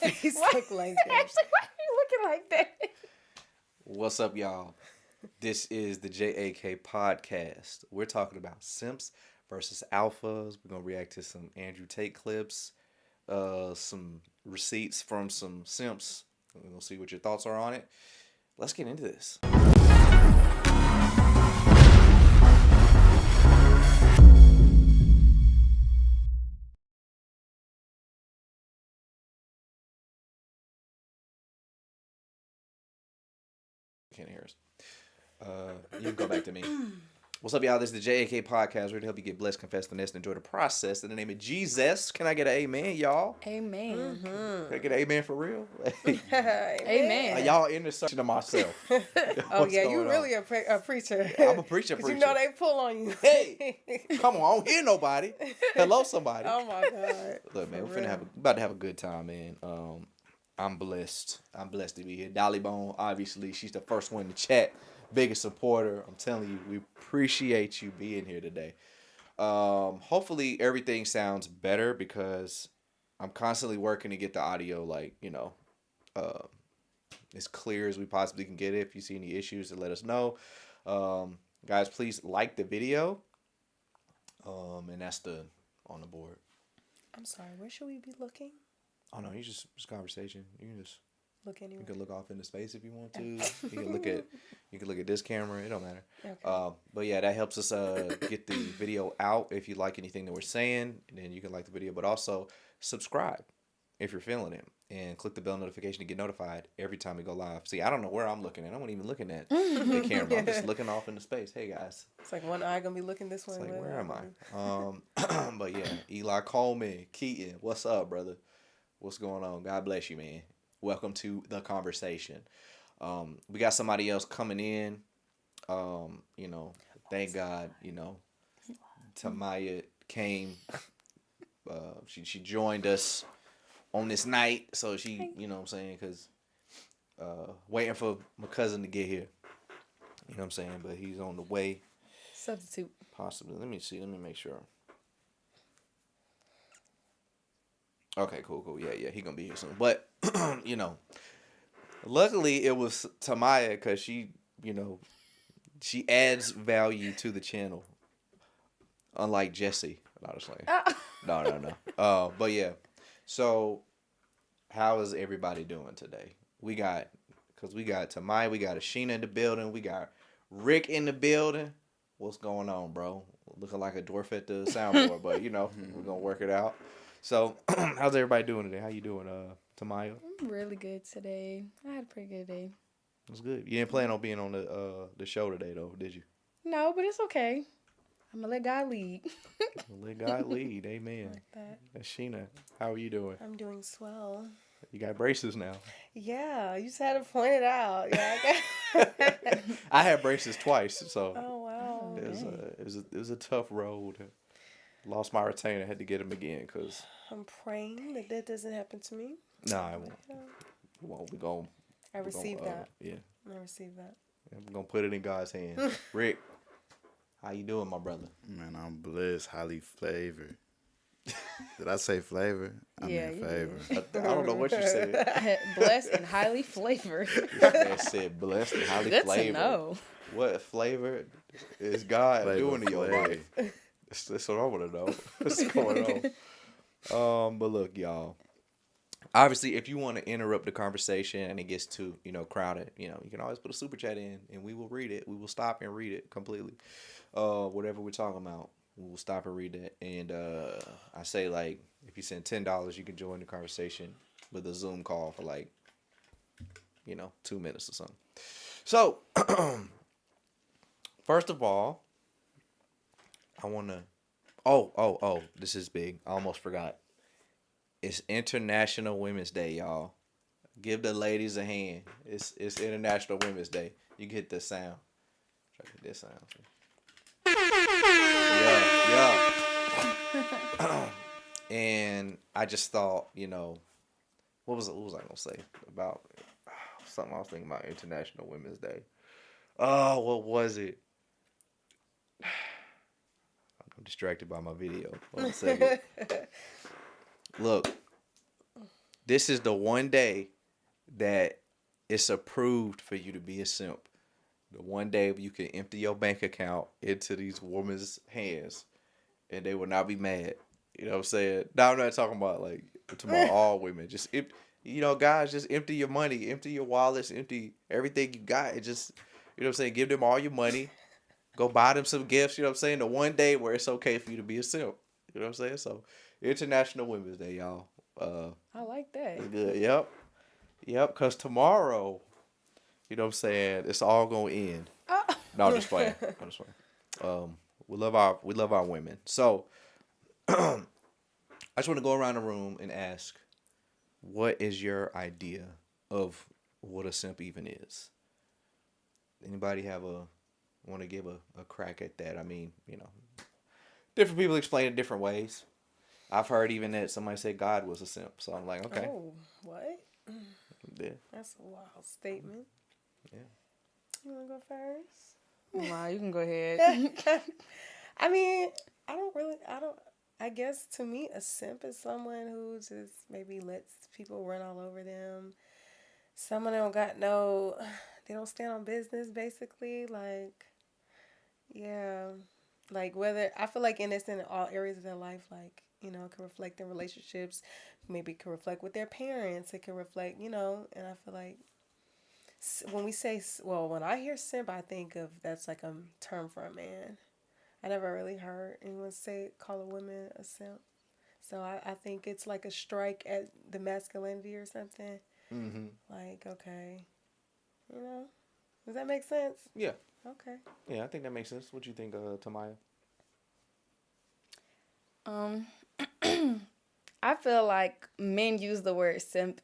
face look like that? Actually, why are you looking like that? What's up, y'all? This is the JAK podcast. We're talking about simps versus alphas. We're gonna react to some Andrew Tate clips, some receipts from some simps. We're gonna see what your thoughts are on it. Let's get into this. Can't hear us. You can go back to me. What's up, y'all? This is the JAK podcast. We're here to help you get blessed, confess, finesse, and enjoy the process. In the name of Jesus, can I get an amen, y'all? Amen. Can I get an amen for real? Amen. Y'all in the search of myself. Oh yeah, you really a preacher. I'm a preacher. You know they pull on you. Hey, come on! I don't hear nobody. Hello, somebody. Oh my God. Look, man, we're about to have a good time, man. I'm blessed. I'm blessed to be here. Dolly Bone, obviously, she's the first one to chat. Biggest supporter. I'm telling you, we appreciate you being here today. Hopefully everything sounds better because I'm constantly working to get the audio as clear as we possibly can get it. If you see any issues, let us know. Guys, please like the video. And that's on the board. I'm sorry. Where should we be looking? Oh no, you just conversation. You can just look anywhere. You can look off into space if you want to. You can look at this camera. It don't matter. Okay. But yeah, that helps us get the video out. If you like anything that we're saying, then you can like the video. But also subscribe if you're feeling it, and click the bell notification to get notified every time we go live. See, I don't know where I'm looking at. I'm not even looking at the camera. I'm just looking off into space. Hey guys. It's like one eye gonna be looking this way. It's like, where am I? But yeah, Eli Coleman, Keaton, what's up, brother? What's going on? God bless you, man. Welcome to the conversation. We got somebody else coming in. Thank God, Tamaya came. She joined us on this night. So she, you know what I'm saying? Because waiting for my cousin to get here. You know what I'm saying? But he's on the way. Substitute. Possibly. Let me see. Let me make sure. Okay, cool. Yeah, he gonna be here soon. But, luckily it was Tamaya because she, she adds value to the channel. Unlike Jesse. No, just like, no. But yeah. So, how is everybody doing today? We got Tamaya, we got Ashina in the building, we got Rick in the building. What's going on, bro? Looking like a dwarf at the soundboard, but we're gonna work it out. So, how's everybody doing today? How you doing, Tamaya? I'm really good today. I had a pretty good day. That's good. You didn't plan on being on the show today, though, did you? No, but it's okay. I'm gonna let God lead. Let God lead. Amen. Like that. Sheena, how are you doing? I'm doing swell. You got braces now. Yeah, you just had to point it out. Yeah. I had braces twice, so. Oh wow. It was a tough road. Lost my retainer. Had to get him again because. I'm praying that doesn't happen to me. No, I won't. We won't. We gon'. I received that. Yeah. I received that. We're gonna put it in God's hands. Rick, how you doing, my brother? Man, I'm blessed, highly flavored. Did I say flavor? I mean favor. I don't know what you said. Blessed and highly flavored. I said blessed and highly Good flavored. to know. What flavor is God doing to your life? Flavor. That's what I want to know. What's going on? But look, y'all. Obviously, if you want to interrupt the conversation and it gets too, crowded, you can always put a super chat in and we will read it. We will stop and read it completely. Whatever we're talking about, we will stop and read it. And I say, if you send $10, you can join the conversation with a Zoom call for 2 minutes or something. So, first of all, I want to... Oh, this is big. I almost forgot. It's International Women's Day, y'all. Give the ladies a hand. It's International Women's Day. You get the sound. Try to get this sound. Yeah. And I just thought, what was I gonna say about something I was thinking about International Women's Day? Oh, what was it? I'm distracted by my video. One second. Look, this is the one day that it's approved for you to be a simp. The one day you can empty your bank account into these women's hands and they will not be mad. You know what I'm saying? Now I'm not talking about like I'm talking about all women. Just guys, just empty your money, empty your wallets, empty everything you got, and just you know what I'm saying, give them all your money. Go buy them some gifts, you know what I'm saying? The one day where it's okay for you to be a simp. You know what I'm saying? So International Women's Day, y'all. I like that. It's good. Yep, cause tomorrow, you know what I'm saying, it's all gonna end. No, I'm just playing. We love our women. So I just want to go around the room and ask, what is your idea of what a simp even is? Anybody want to give a crack at that? I mean, different people explain it different ways. I've heard even that somebody said God was a simp. So I'm like, okay. Oh, what? Yeah. That's a wild statement. Yeah. You want to go first? Wow, you can go ahead. I mean, I guess to me, a simp is someone who just maybe lets people run all over them. Someone they don't stand on business, basically. Like, yeah. Like, I feel like in all areas of their life, like, it can reflect in relationships. Maybe it can reflect with their parents. It can reflect, and I feel like when I hear simp, I think of that's like a term for a man. I never really heard anyone call a woman a simp. So I think it's like a strike at the masculinity or something. Mm-hmm. Like, okay. Does that make sense? Yeah. Okay. Yeah, I think that makes sense. What do you think, Tamaya? I feel like men use the word simp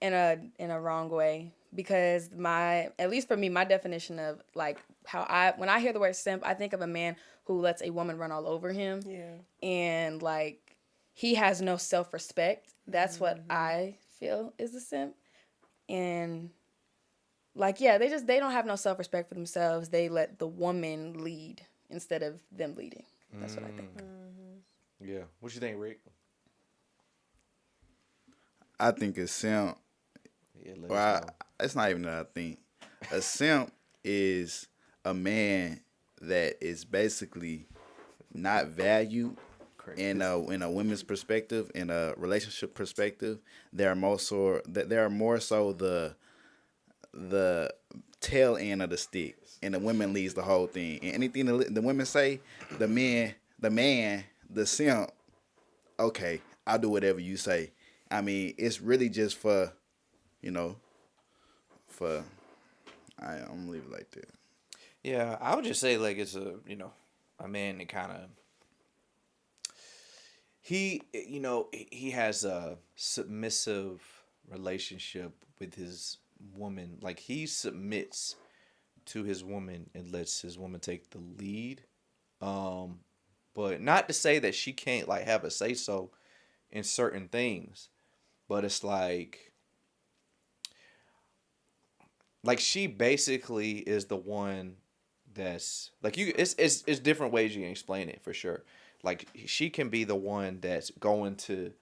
in a wrong way, because at least for me, my definition of like when I hear the word simp, I think of a man who lets a woman run all over him. Yeah. And like he has no self-respect. That's what I feel is a simp. And like, yeah, they don't have no self-respect for themselves. They let the woman lead instead of them leading. That's what I think. Mm-hmm. Yeah. What you think, Rick? I think a simp. Yeah, it's not even that I think. A simp is a man that is basically not valued in a women's perspective, in a relationship perspective. They are more so the tail end of the stick, and the women leads the whole thing. And anything the women say, the man, the simp, okay, I'll do whatever you say. I mean, it's really just I'm gonna leave it like that. Yeah, I would just say like it's a man that kind of he has a submissive relationship with his woman. Like he submits to his woman and lets his woman take the lead. But not to say that she can't like have a say so in certain things, but it's like she basically is the one that's like it's different ways you can explain it for sure. Like she can be the one that's going to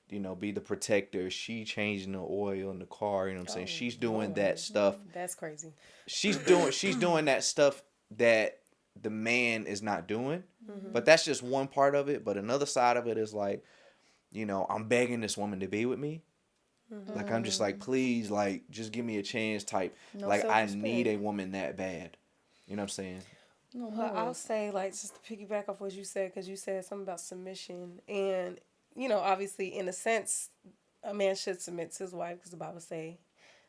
be the protector. She changing the oil in the car, you know what I'm saying? She's doing that stuff. That's crazy. She's doing that stuff that the man is not doing. Mm-hmm. But that's just one part of it, but another side of it is like, I'm begging this woman to be with me. Mm-hmm. Like I'm just like, please, like just give me a chance type. No, like I need a woman that bad. You know what I'm saying? No, well, I'll say, like, just to piggyback off what you said, because you said something about submission. And, obviously, in a sense, a man should submit to his wife, because the Bible say,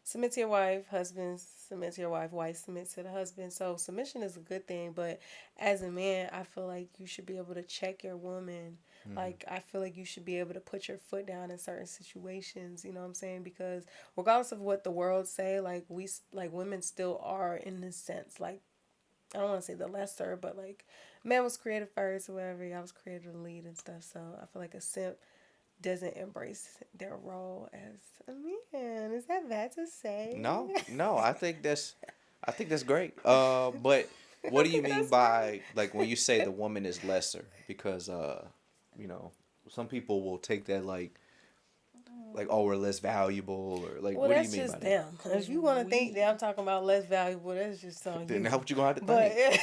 submit to your wife, husbands, submit to your wife, wife, submit to the husband. So submission is a good thing. But as a man, I feel like you should be able to check your woman. Mm-hmm. Like, I feel like you should be able to put your foot down in certain situations, you know what I'm saying? Because regardless of what the world say, like, women still are, in this sense, like, I don't want to say the lesser, but like man was created first or whatever. Y'all was created to lead and stuff. So I feel like a simp doesn't embrace their role as a man. Is that bad to say? No. I think that's great. But what do you mean by like when you say the woman is lesser? Because some people will take that like like, oh, we're less valuable, or like, Well, what do you that's mean just by them. that? If you want to think that I'm talking about less valuable, that's just on Then you. how what you gonna have to But think?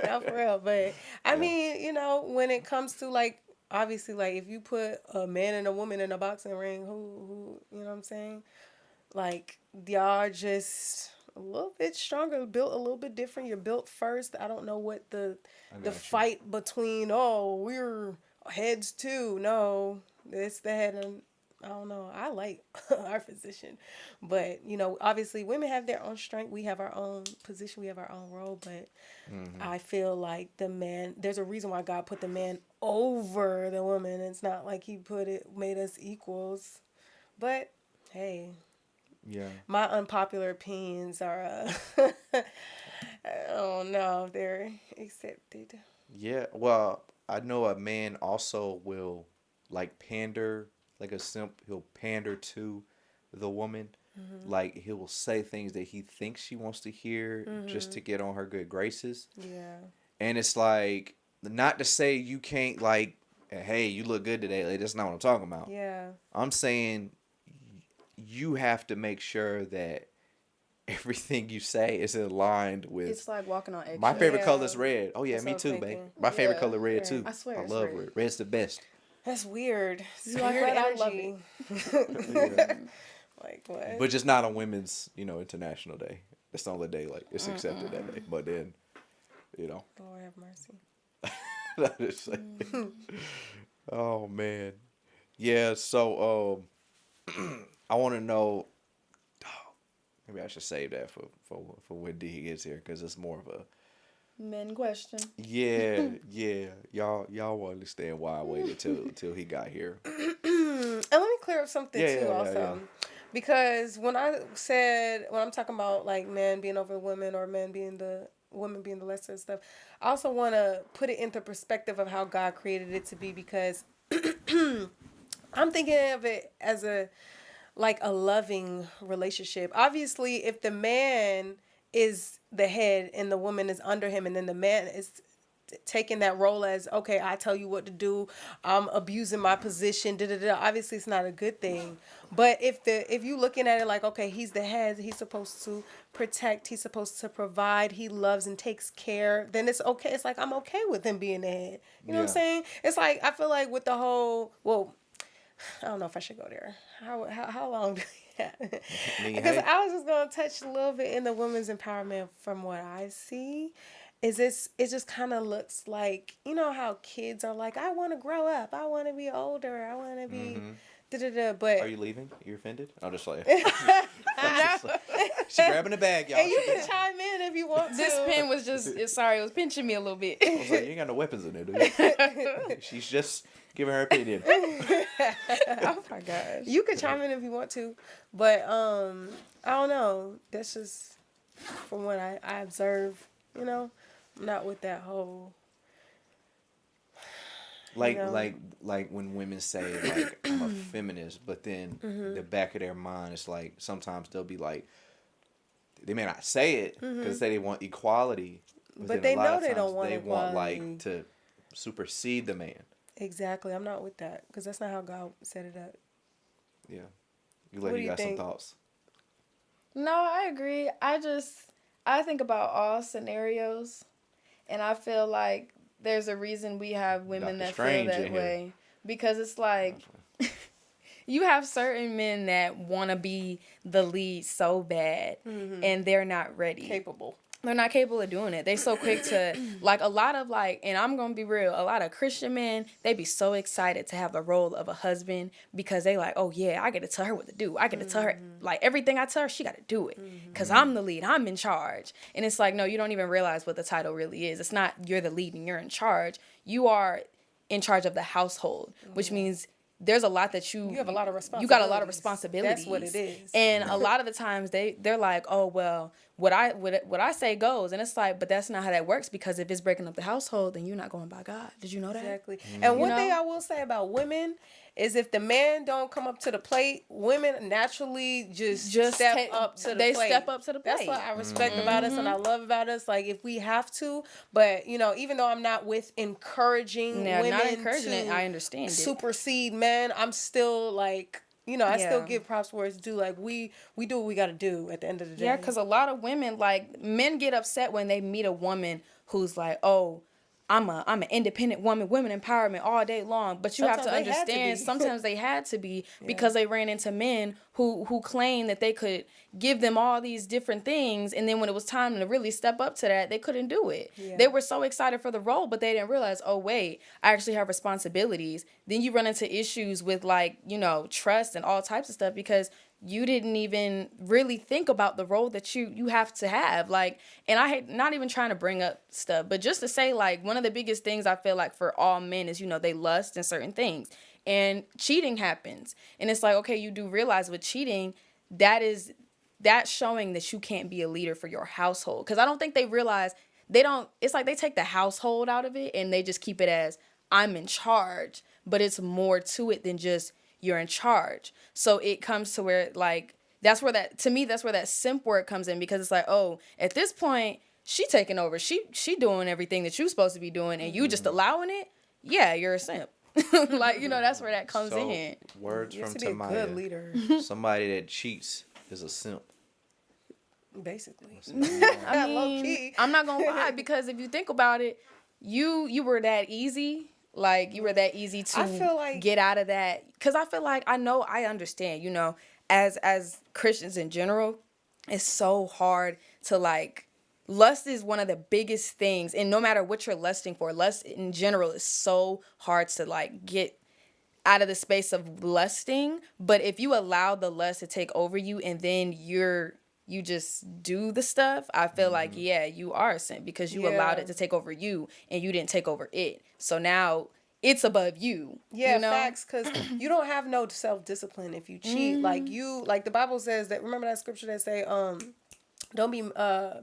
not for real. But I Yeah. mean, you know, when it comes to like obviously like if you put a man and a woman in a boxing ring, who you know what I'm saying? Like y'all are just a little bit stronger, built a little bit different. You're built first. I don't know what the got you. fight between we're heads too. No, it's the head and I don't know. I like our position, but you know, obviously, women have their own strength. We have our own position. We have our own role. But I feel like the man. There's a reason why God put the man over the woman. It's not like He made us equals. But hey, Yeah. my unpopular opinions are. I don't know if they're accepted. Yeah. Well, I know a man also will like pander, like a simp. He'll pander to the woman. Like he will say things that he thinks she wants to hear just to get on her good graces. Yeah. And it's like, not to say you can't, like, hey, you look good today. Like, that's not what I'm talking about. Yeah. I'm saying you have to make sure that everything you say is aligned with. It's like walking on eggshells. My favorite Yeah. color is red. Oh, yeah, That's me what I'm too, babe. thinking. My favorite Yeah. color red, Yeah. too. I swear I it's love red. red. Red's the best. That's weird. It's like weird red? I love energy. Yeah. Like what? But just not on Women's, International Day. That's the only day, like, it's accepted that day. But then, Lord have mercy. that is oh, man. Yeah, so, I want to know, maybe I should save that for when D gets here, because it's more of a, Men question. yeah. Y'all will understand why I waited till he got here. And let me clear up something too, also. Yeah. Because when I'm talking about like men being over women or women being the lesser and stuff, I also want to put it into perspective of how God created it to be, because I'm thinking of it as a loving relationship. Obviously, if the man is the head and the woman is under him, and then the man is taking that role as, okay, I tell you what to do, I'm abusing my position, obviously it's not a good thing. But if you looking at it like, okay, he's the head, he's supposed to protect, he's supposed to provide, he loves and takes care, then it's okay. It's like, I'm okay with him being the head. You know what I'm saying? It's like, I feel like with the whole, I don't know if I should go there. How long do we have? Because I was just going to touch a little bit in the women's empowerment from what I see. It just kind of looks like, you know how kids are like, I want to grow up. I want to be older. I want to be but Are you leaving? You offended? I'll just like, she grabbing the bag, y'all. and you can chime in if you want to. This pen was it was pinching me a little bit. I was like, you ain't got no weapons in there, do you? She's just giving her opinion. Oh my gosh. You can chime in if you want to, but I don't know. That's just from what I observe. I'm not with that whole. Like when women say like I'm a feminist, but then the back of their mind is like sometimes they'll be like, they may not say it because they want equality, But then they a lot know of they times don't want they want equality. like to supersede the man. Exactly. I'm not with that because that's not how God set it up. Yeah, you What do you got think? some thoughts. No, I agree. I think about all scenarios, and I feel like there's a reason we have women Dr. that Strange feel that in here. way. Because it's like, you have certain men that want to be the lead so bad, and they're not ready. Capable. They're not capable of doing it. They so quick to, like, a lot of, like, and I'm going to be real, a lot of Christian men, they be so excited to have the role of a husband because they like, oh, yeah, I get to tell her what to do. I get to tell her, like, everything I tell her, she got to do it because I'm the lead. I'm in charge. And it's like, no, you don't even realize what the title really is. It's not you're the lead and you're in charge. You are in charge of the household, which means there's a lot that you have a lot of responsibilities. You got a lot of responsibilities. That's what it is. And a lot of the times they're like, oh, well, what I say goes. And it's like, but that's not how that works, because if it's breaking up the household, then you're not going by God. Did you know that? Exactly. And one thing I will say about women is if the man don't come up to the plate, women naturally just step up to the plate. They step up to the plate. That's what I respect about us and I love about us. Like, if we have to, but, even though I'm not with encouraging women not encouraging to it, I understand it. supersede men, I'm still like, you know, I still Yeah. give props where it's due. Like we do what we got to do at the end of the day. Yeah, because a lot of women, like, men get upset when they meet a woman who's like, oh, I'm an independent woman, women empowerment all day long. But you have to Sometimes they had to understand be. sometimes they had to be because they ran into men who claimed that they could give them all these different things, and then when it was time to really step up to that, they couldn't do it. Yeah. They were so excited for the role, but they didn't realize, oh wait, I actually have responsibilities. Then you run into issues with, like, you know, trust and all types of stuff because you didn't even really think about the role that you have to have. Like, and I hate not even trying to bring up stuff, but just to say, like, one of the biggest things I feel like for all men is, you know, they lust in certain things and cheating happens. And it's like, okay, you do realize with cheating, that's showing that you can't be a leader for your household. Because I don't think they realize it's like they take the household out of it and they just keep it as I'm in charge, but it's more to it than just you're in charge. So it comes to where, like, that's where that simp word comes in, because it's like, oh, at this point, she taking over. She doing everything that you're supposed to be doing, and you just allowing it. Yeah, you're a simp. Like, you know, that's where that comes in. Words You have from to be a good Tamaya. leader, Somebody that cheats is a simp. basically. I Low mean, key. I'm not gonna lie, because if you think about it, you were that easy. Like, you were that easy to I feel like- get out of that. Because I feel like, I understand, you know, as Christians in general, it's so hard to, like, lust is one of the biggest things. And no matter what you're lusting for, lust in general is so hard to, like, get out of the space of lusting. But if you allow the lust to take over you and then you just do the stuff, I feel like, yeah, you are a simp because you allowed it to take over you and you didn't take over it. So now it's above you. Yeah, you know? facts, because you don't have no self-discipline if you cheat. Like the Bible says that, remember that scripture that say, don't be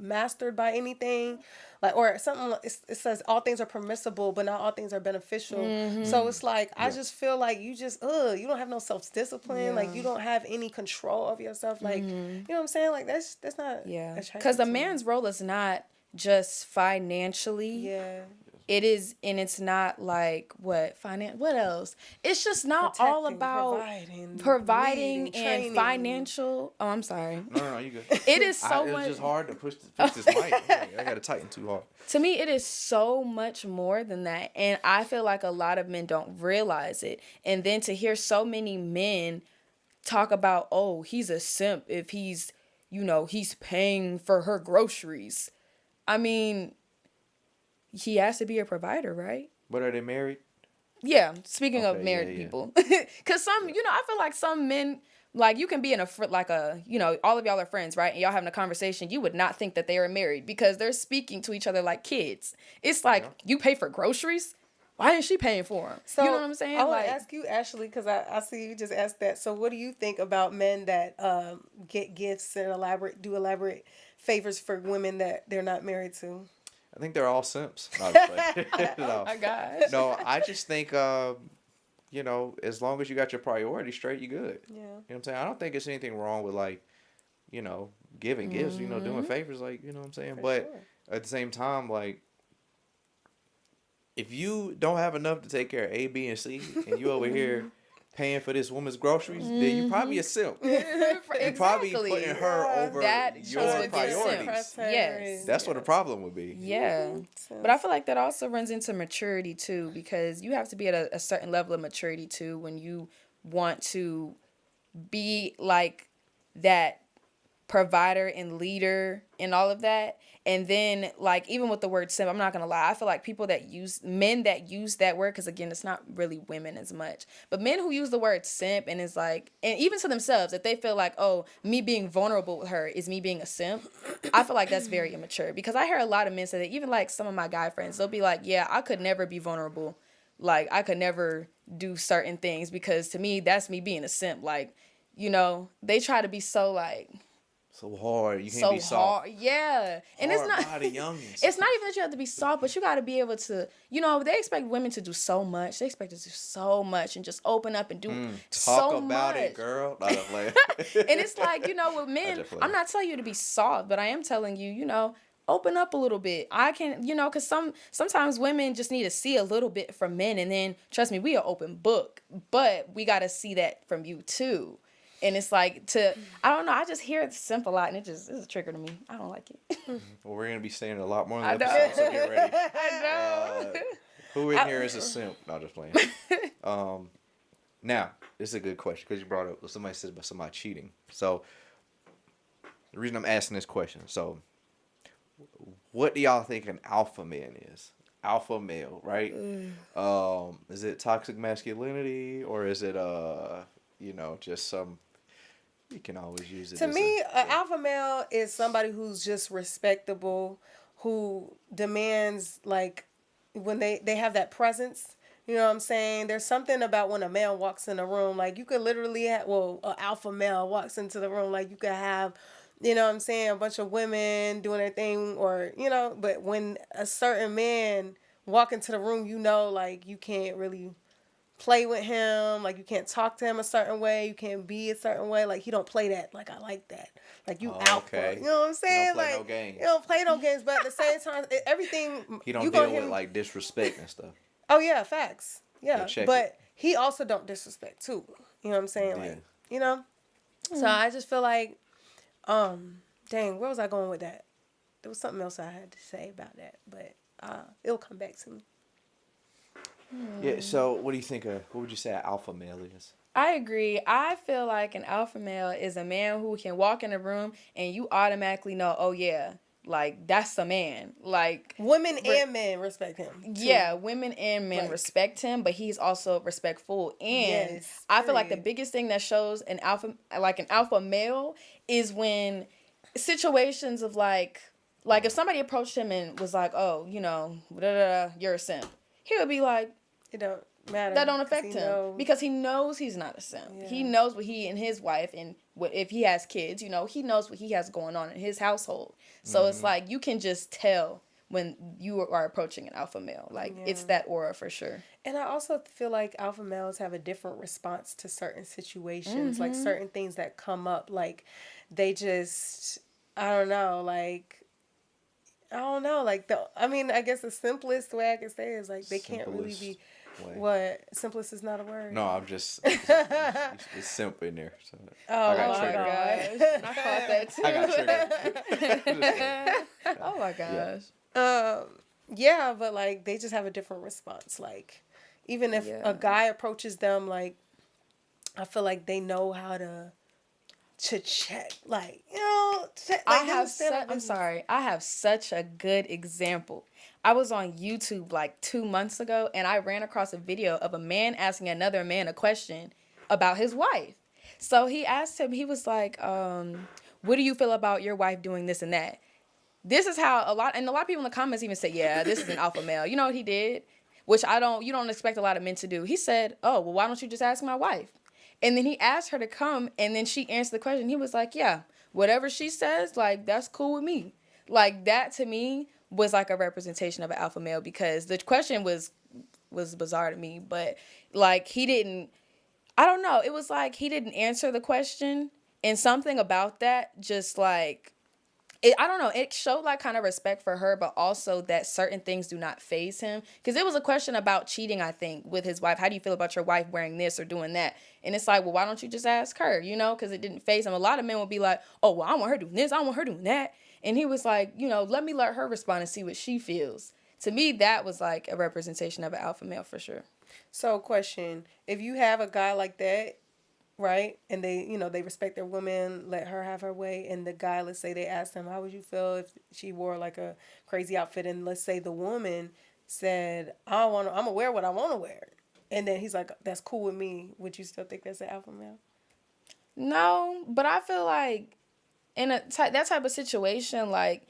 mastered by anything, like, or something. It says all things are permissible, but not all things are beneficial. So it's like, I just feel like you don't have no self-discipline. Like, you don't have any control of yourself. Like, you know what I'm saying? Like, that's not. Yeah. attractive Because the to me. man's role is not just financially. Yeah. It is, and it's not like what else? It's just not all Protecting, about providing, and training. financial. Oh, I'm sorry. No, you good. It is so It was much. just hard to push this mic. I got to tighten too hard. To me, it is so much more than that, and I feel like a lot of men don't realize it. And then to hear so many men talk about, oh, he's a simp if he's paying for her groceries. I mean, he has to be a provider, right? But are they married? Yeah, speaking of Okay, married yeah. people. Because some, I feel like some men, like, you can be in all of y'all are friends, right? And y'all having a conversation, you would not think that they are married because they're speaking to each other like kids. It's like, you pay for groceries? Why isn't she paying for them? So you know what I'm saying? I want Like, to ask you, Ashley, because I see you just asked that. So what do you think about men that get gifts and elaborate favors for women that they're not married to? I think they're all simps. No, I'm just playing. oh my gosh. No, I just think, as long as you got your priorities straight, you good. Yeah. You know what I'm saying? I don't think it's anything wrong with, like, giving gifts, doing favors, like, you know what I'm saying? But at the same time, like, if you don't have enough to take care of A, B, and C, and you over here paying for this woman's groceries, then you probably a simp. You're probably putting her over your priorities. Yes. That's what the problem would be. Yeah. But I feel like that also runs into maturity too, because you have to be at a certain level of maturity too when you want to be like that provider and leader and all of that. And then, like, even with the word simp, I'm not gonna lie, I feel like men that use that word, because again, it's not really women as much, but men who use the word simp and is like, and even to themselves, if they feel like, oh, me being vulnerable with her is me being a simp, I feel like that's very immature. Because I hear a lot of men say that, even like some of my guy friends, they'll be like, yeah, I could never be vulnerable, like I could never do certain things, because to me that's me being a simp. Like, they try to be so like so hard. You can't be soft. Yeah. And it's not by the youngins. It's not even that you have to be soft, but you got to be able to, they expect women to do so much. They expect us to do so much and just open up and do so much. Talk about it, girl. Not a And it's like, with men, I'm not telling you to be soft, but I am telling you, open up a little bit. I can, because sometimes women just need to see a little bit from men, and then trust me, we are open book. But we got to see that from you too. And it's like I don't know. I just hear simp a lot, and it's a trigger to me. I don't like it. Well, we're gonna be saying a lot more in the I know. episode, so get ready. I know. Who in here is a simp? No, just playing. Now, this is a good question because you brought up somebody said about somebody cheating. So, the reason I'm asking this question, so, what do y'all think an alpha man is? Alpha male, right? Is it toxic masculinity, or is it just some? You can always use it. To me, an alpha male is somebody who's just respectable, who demands, like, when they have that presence. You know what I'm saying? There's something about when a male walks in a room, like, you could literally have, an alpha male walks into the room, like, you could have, you know what I'm saying, a bunch of women doing their thing, or, but when a certain man walk into the room, like, you can't really play with him, like, you can't talk to him a certain way, you can't be a certain way, like, he don't play that, like, I like that, like, you alpha, okay. You know what I'm saying? He don't play like, no games. You don't play no games, but at the same time, everything he don't you deal gonna with like disrespect and stuff. Oh yeah, facts. Yeah, but it. he also don't disrespect too. You know what I'm saying? Yeah. Like, So I just feel like, dang, where was I going with that? There was something else I had to say about that, but it'll come back to me. Yeah. So, what do you think? What would you say an alpha male is? I agree. I feel like an alpha male is a man who can walk in a room and you automatically know, oh yeah, like, that's a man. Like, women and men respect him too. Yeah, women and men respect him, but he's also respectful. And I feel like the biggest thing that shows an alpha male is when situations of like if somebody approached him and was like, oh, you're a simp, he would be like, it don't matter. That don't affect him because he knows he's not a simp. Yeah. He knows what he and his wife, and if he has kids, he knows what he has going on in his household. So it's like you can just tell when you are approaching an alpha male. Like, it's that aura for sure. And I also feel like alpha males have a different response to certain situations, like certain things that come up. Like, they just, I don't know, like, I guess the simplest way I can say is, like, they can't really be... What? Simplest is not a word? No, I'm just... it's simp in there. So I got triggered. I caught that too. I got triggered. Oh my gosh. Yeah, but, like, they just have a different response. Like, even if a guy approaches them, like, I feel like they know how to check. Like, check. Like, I have such a good example. I was on YouTube like 2 months ago, and I ran across a video of a man asking another man a question about his wife. So he asked him, he was like, what do you feel about your wife doing this and that? This is how a lot of people in the comments even say, yeah, this is an alpha male. You know what he did? Which you don't expect a lot of men to do. He said, oh, well, why don't you just ask my wife? And then he asked her to come, and then she answered the question. He was like, yeah, whatever she says, like, that's cool with me. Like, that to me was like a representation of an alpha male, because the question was bizarre to me, but like, I don't know. It was like he didn't answer the question, and something about that just like, I don't know. It showed like kind of respect for her, but also that certain things do not faze him. Because it was a question about cheating, I think, with his wife. How do you feel about your wife wearing this or doing that? And it's like, well, why don't you just ask her, because it didn't faze him. A lot of men would be like, oh, well, I want her doing this. I want her doing that. And he was like, let her respond and see what she feels. To me, that was like a representation of an alpha male for sure. So, question, if you have a guy like that, right, and they, they respect their woman, let her have her way, and the guy, let's say they asked him, how would you feel if she wore like a crazy outfit, and let's say the woman said, I'm gonna wear what I want to wear, and then he's like, that's cool with me, would you still think that's an alpha male? No, but I feel like in that type of situation, like,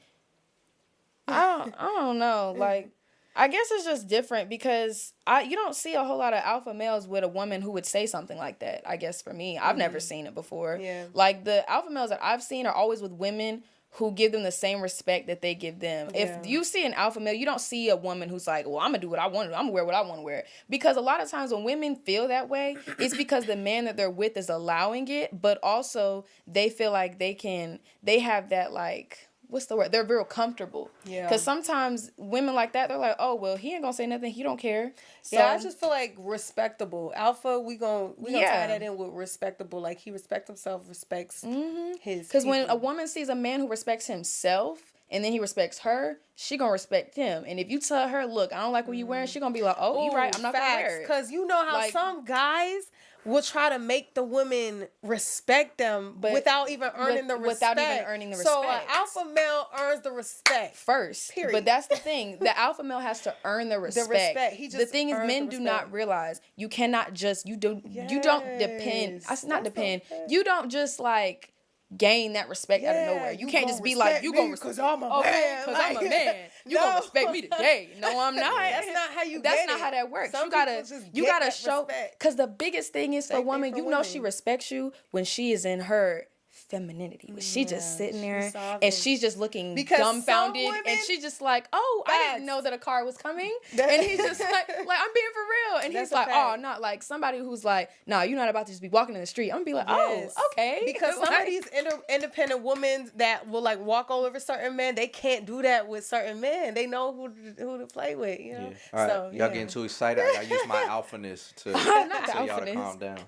I don't know, like, I guess it's just different because you don't see a whole lot of alpha males with a woman who would say something like that. I guess for me, I've never seen it before. Yeah. Like, the alpha males that I've seen are always with women who give them the same respect that they give them. Yeah. If you see an alpha male, you don't see a woman who's like, well, I'm going to do what I want to do. I'm going to wear what I want to wear. Because a lot of times when women feel that way, it's because the man that they're with is allowing it, but also they feel like they have that, like, what's the word? They're real comfortable. Yeah. Because sometimes women like that, they're like, oh, well, he ain't gonna say nothing. He don't care. So, Yeah, I just feel like respectable. Alpha, we gonna Yeah. tie that in with respectable. Like, he respects himself, respects his because when a people. woman sees a man who respects himself and then he respects her, she gonna respect him. And if you tell her, look, I don't like what you wearing, she gonna be like, oh, you right, I'm not gonna wear it. Because you know how Like- some guys will try to make the women respect them without even earning the respect. Without even earning the So an respect. alpha male earns the respect. First. Period. But that's the thing. The alpha male has to earn the respect. He just the thing is, earns men the do respect. not realize you cannot just you don't depend. Yes. Not That's depend. okay. You don't just like gain that respect out of nowhere. You can't just be like, you gonna because I'm a man. because I'm a man. You gonna respect me today. No, I'm not. That's not how you That's get not it. how that works. Some you gotta people just you get gotta that show respect. because the biggest thing is for a Same thing woman, for you know she women. respects you when she is in her femininity. When she just sitting there she's sovereign. and she's just looking Because some dumbfounded women- and she's just like, oh, I Facts. didn't know that a car was coming. That- And he's just like I'm being for real. And That's he's a like, fact. oh, not like somebody who's like, nah, you're not about to just be walking in the street. I'm gonna be like, Yes. oh, okay. Because some Like- of these independent women that will like walk all over certain men, they can't do that with certain men. They know who to play with, you know. Yeah. All right, So, y'all yeah. getting too excited. I use my alphaness to Not the tell y'all to alphaness. calm down.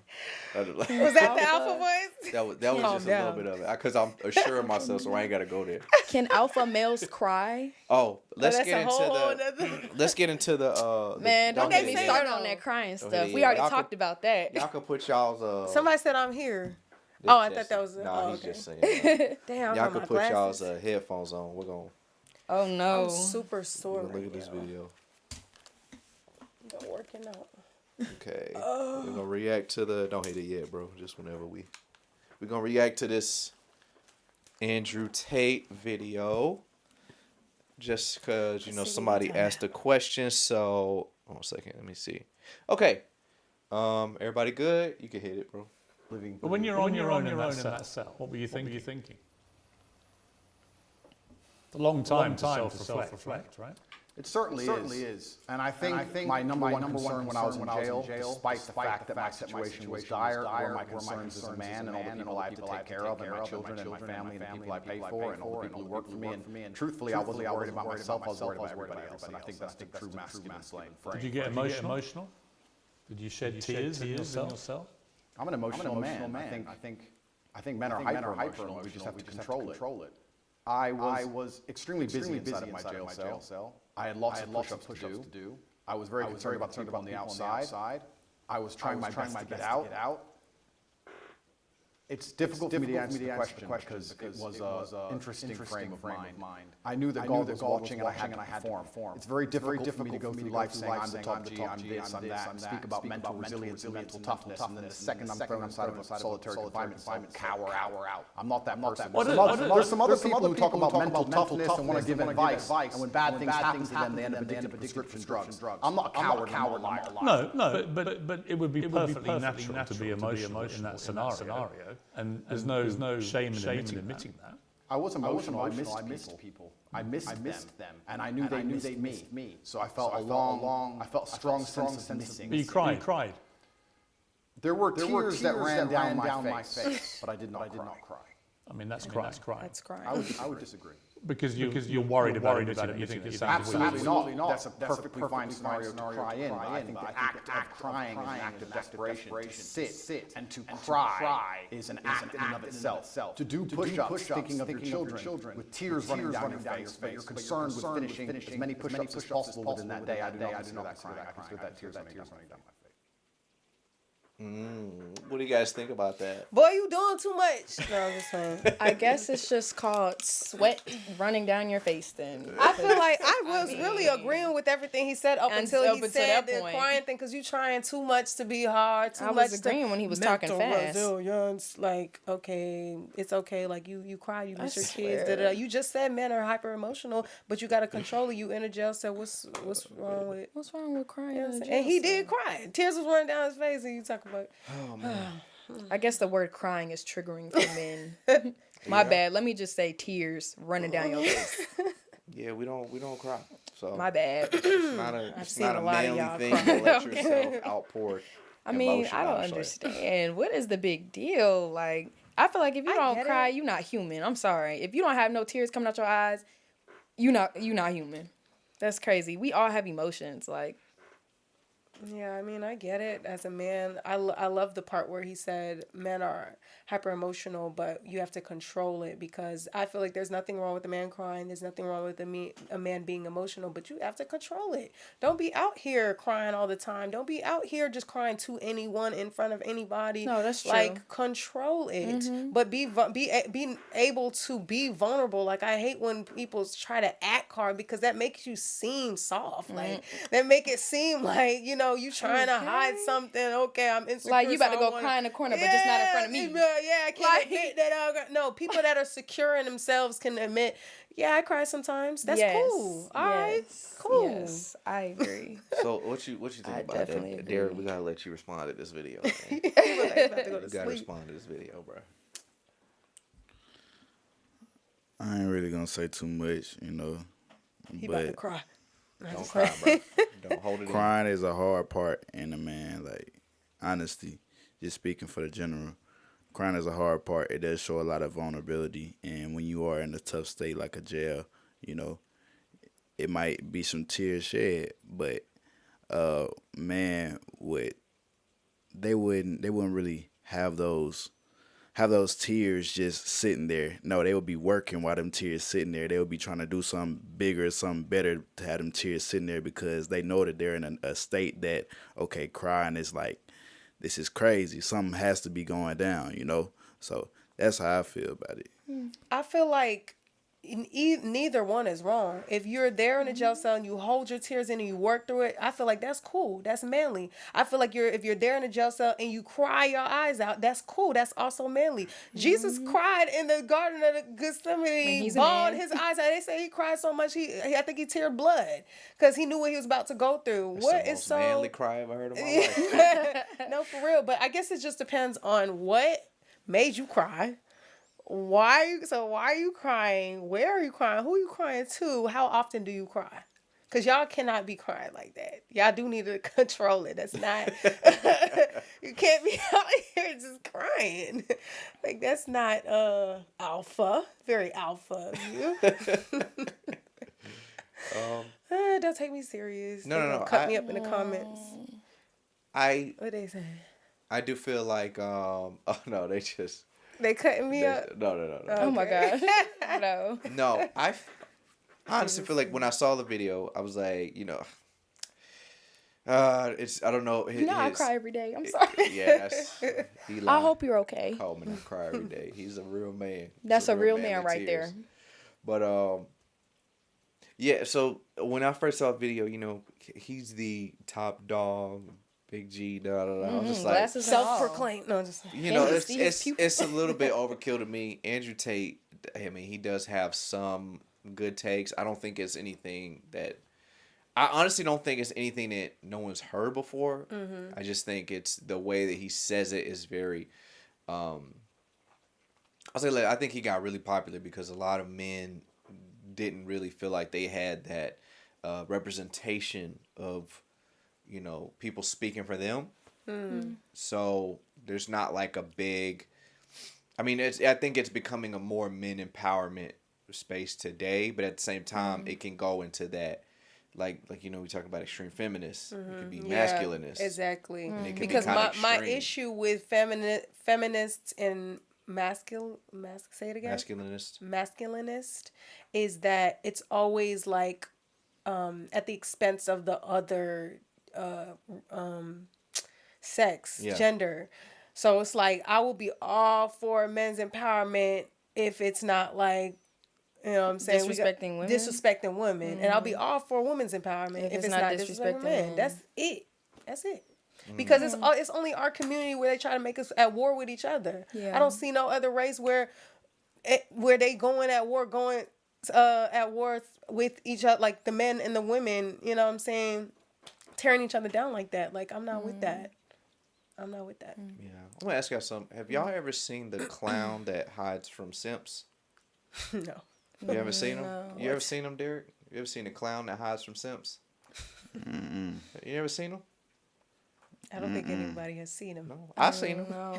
Was that the alpha voice? That was Calm just a down. little bit of it because I'm assuring myself, so I ain't gotta go there. Can alpha males cry? Oh, let's That's get a into whole the nother- let's get into the Man, don't hit get it me yet. started on that crying Don't stuff. hit it We yet. already Y'all talked could- about that. Y'all can put y'all's Somebody said I'm here. this Oh, I Jesse. thought that was. No, oh, he's okay. just saying. Damn, I Y'all got can my put glasses. y'all's headphones on. We're gonna Oh no. I'm super sore. look Right at this now. video. I'm working out. Okay. We're gonna react to the don't hit it yet, bro. Just whenever we're gonna react to this Andrew Tate video. Just because, somebody asked a question, so hold on a second, let me see. Okay. Everybody good? You can hit it, bro. But when you're on your own in that cell, what were you thinking? It's a long time to self-reflect, right? It certainly is. And I think my number one concern when I was in jail, despite the fact that my situation was dire, were my concerns as a man and all the people I had to take care of, and my children and my family and the people I paid for and all the people who worked for me. And truthfully, I wasn't worried about myself, I was worried about everybody else. And I think that's the true masculine frame. Did you get emotional? Did you shed tears in yourself? I'm an emotional man. I think men are hyper emotional. We just have to control it. I was extremely busy inside of my jail cell. I had lots of push-ups to do. I was very concerned about the people on the outside. I was trying my best to get out. It's difficult for me to answer the question because it was an interesting frame of mind. I knew that God was watching and I had to perform. It's very difficult for me to go through life saying I'm the top G, I'm this, I'm that, and speak about mental resilience and mental toughness, and then the second I'm thrown inside of a solitary confinement cell, cower out. I'm not that person. There's some other people who talk about mental toughness and want to give advice, and when bad things happen to them, they end up addicted to prescription drugs. I'm not a coward, I'm not a liar. No, but it would be perfectly natural to be emotional in that scenario, and there's no shame in admitting that. I was emotional. I missed people. I missed them, and I knew they missed me. So I felt a strong sense of missing. But you cried. There were tears that ran down my face, but I did not cry. I mean, that's crying. That's crying. I would disagree. Because you're worried about it. You think it's Absolutely not. That's a perfectly fine scenario to cry in. But I think the act of crying is an act of desperation. To sit and to cry is an act in and of itself. To do push-ups, thinking of your children, with tears running down your face, but you're concerned with finishing as many push-ups as possible within that day. I do not consider that crying. I consider that tears running down my face. What do you guys think about that? Boy, you doing too much. No, I'm just saying. I guess it's just called sweat running down your face then. I feel like I was really agreeing with everything he said up until he until said that the point. crying thing because you trying too much to be hard. Too I much was agreeing when he was talking mental fast. resilience, like, okay, it's okay. Like you cry, you miss your kids. swear. Da-da-da. You just said men are hyper emotional, but you got to control it. You in a jail cell. What's wrong with? What's wrong with crying? You know what in I'm a saying? And he jail did cry. Tears was running down his face, and you talk about. Oh man. cell? I guess the word crying is triggering for men. My bad. Let me just say tears running down your face. Yeah, we don't cry. So My bad. it's seen not a a lot of manly y'all thing cry. to let Okay. yourself outpour. I mean, emotion, I don't honestly. understand. What is the big deal? Like, I feel like if you I don't get cry, it. you're not human. I'm sorry. If you don't have no tears coming out your eyes, you're not human. That's crazy. We all have emotions. Like, Yeah, I mean, I get it. As a man, I love the part where he said men are hyper emotional, but you have to control it, because I feel like there's nothing wrong with a man crying. There's nothing wrong with a man being emotional, but you have to control it. Don't be out here crying all the time. Don't be out here just crying to anyone in front of anybody. No, that's true. Like, control it, but be able to be vulnerable. Like, I hate when people try to act hard, because that makes you seem soft. Like, that make it seem like, you trying to hide something. Okay, I'm insecure. like you about to so I go wanna- cry in the corner, but just not in front of me. Yeah, I can't admit that. No, people that are secure in themselves can admit, yeah, I cry sometimes. That's cool. All right, cool. Yes, I agree. So what you think I about definitely that, Derek? agree. We gotta let you respond to this video. Man. He was like, he about to go to You gotta sleep. respond to this video, bro. I ain't really gonna say too much, He about to but cry. Don't cry, bro. Don't hold it crying is a hard part in a man. Like, honesty, just speaking for the general, crying is a hard part. It does show a lot of vulnerability, and when you are in a tough state like a jail, it might be some tears shed, but man they wouldn't really have those tears just sitting there. No, they would be working while them tears sitting there. They would be trying to do something bigger, something better to have them tears sitting there, because they know that they're in a state that, okay, crying is like, this is crazy. Something has to be going down, So that's how I feel about it. I feel like neither one is wrong. If you're there in a jail cell and you hold your tears in and you work through it, I feel like that's cool. That's manly. I feel like if you're there in a jail cell and you cry your eyes out, that's cool. That's also manly. Jesus cried in the Garden of Gethsemane, he's a bawled man. his eyes out. They say he cried so much, I think he teared blood, because he knew what he was about to go through. That's What the is most so manly cry I've ever heard of my life. No, for real. But I guess it just depends on what made you cry. Why are you crying? Where are you crying? Who are you crying to? How often do you cry? Because y'all cannot be crying like that. Y'all do need to control it. That's not, you can't be out here just crying. Like, that's not alpha. Very alpha of you. Don't take me serious. No, They no, gonna no, Cut me up in the comments. What they say? I do feel like oh no, They cutting me up. no. Oh my gosh. No. No, I honestly feel like when I saw the video, I was like, it's, I don't know. I cry every day. I'm sorry. Yeah, he lied. I hope you're okay. Call me not cry every day. He's a real man. That's a real man man with right tears. there. But yeah. So when I first saw the video, he's the top dog, Big G. I was just like, Glasses and all. Self-proclaimed. No, just it's a little bit overkill to me. Andrew Tate, I mean, he does have some good takes. I don't think it's anything that, I honestly don't think it's anything that no one's heard before. I just think it's the way that he says it is very, I think he got really popular because a lot of men didn't really feel like they had that representation of, people speaking for them. So there's not like a big, I think it's becoming a more men empowerment space today, but at the same time, it can go into that, like we talk about extreme feminists. It could be masculinists. Exactly. And it can Because be kinda my extreme. issue with feminists and masculinist is that it's always like at the expense of the other sex, gender. So it's like, I will be all for men's empowerment if it's not like, what I'm saying, disrespecting women. And I'll be all for women's empowerment if it's not disrespecting men. That's it. Because it's only our community where they try to make us at war with each other. Yeah. I don't see no other race where they going at war with each other, like the men and the women, tearing each other down like that. Like, I'm not with that. I'm not with that. Yeah. I'm gonna ask y'all something. Have y'all ever seen the clown that hides from Simps? No. You ever seen him? You ever seen him, Derek? You ever seen a clown that hides from Simps? You ever seen him? I don't think anybody has seen him. No, I seen him. No.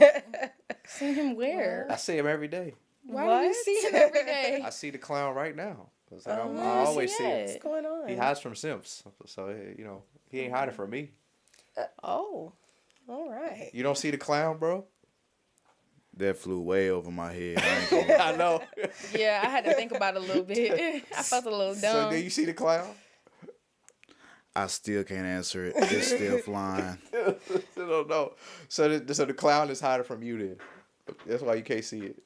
Seen him where? I see him every day. Why do you What? see him every day? I see the clown right now. 'Cause I Where is always he see at? it. What's going on? He hides from Simps, so he ain't hiding from me. Oh, all right. You don't see the clown, bro? That flew way over my head. I ain't gonna lie. I know. Yeah, I had to think about it a little bit. I felt a little So dumb. do you see the clown? I still can't answer it. It's still flying. I don't know. So the clown is hiding from you then. That's why you can't see it.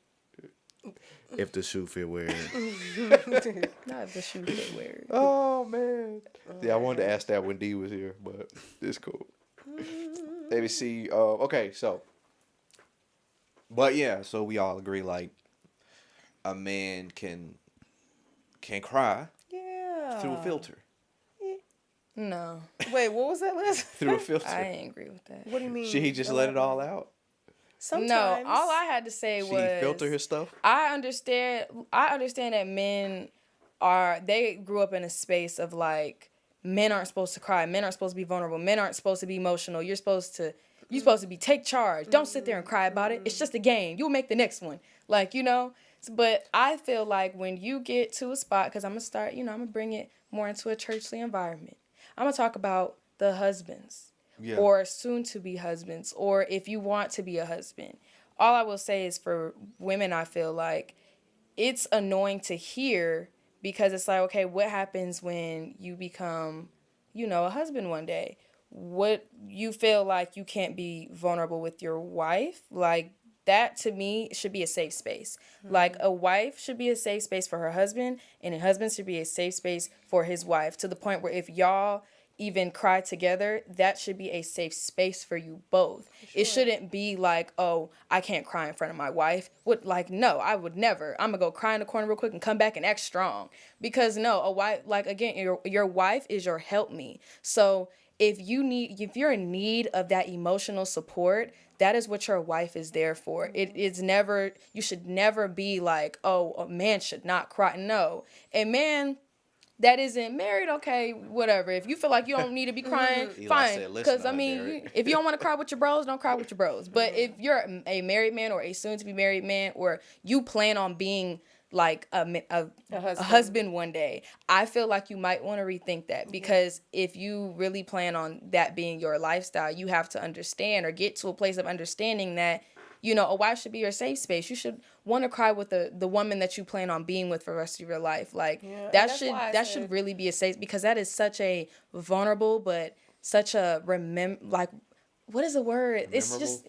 If the shoe fit weird. Not if the shoe fit weird. Oh man. Yeah, I wanted to ask that when D was here, but it's cool. Let me see. Okay, so. But yeah, so we all agree like a man can cry Yeah. through a filter. No, Wait, what was that last? Through a filter. I ain't agree with that. What do you mean? Should he just let it all out? Sometimes. No, all I had to say Should was he filter his stuff? I understand that men they grew up in a space of like men aren't supposed to cry, men aren't supposed to be vulnerable, men aren't supposed to be emotional. You're supposed to be take charge. Don't sit there and cry about it. It's just a game. You'll make the next one. Like, but I feel like when you get to a spot, because I'm going to start, I'm going to bring it more into a churchly environment. I'm going to talk about the husbands or soon to be husbands, or if you want to be a husband. All I will say is for women, I feel like it's annoying to hear because it's like, okay, what happens when you become, a husband one day? What you feel like you can't be vulnerable with your wife? Like, that to me should be a safe space. Mm-hmm. Like, a wife should be a safe space for her husband, and a husband should be a safe space for his wife, to the point where if y'all even cry together, that should be a safe space for you both. Sure. It shouldn't be like, oh, I can't cry in front of my wife. No, I would never. I'm gonna go cry in the corner real quick and come back and act strong. Because no, a wife, like, again, your wife is your help me. So if you're in need of that emotional support, that is what your wife is there for. You should never be like, oh, a man should not cry. No, a man that isn't married, okay, whatever. If you feel like you don't need to be crying, fine. Because, if you don't want to cry with your bros, don't cry with your bros. But if you're a married man or a soon-to-be married man, or you plan on being like a husband one day, I feel like you might want to rethink that, because if you really plan on that being your lifestyle, you have to understand or get to a place of understanding that, a wife should be your safe space. You should want to cry with the woman that you plan on being with for the rest of your life. Like, that should really be a safe, because that is such a vulnerable, but such a what is the word? Memorable? It's just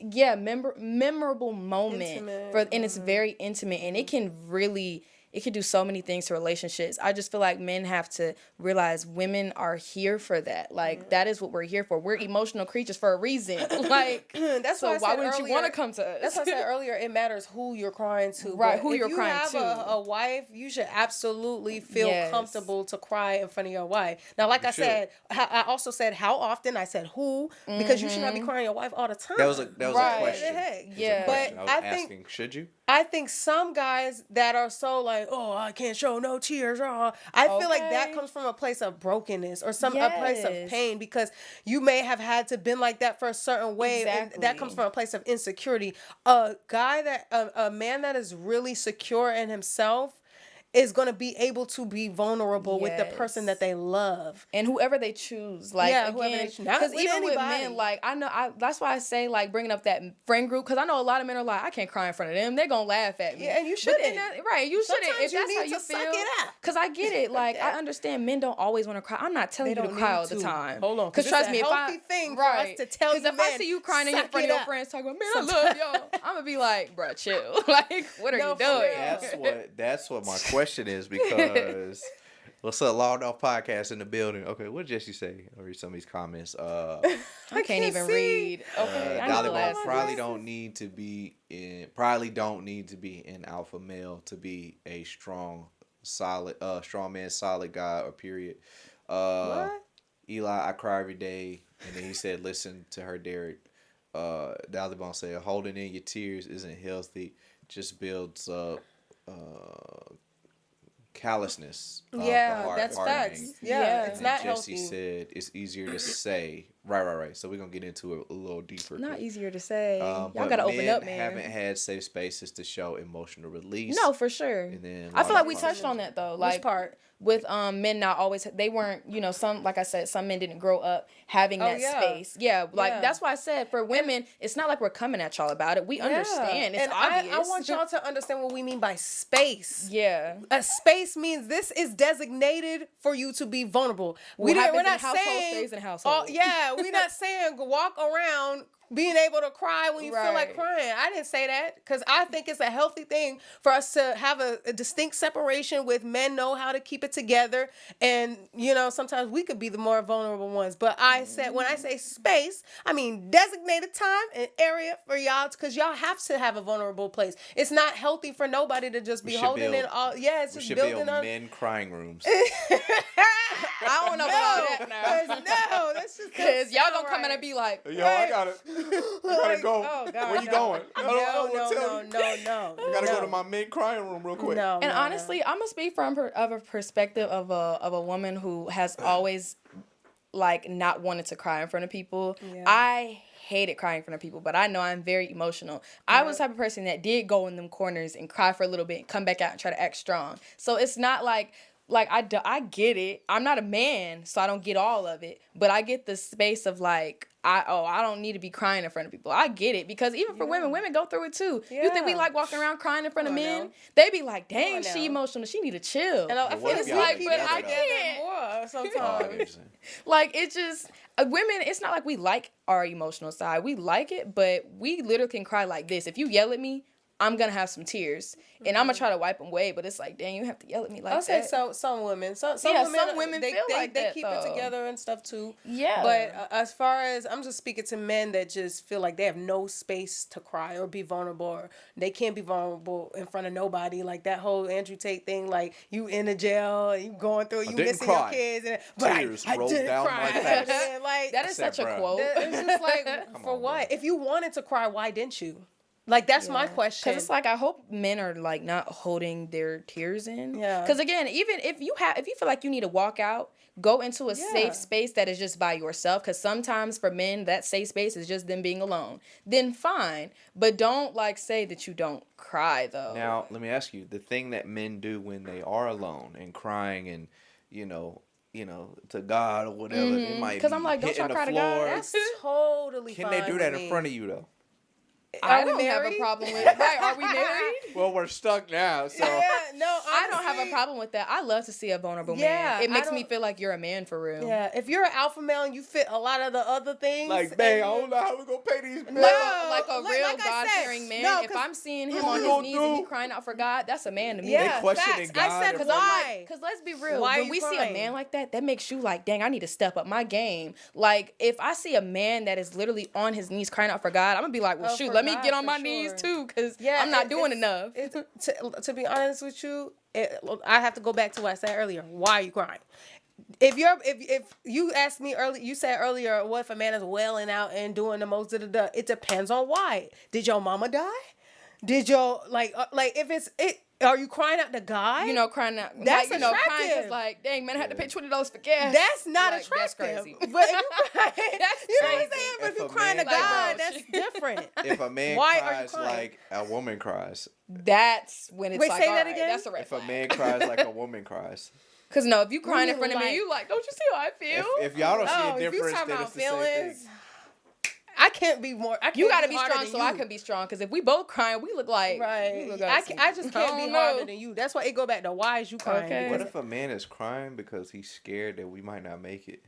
memorable moment. Intimate. And it's very intimate, and it can do so many things to relationships. I just feel like men have to realize women are here for that. Like, that is what we're here for. We're emotional creatures for a reason. Like, why wouldn't you want to come to us? That's what I said earlier. It matters who you're crying to. Right, who you're crying to. If you have a wife, you should absolutely feel comfortable to cry in front of your wife. Now, like I said, I also said how often. I said who, because you should not be crying your wife all the time. That was a question. Yeah. But I was asking, should you? I think some guys that are so like, oh, I can't show no tears. I feel like that comes from a place of brokenness or a place of pain, because you may have had to been like that for a certain way. Exactly. And that comes from a place of insecurity. A man that is really secure in himself is going to be able to be vulnerable with the person that they love. And whoever they choose. Like, whoever they choose. Because even with men, like, I know, that's why I say, like, bringing up that friend group, because I know a lot of men are like, I can't cry in front of them. They're going to laugh at me. Yeah, and you shouldn't. Right, you shouldn't. Sometimes if that's how you feel. Because I get it. Like, I understand men don't always want to cry. I'm not telling you to cry all the time. Hold on. Because trust me, it's a healthy thing for us to tell you, because if I see you crying in front of your friends talking about, man, I love y'all, I'm going to be like, bro, chill. Like, what are you doing? That's what my question is, because what's up, Law and Off Podcast in the building. Okay, what did Jesse say? I'll read some of these comments. I can't even read. Okay, Dolly probably don't need to be in alpha male to be a strong man, solid guy, or period. What? Eli, I cry every day. And then he said, listen to her, Derek. Dolly Bone said, holding in your tears isn't healthy, just builds up callousness. That's facts. Yeah, it's not Jesse healthy. said it's easier to say Right. So we're gonna get into it a little deeper. Not easier to say. Y'all But gotta open up, man. haven't had safe spaces to show emotional release. No, for sure. And then I feel like we touched on that though. Like Which part? with men not always, they weren't, some, like I said, some men didn't grow up having that space. Yeah, like that's why I said for women, it's not like we're coming at y'all about it. We understand. It's and obvious. I want y'all to understand what we mean by space. Yeah. A space means this is designated for you to be vulnerable. What happens We're in not the household saying, stays in the household. we're not saying walk around being able to cry when you feel like Right. crying. I didn't say that because I think it's a healthy thing for us to have a distinct separation with men know how to keep it together. And, sometimes we could be the more vulnerable ones. But I said, when I say space, I mean designated time and area for y'all because y'all have to have a vulnerable place. It's not healthy for nobody to just be holding it all. Yeah, it's We just should building build up. men crying rooms. I don't know about that now. No, that's just Because y'all gonna come in and be like, Yo, I gotta go. Oh, God, Where you going? No. I gotta go to my men crying room real quick. No, and honestly, I'm gonna speak from of a perspective of a woman who has always like not wanted to cry in front of people. Yeah. I hated crying in front of people, but I know I'm very emotional. I was the type of person that did go in them corners and cry for a little bit and come back out and try to act strong. So it's not like I get it. I'm not a man, so I don't get all of it. But I get the space of like, I don't need to be crying in front of people. I get it because even for women go through it too. Yeah. You think we like walking around crying in front of men? now. They be like, dang, on she now. emotional. She need to chill. And I what feel if it's y'all like, together, but I though? can't more sometimes. Obviously. Like, it just, women, it's not like we like our emotional side. We like it, but we literally can cry like this. If you yell at me, I'm going to have some tears. And I'm going to try to wipe them away, but it's like, dang, you have to yell at me like I'll say that. some women. Some women they, feel they, like they that, keep though. it together and stuff too. Yeah. But as far as, I'm just speaking to men that just feel like they have no space to cry or be vulnerable, or they can't be vulnerable in front of nobody. Like that whole Andrew Tate thing, like you in the jail, you going through, you didn't missing cry. your kids, and but Tears I rolled didn't down cry. my face. And, like That is said, such a bruh. quote. it's just like for on, what? bro. If you wanted to cry, why didn't you? Like that's my question. Because it's like, I hope men are like not holding their tears in. Yeah. Because again, even if you feel like you need to walk out, go into a safe space that is just by yourself. Because sometimes for men, that safe space is just them being alone. Then fine. But don't like say that you don't cry though. Now, let me ask you, the thing that men do when they are alone and crying and, to God or whatever, they might be 'Cause I'm like, don't hitting y'all cry the to God? floor. That's totally Can fine. they do that with in me. front of you, though? I Are we don't have a married? problem with it. Right, are we married? Well, we're stuck now, so... Yeah, no, I don't have a honestly, problem with that. I love to see a vulnerable Yeah, man. It I makes me don't- feel like you're a man for real. Yeah, if you're an alpha male and you fit a lot of the other things, Like, dang, I don't know how we gonna pay these bills. Like a real like I God-fearing said, man. no, If 'cause- I'm seeing him What on we his gonna knees and he do? crying out for God, that's a man to me. yeah, questioning facts. God I said in front why? Because let's be real. Why are when you we see a crying? man like that makes you like, dang, I need to step up my game. Like, if I see a man that is literally on his knees crying out for God, I'm going to be like, well, Oh, shoot, for let me God, get on for my sure. knees too because Yeah, I'm not doing enough. To be honest with you, I have to go back to what I said earlier. Why are you crying? If you asked me earlier, you said earlier, what if a man is wailing out and doing the most of the? It depends on why. Did your mama die? Did your like if it's it? Are you crying out to God? Crying out. That's crying attractive. because, like, dang, man, I had to pay $20 for gas. That's not Like, attractive. That's crazy. But if you cry, That's you know what I'm crazy. saying? But if If you a crying to man God, cries- that's different. If a man Why are you cries crying? like a woman cries, That's when it's Wait, like, say all that right, again? that's a red if a flag. man cries like a woman cries, Because no, if you crying in you front of like- me, you like, don't you see how I feel? if y'all don't see Oh, a if you difference, talking then about it's the same feelings, thing. I can't be more. I can't You gotta be harder strong than so you. I can be strong. Because if we both crying, we look like Right. we look I like just I can't be don't harder know. than you. That's why it go back to why is you crying? Okay. What Because if a man is crying because he's scared that we might not make it?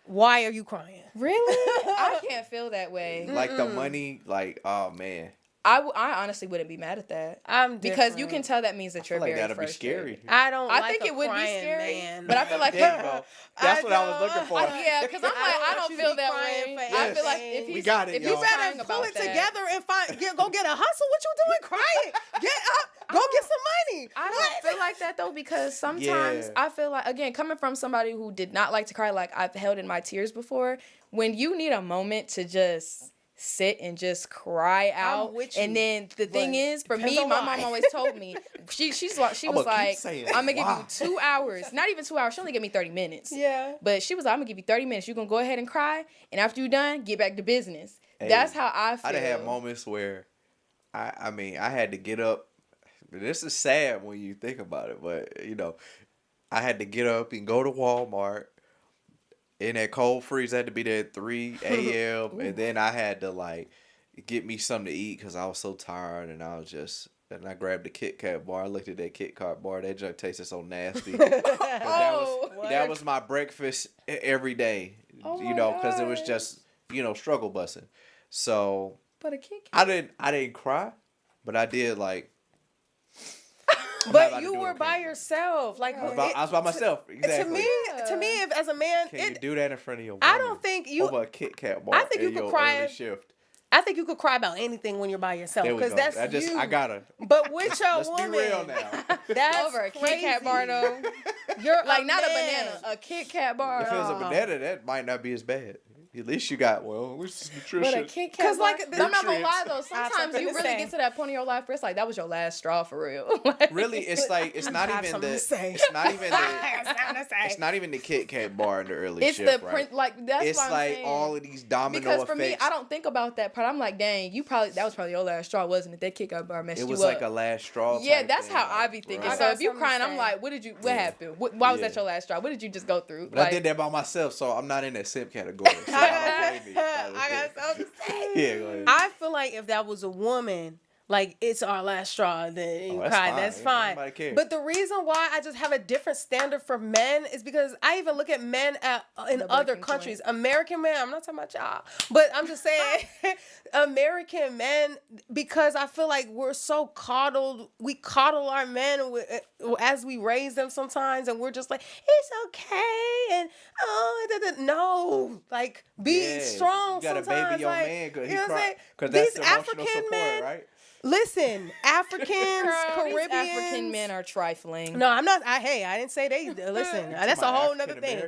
why are you crying? Really? I can't feel that way. Like the money, like, oh man, I honestly wouldn't be mad at that. I'm Because you can different. tell that means that I feel you're like very that'd be scary. frustrated. I don't. I like think a it would be crying scary, man. but I feel like There you go. That's what I was looking for. yeah, because I'm like, I want don't you to feel be that crying way. for I feel like everything. if he's, We got it, if y'all. he's You crying better pull about it that, together and go get a hustle. What you doing crying? Get up. Go get some money. I don't feel like that though, because sometimes Yeah. I feel like, again, coming from somebody who did not like to cry, like I've held in my tears before, when you need a moment to just sit and just cry out. with you, and then the thing is, for depends me, on my why. mom always told me she was like, I'm gonna give you 2 hours, not even 2 hours. She only gave me 30 minutes. Yeah. But she was like, I'm gonna give you 30 minutes. You're gonna go ahead and cry, and after you're done, get back to business. That's how I feel. I done had moments where I mean, I had to get up. This is sad when you think about it, but you know, I had to get up and go to Walmart. In that cold freeze, I had to be there at 3 a.m. and then I had to like get me something to eat because I was so tired, and I grabbed the Kit Kat bar. I looked at that Kit Kat bar. That junk tasted so nasty. That was my breakfast every day. You know, because it was just, you know, struggle busting. So But a Kit Kat. I didn't cry, but I did like. But you were by yourself. Like I was by myself. Exactly. To me, if as a man, Can you do that in front of your woman? I don't think you. Over a Kit Kat bar. I think you in could your cry. early shift. I think you could cry about anything when you're by yourself There we because go. that's you. I gotta. But with your Let's woman, be real now. that's Over a crazy. Kit Kat bar though. You're Like a not a man. banana, a Kit Kat bar. If it was a banana, that might not be as bad. At least you got this is nutrition. But a Kit Kat 'Cause, bar. like, But I'm not gonna lie nutrients. though. I have Sometimes something you to really say. get to that point in your life where it's like that was your last straw for real. Like, Really, it's like it's not I have even something the to say. it's not even I the have something to say. it's not even the Kit Kat bar in the early it's shift, the right? print. Like that's It's what I'm like saying. all of these domino Because for me, effects. I don't think about that part. I'm like, dang, that was probably your last straw, wasn't it? That Kit Kat bar messed It you was up. like a last straw. Yeah, type that's thing, how I like, be thinking. right. So got if you something to crying, I'm say. like, what happened? Why was Yeah. that your last straw? What did you just go through? But I did that by myself, so I'm not in that simp category. So I don't blame me. I got something to say. Yeah, go ahead. I feel like if that was a woman, like it's our last straw, then you that's cry. fine. That's Ain't fine. nobody care. But the reason why I just have a different standard for men is because I even look at men in The other breaking countries. American men, I'm not talking about y'all, but I'm just saying American men, because I feel like we're so coddled. We coddle our men as we raise them sometimes, and we're just like, it's okay, and no, like be strong. You gotta sometimes, baby your like, man because you know what I'm saying? that's These emotional African support, men, right? listen, Africans, Girl, these Caribbeans. African men are trifling. No, I'm not. I didn't say they. Listen, that's a whole nother thing.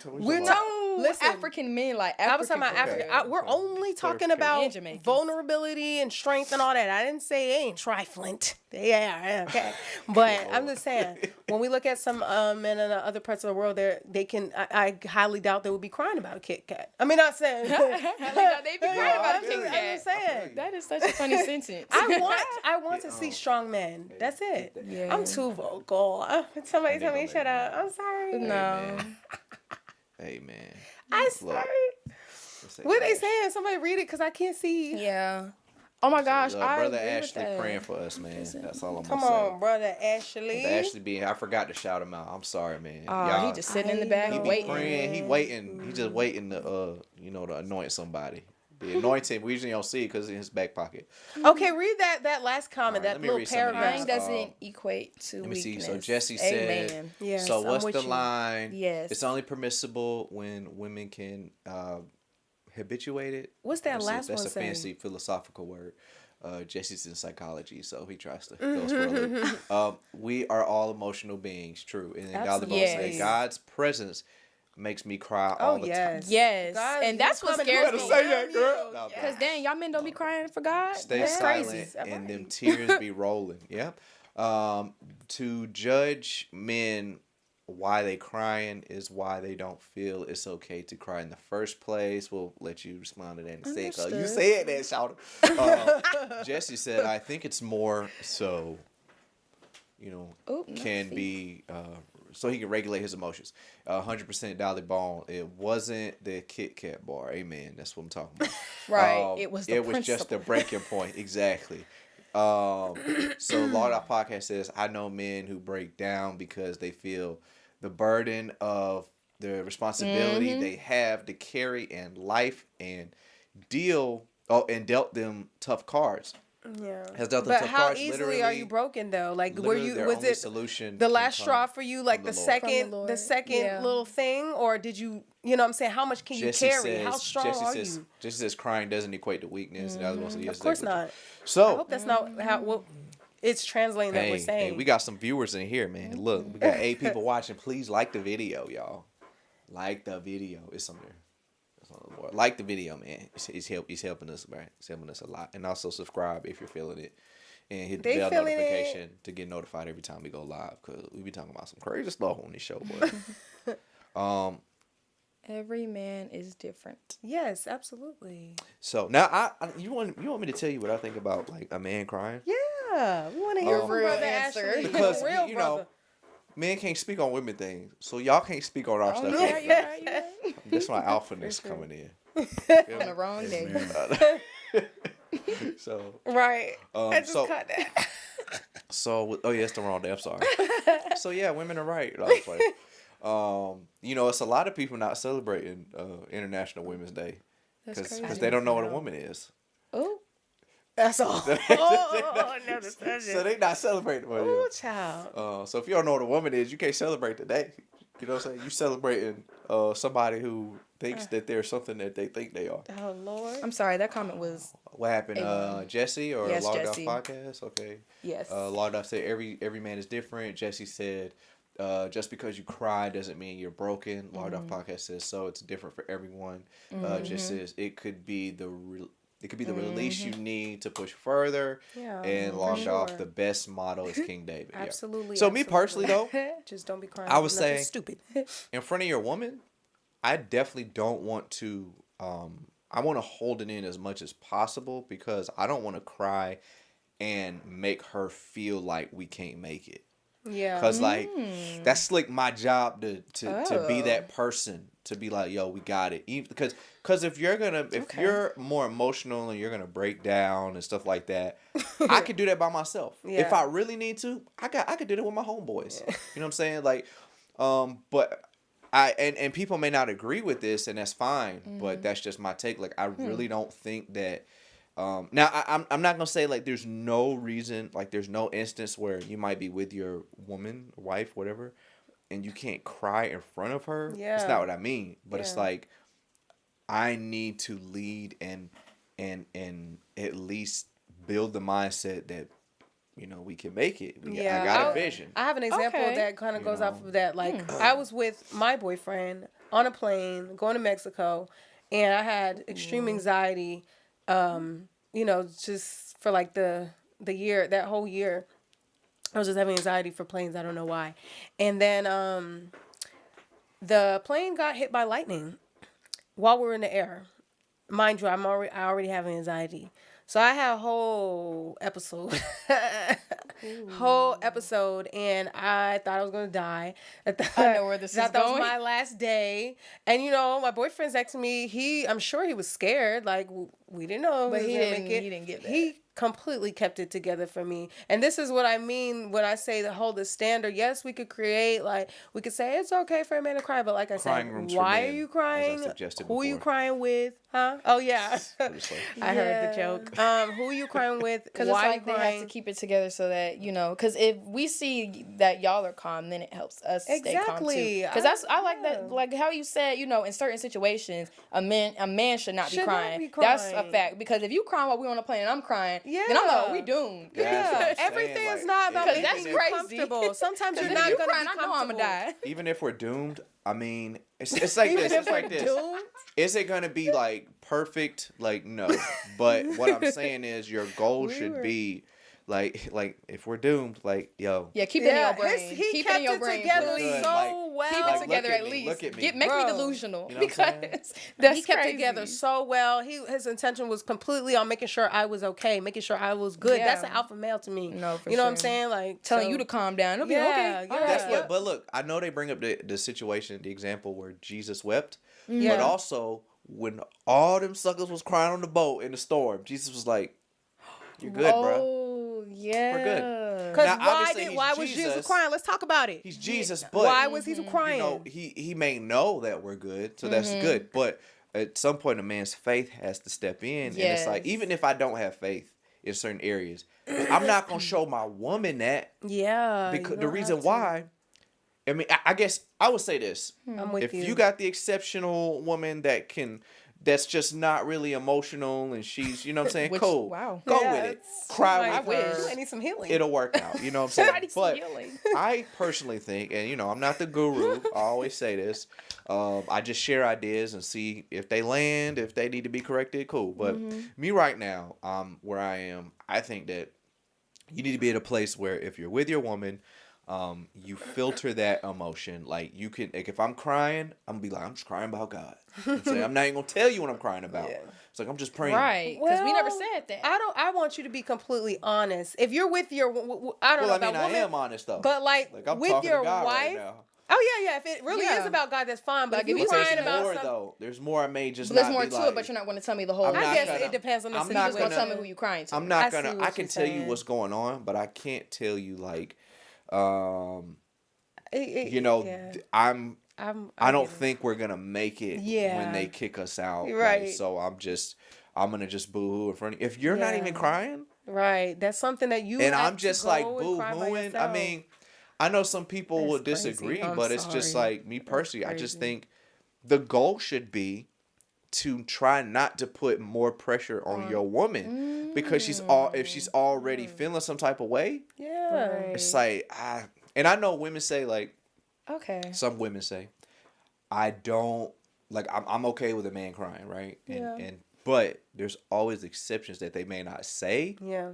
We're No, Listen, African men like I was African. talking about Okay. Africa. We're only talking And about Jamaicans. vulnerability and strength and all that. I didn't say they ain't trifling. They are, okay. But I'm just saying, when we look at some men in other parts of the world, they can. I highly doubt they would be crying about a Kit Kat. I mean, not saying. They be crying about a I'm Kit just Kat. saying. That is such a funny sentence. I want to see strong men. That's it. Yeah. I'm too vocal. Somebody tell me shut up. I'm sorry. No. Hey man. I'm Look, sorry. let's say What they Ash. saying? Somebody read it because I can't see. Yeah. Oh my gosh, I Brother agree with Ashley that. praying for us, man. That's all I'm Come gonna on, say. brother Ashley. Ashley being, I forgot to shout him out. I'm sorry, man. Oh, he just sitting in the back he be waiting. praying. He waiting. He just waiting to to anoint somebody. The anointing we usually don't see because it's in his back pocket. Okay, read that last comment, All right, let that me little read some of these. paragraph. Mine doesn't equate to Let me see. weakness. So Jesse said. Amen. Yes, So I'm what's with the you. line? Yes. It's only permissible when women can habituate it. What's that That's last That's one a say? fancy philosophical word. Jesse's in psychology, so he tries to go for a little. We are all emotional beings, true. And then God the Absolutely. Bible say, Yes. God's presence makes me cry all the time. Yes. God, and that's you what coming scares through me. for them, you. No, Because then y'all men don't be crying for God. Stay That's silent crazy. and them tears be rolling. Yeah. To judge men why they crying is why they don't feel it's okay to cry in the first place. We'll let you respond to that in a second. You Understood. said that, shout Jesse said, I think it's more so, can be, so he can regulate his emotions. 100% Dolly Ball. It wasn't the Kit Kat bar. Amen. That's what I'm talking about. Right. It was the It was just the breaking point. Exactly. So Lord Our Podcast says, I know men who break down because they feel the burden of the responsibility they have to carry in life and dealt them tough cards. Yeah. Has dealt them But tough how cards. easily are you broken though? Like were literally you their was only it solution the can last come straw for you, like from the the Lord. second From the Lord. the second Yeah. little thing, or did you what I'm saying, how much can you carry? How strong are you? Jesse says crying doesn't equate to weakness. And the other one said, yes, Of course it does. not. I So hope that's not what it's translating that we're saying. hey, we got some viewers in here, man. Look, we got 8 people watching. Please like the video, y'all. Like the video. It's on there. Like the video, man. He's helping us, right? He's helping us a lot. And also subscribe if you're feeling it. And hit the bell notification to get notified every time we go live. Because we be talking about some crazy stuff on this show, boy. Every man is different. Yes, absolutely. So now you want me to tell you what I think about like a man crying? Yeah, we want to hear from real Brother answer. Ashlee. Because real you brother. know, men can't speak on women things, so y'all can't speak on our stuff. Yeah, like you're that. right, you're right. That's why alphaness coming in. On the wrong day. So Right. I just so- caught that. So, oh yeah, it's the wrong day. I'm sorry. So yeah, women are right. I was like, you know, it's a lot of people not celebrating International Women's Day That's because crazy. they don't know what a woman is. Oh, That's all. Another So subject. they not celebrating what it Ooh, is. child. So if you don't know what a woman is, you can't celebrate the day. You know what I'm saying? You celebrating somebody who thinks that they're something that they think they are. Oh, Lord. I'm sorry. That comment was What happened? Jesse or Yes, Logged Jesse. Off Podcast? Okay. yes. Logged Off said every man is different. Jesse said just because you cry doesn't mean you're broken. Logged Off Podcast says so. It's different for everyone. Just says it could be the release you need to push further. Yeah, And for Logged Off, sure. the best model is King David. Yeah. Absolutely. So me personally though, Just don't be crying. I would for nothing say- stupid. in front of your woman, I definitely don't want to. I want to hold it in as much as possible because I don't want to cry and make her feel like we can't make it. Yeah. Cause like that's like my job to be Oh. that person to be like, yo, we got it. Even because if you're more emotional and you're gonna break down and stuff like that, I could do that by myself. Yeah. If I really need to, I could do that with my homeboys. You know what I'm saying? Like, but and people may not agree with this, and that's fine. But that's just my take. Like, I really don't think that. Now I'm not gonna say like there's no reason, like there's no instance where you might be with your woman, wife, whatever, and you can't cry in front of her. Yeah. It's not what I mean. But it's Yeah. like I need to lead and at least build the mindset that, you know, we can make it. I got a vision. I have an example Okay. that kind of You goes know. off of that. Like, I was with my boyfriend on a plane going to Mexico, and I had extreme anxiety, you know, just for like the year, that whole year. I was just having anxiety for planes. I don't know why. And then the plane got hit by lightning while we were in the air. Mind you, I already have anxiety. So I had a whole episode, and I thought I was gonna die. I know where this is That was going. my last day, and you know, my boyfriend's asking me. I'm sure he was scared. Like, we didn't know, But he he was gonna didn't- make it. he didn't get that. He completely kept it together for me, and this is what I mean when I say to hold the standard. Yes, we could create, like, we could say it's okay for a man to cry, but like I Crying said, rooms for why men, are you as I crying? suggested Who are you before. crying with? Huh? Oh yeah. Just like- I heard the joke. Who are you crying with? Because Why it's are like you they crying? have to keep it together so that, you know, because if we see that y'all are calm, then it helps us stay calm Exactly. too. Because I like yeah. that, like how you said, you know, in certain situations, a man should not be Should not crying. be That's a crying. fact. Because if you crying while we on a plane and I'm crying, then I'm Yeah. like, we doomed. That's what I'm Yeah, saying, everything like, is not about even making that's you crazy. comfortable. Sometimes you're If not you gonna crying, be I know I'm comfortable. gonna die. Even if we're doomed, I mean, it's like Even this. if It's like we're this. doomed. Is it gonna be like perfect? Like, no. But what I'm saying is your goal should be like if we're doomed, like, yo. Yeah, keep it in Yeah, your brain. he keep kept it in your it brain. together Good, so like, well. Keep Like, it together look at at me, least. look at me. Make me Bro. delusional. You know what I'm saying? Because that's He kept crazy. it together so well. His intention was completely on making sure I was okay, making sure I was good. Yeah. That's an alpha male to me. No, for you know what I'm sure. saying? Like, Telling so- you to calm down. It'll be Yeah, okay. yeah. All right. That's Yeah. what. But look, I know they bring up the situation, the example where Jesus wept, Yeah. but also when all them suckers was crying on the boat in the storm, Jesus was like, "You're good, bro. Oh, yeah. We're good." Because Now, obviously, he's why was Jesus Jesus. crying? Let's talk about it. He's Jesus, but Why was he crying? you know, he may know that we're good, so that's good. But at some point, a man's faith has to step in, and it's like, Yes. even if I don't have faith in certain areas, I'm not gonna show my woman that Yeah. you because the don't reason have to. why. I mean, I guess I would say this: I'm with if you. you got the exceptional woman that can that's just not really emotional, and she's, you know what I'm saying, cool. Wow. Go Yeah, with it. it's- Cry I with wish. her. I need some healing. It'll work out. You know what I'm saying? I need some But healing. I personally think, and I'm not the guru. I always say this. I just share ideas and see if they land, if they need to be corrected. Cool. But me right now, where I am, I think that you need to be at a place where if you're with your woman, you filter that emotion. Like you can, like if I'm crying, I'm gonna be like, I'm just crying about God. I'm not even gonna tell you what I'm crying about. Yeah. It's like I'm just praying. Right. Because we never Well, said that. I want you to be completely honest. If you're with your, I don't Well, know I mean, about I women, am honest though. but like I'm with talking your to God wife. right now. Oh yeah. If it really Yeah. is about God, that's fine. But Like, if you're if it's crying There's about more something, though. There's more. I may just But there's not more be to like, it, but you're not going to tell me the whole I'm I not guess gonna- it depends on the I'm You're not just going to gonna- tell me who you're crying to. I'm not I see gonna. what I can you're tell you saying. what's going on, but I can't tell you like, yeah. I don't get it. think we're gonna make it Yeah. when they kick us out. like, Right. so I'm gonna just boo-hoo in front of you. If you're not Yeah. even crying, Right. That's something that you and have I'm just to like go and cry by boo-hooing, I yourself. mean, I know some people That's will crazy. disagree, I'm but it's just sorry. like me personally, I just crazy. think the goal should be to try not to put more pressure on your woman because if she's already feeling some type of way, Yeah. it's like and I know women say like Okay. some women say I don't like I'm okay with a man crying, right? Yeah. And but there's always exceptions that they may not say. Yeah.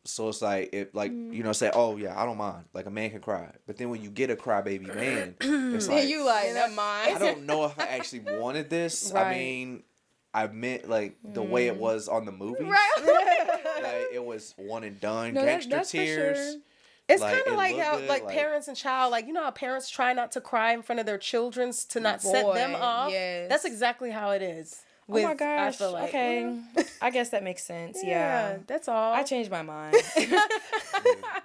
So it's like if like say, oh yeah, I don't mind. Like a man can cry. But then when you get a crybaby man, it's Then like you like, Yeah. never mind. I don't know if I actually wanted this. I Right. mean, I meant like the way it was on the movies. Right. Like it was one and done, No, gangster that's for tears. sure. It's Like, kind of it like look how good, like like- parents and child, like you know how parents try not to cry in front of their children to not set them Boy, off. yes. That's exactly how it is. Oh my with- gosh. I feel like, Okay. you know, I guess that makes sense. yeah, Yeah. that's all. I changed my mind.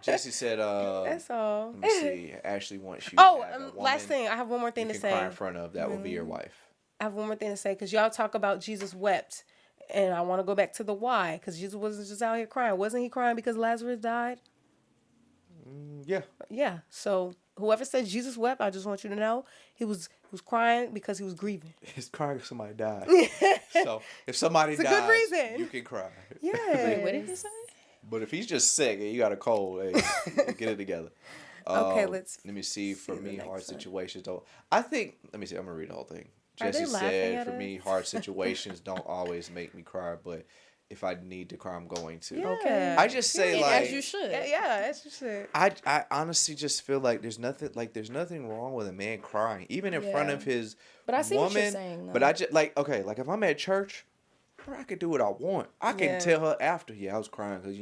Jesse said, That's all. let me see. Ashley wants you. Oh, to have a last woman thing. I have one more thing you to can cry in say. front of. That will be your wife. I have one more thing to say because y'all talk about Jesus wept, and I want to go back to the why because Jesus wasn't just out here crying. Wasn't he crying because Lazarus died? Yeah. Yeah. So whoever said Jesus wept, I just want you to know he was crying because he was grieving. He's crying if somebody died. So if somebody It's a dies, good reason. you can cry. Yeah. Wait, what did he say? But if he's just sick and you got a cold, hey, get it together. Okay, let's Let me see. For the me, next hard one. situations don't. I think. Let me see. I'm gonna read the whole thing. Are they Jesse laughing said, at "For us? me, hard situations don't always make me cry, but if I need to cry, I'm going to." Okay. I just say And like as you should. Yeah, as you should. I honestly just feel like there's nothing wrong with a man crying, even in front Yeah. of his But I see woman. what you're saying, But though. I just like if I'm at church, bro, I can do what I want. I can Yeah. tell her after, I was crying because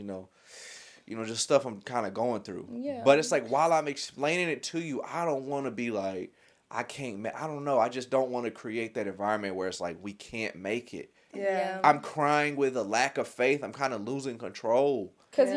just stuff I'm kind of going through. Yeah. But it's like while I'm explaining it to you, I don't want to be like I can't. I don't know. I just don't want to create that environment where it's like we can't make it. Yeah. I'm crying with a lack of faith. I'm kind of losing control. Because,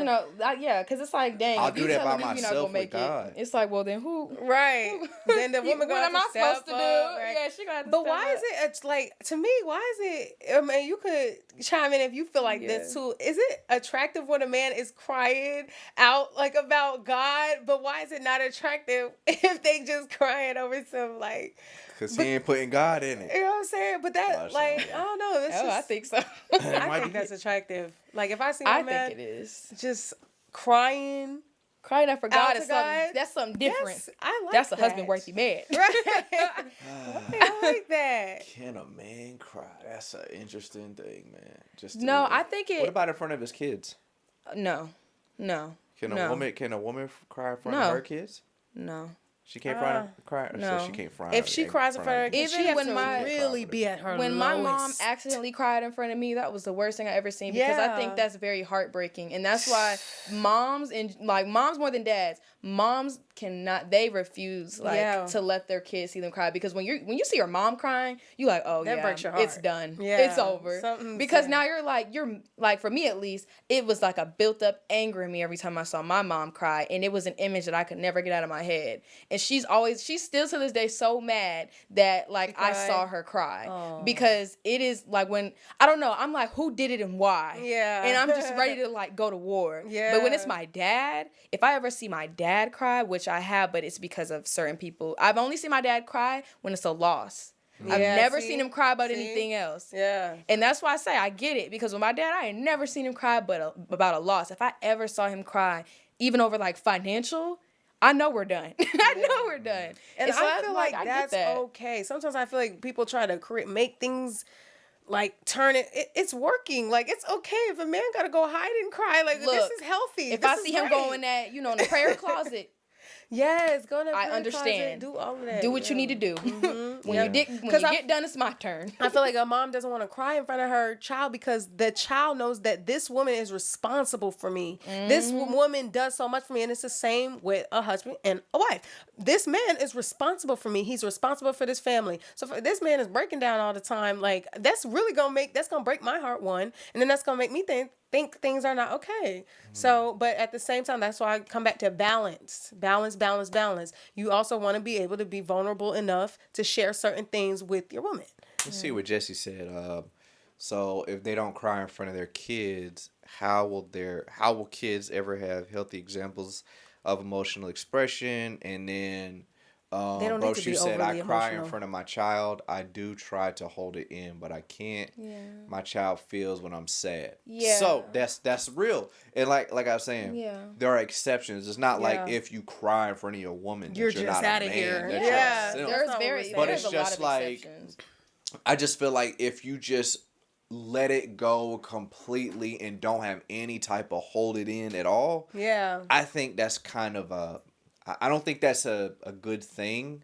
Yeah. because it's like, dang, I'll if do you that telling by me you're not myself going to make with God. it, it's like, well, then who? Right. Then the woman What gonna am I have to step supposed to do? up, right? Yeah, she gonna have to But step why is up. it? It's like to me. Why is it? I mean, you could chime in if you feel like this Yeah. too. Is it attractive when a man is crying out like about God? But why is it not attractive if they just crying over some like Because he ain't putting God in it. you know what I'm saying? But that Gosh, like I don't know. That's Oh, just, I think so. I think that's attractive. Like if I see my I man think it is. just crying, Crying out for God to is something, God? that's something different. yes, I like That's a that. husband worth you mad. Right. I like that. Can a man cry? That's an interesting thing, man. Just No, I think What it. about in front of his kids? No. Can No. a woman cry in front No. of her kids? No. She can't cry. no. So she can't cry. If she cries in front of her kids, Even she has when to my- really be at her When my mom lowest. accidentally cried in front of me, that was the worst thing I ever seen because I Yeah. think that's very heartbreaking. And that's why moms moms more than dads, moms they refuse Yeah. to let their kids see them cry because when you see your mom crying, you like, oh That yeah, breaks your it's heart. done. Yeah. It's over. Something's- Because yeah. now you're like for me at least, it was like a built up anger in me every time I saw my mom cry and it was an image that I could never get out of my head. And she's still to this day so mad that like I cried? saw her cry Aw. because it is like when I don't know, I'm like who did it and why? Yeah. And I'm just ready to like go to war. Yeah. But when it's my dad, if I ever see my dad cry, which I have, but it's because of certain people. I've only seen my dad cry when it's a loss. I've Yeah, never see? seen him cry about See? anything else. Yeah. And that's why I say I get it, because with my dad, I ain't never seen him cry about a loss. If I ever saw him cry, even over like financial, I know we're done. I know we're done. And so I feel like I get that's that. okay. Sometimes I feel like people try to make things like turn it's working. Like it's okay if a man gotta go hide and cry. Like this Look, is healthy. If This I is see him right. going that, in the prayer closet, yes, go in the I prayer understand. closet, do all of that. do what you need to do. When you get done, it's my turn. I feel like a mom doesn't want to cry in front of her child because the child knows that this woman is responsible for me. This woman does so much for me, and it's the same with a husband and a wife. This man is responsible for me. He's responsible for this family. So if this man is breaking down all the time, like that's really gonna break my heart, one, and then that's gonna make me think things are not okay. So, but at the same time, that's why I come back to balance. You also want to be able to be vulnerable enough to share certain things with your woman. Let's see what Jesse said. So if they don't cry in front of their kids, how will kids ever have healthy examples of emotional expression? And then They don't need to Brosh, be you said I overly cry in emotional. front of my child. I do try to hold it in, but I can't. Yeah. My child feels when I'm sad. Yeah. So that's real. And like I was saying, Yeah. there are exceptions. It's not like Yeah. if you cry in front of your woman, that You're you're just not outta a man, here. that Yeah. you're a simp. There's not very, what we're But there's it's a lot just of like- exceptions. I just feel like if you just let it go completely and don't have any type of hold it in at all, Yeah. I think that's kind of I don't think that's a good thing.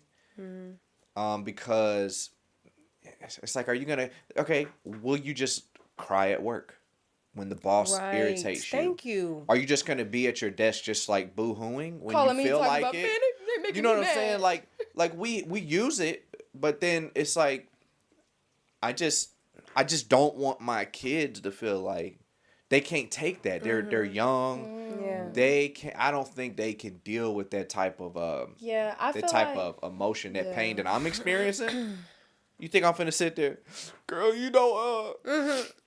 Because it's like, are you gonna, will you just cry at work when the boss Right. irritates you? Thank you. Are you just gonna be at your desk just like boo-hooing when Calling you me feel talking like about, it? man, they making You know me what I'm saying? mad." Like we use it, but then it's like I just don't want my kids to feel like they can't take that. They're young. Yeah. They can. I don't think they can deal with that type of Yeah, I that feel type like, of emotion, that yeah. pain that I'm experiencing. You think I'm finna sit there, girl? You know,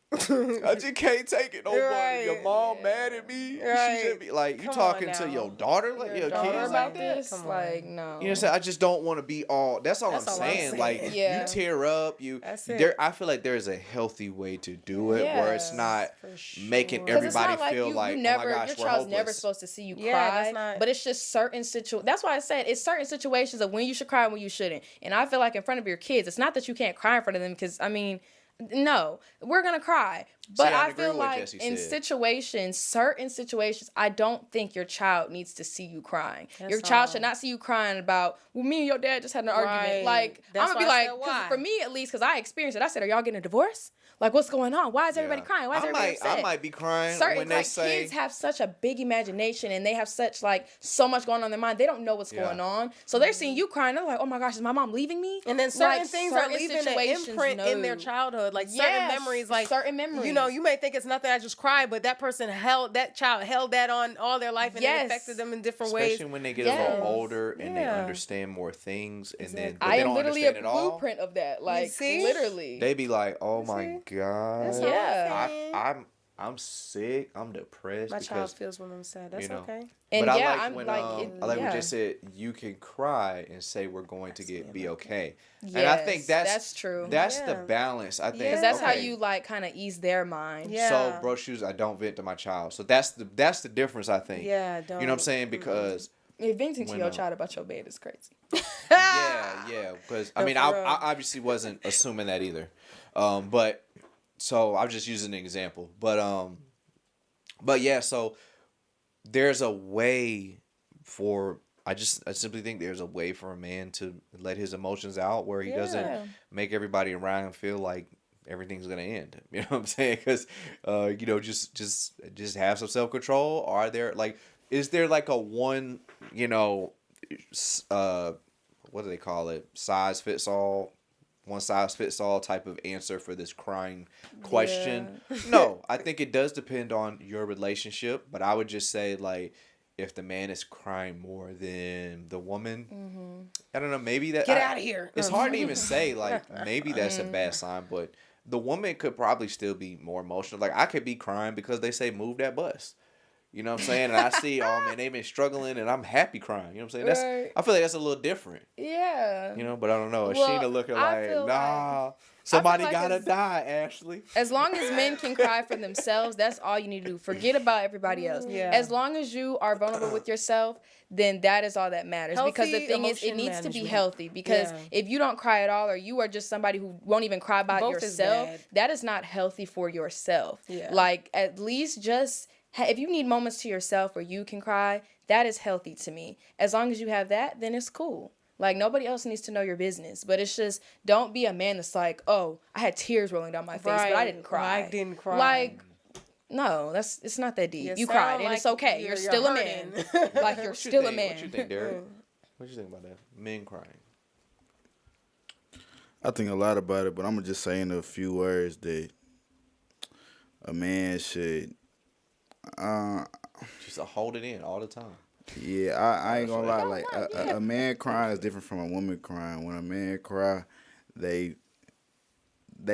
I just can't take it no more. Right. Your mom mad at me. Right. She just be like, you Come talking on to now. your daughter, like your daughter kids, about like that. this, Come on. like, no. You know what I'm saying? I just don't want to be all. That's all, That's I'm, all I'm saying. saying. Like Yeah. you tear up. That's it. There. I feel like there's a healthy way to do it where it's Yes, not for making sure. 'Cause it's everybody not like feel you like, never, oh my gosh, your we're child's never hopeless. supposed to see you Yeah, cry. that's not- But it's just certain That's why I said it's certain situations of when you should cry and when you shouldn't. And I feel like in front of your kids, it's not that you can't cry in front of them, because no, we're gonna cry. But See, I I agree feel with what like Jesse in said. certain situations, I don't think your child needs to see you crying. That's your child all. should not see you crying about, well, me and your dad just had an argument. Right. Like, That's I'm gonna be why I like, said 'cause why. for me at least, because I experienced it. I said, are y'all getting a divorce? Like, what's going on? Why is everybody Yeah. crying? Why is everybody upset? I might be crying Certain when they say. kids have such a big imagination, and they have such so much going on in their mind. They don't know what's Yeah. going on, so they're seeing you crying. They're like, "Oh my gosh, is my mom leaving me?" And then certain Like, things are certain leaving an situations, imprint in their no. childhood. Like certain Yes, memories, like certain memories. You know, you may think it's nothing. I just cried, but that child held that on all their life, and it Yes. affected them in different Especially ways. when they get a Yes. little older and they Yeah. understand more things, and then but I they am don't literally a understand it all. blueprint of that. Like, see? literally. They be like, "Oh my See? god, That's all I'm Yeah. saying. I'm sick. I'm depressed My child because feels when I'm sad. That's you know. okay. And but yeah, I like I'm when like, I like yeah. what you said. You can cry and say we're going to be okay. And I Yes, think that's true. That's the Yeah. balance. I think Because that's how okay, you kind of ease their mind. Yeah. So, bro, shoes. I don't vent to my child. So that's the difference. I think. Yeah, You know what I'm don't. saying? Because Venting to When, your child about your bed is crazy. yeah. Because I No, mean, for I real. obviously wasn't assuming that either. But so I'm just using an example. But yeah. So there's a way for. I simply think there's a way for a man to let his emotions out where he Yeah. doesn't make everybody around him feel like everything's gonna end. You know what I'm saying? Because just have some self control. Is there like a one what do they call it? One size fits all type of answer for this crying question? No, I think it does depend on your relationship. But I would just say like, if the man is crying more than the woman, I don't know. Maybe that Get out of here. It's hard to even say. Like maybe that's a bad sign, but the woman could probably still be more emotional. Like I could be crying because they say move that bus. You know what I'm saying? And I see, oh man, they've been struggling, and I'm happy crying. You know what I'm saying? That's Right. I feel like that's a little different. Yeah. You know, but I don't know. Well, Sheena looking I like, feel nah, somebody like gotta as- die, Ashlee. As long as men can cry for themselves, that's all you need to do. Forget about everybody else. Yeah. As long as you are vulnerable with yourself, then that is all that matters. Because the Healthy thing is, it emotion needs to be management. healthy. Because Yeah. if you don't cry at all, or you are just somebody who won't even cry about Both is yourself, bad. that is not healthy for yourself. Yeah. Like, at least just if you need moments to yourself where you can cry, that is healthy to me. As long as you have that, then it's cool. Like, nobody else needs to know your business. But it's just, don't be a man that's like, oh, I had tears rolling down my face, but I Right. didn't cry. I didn't cry. Like, no, it's not that deep. You You sound cried, and like it's okay. You're still a man. hurting. Like, you're What you still a think? man. What you think, Derek? What you think about that? Men crying. I think a lot about it, but I'm gonna just say in a few words that a man should. Just hold it in all the time. Yeah, I ain't gonna lie. Like a man crying is different from a woman crying. When a man cry, they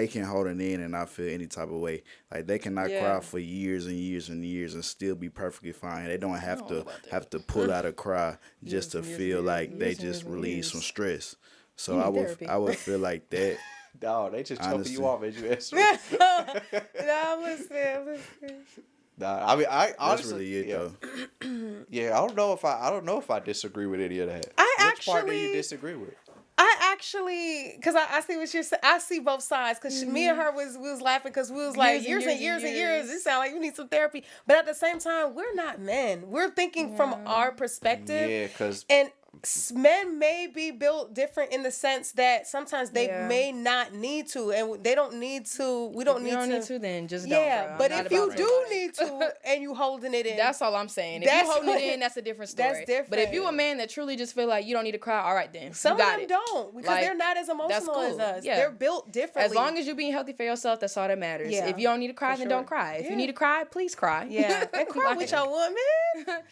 can hold it in and not feel any type of way. Like they cannot Yeah. cry for years and years and years and still be perfectly fine. They don't have to pull out a cry just to feel like they just relieve some stress. So You need therapy. I would feel like that. Dog, they just chopping Honestly. you off as you answer. No, I'm listening. Nah, I mean, I That's honestly, really it yeah. though. Yeah, I don't know if I disagree with any of that. Which part do you disagree with? I actually, because I see what you're saying. I see both sides. Because me and her we was laughing because we was like, years and years. It sound like you need some therapy. But at the same time, we're not men. We're thinking from our perspective. Yeah, because And men may be built different in the sense that sometimes they Yeah. may not need to, and they don't need to. We don't If need you don't to. need to, then just don't. Yeah, bro. but I'm not if you about do that. need to, and you holding it in, That's all I'm saying. If That's you holding what- it in, that's a different story. that's different. But if you a man that truly just feel like you don't need to cry, all right then. some you of got them it. don't because Like, they're not as emotional as cool. us. Yeah. They're built differently. As long as you're being healthy for yourself, that's all that matters. Yeah, If you don't need to cry, for then sure. don't cry. If Yeah. you need to cry, please cry. yeah, and cry with your woman.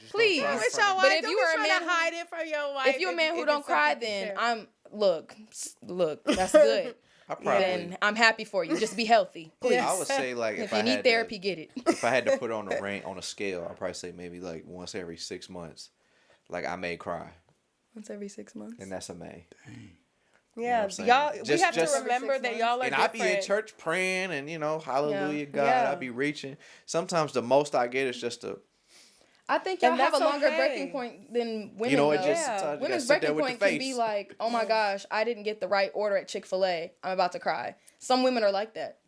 Please. Cry with your wife. But if Don't you be are a trying man to who- hide it from your wife, If you're a man who if don't it's cry, something then there. look, that's good. I probably Then I'm happy for you. Just be healthy, please. I would say like If if you I need had therapy, to, get it. if I had to put on a rank on a scale, I'd probably say maybe like once every 6 months, like I may cry, Once every 6 months. and that's a may. yeah, what I'm saying? y'all. We Just- have just- to remember that y'all are And I'd different. be in church praying and hallelujah God, Yeah. I'd be reaching. Sometimes the most I get is just a I think y'all And have a that's longer okay. breaking point than women. you know it though. just Yeah. sometimes you gotta Women's sit there breaking with point the can face. be like, oh my gosh, I didn't get the right order at Chick-fil-A. I'm about to cry. Some women are like that.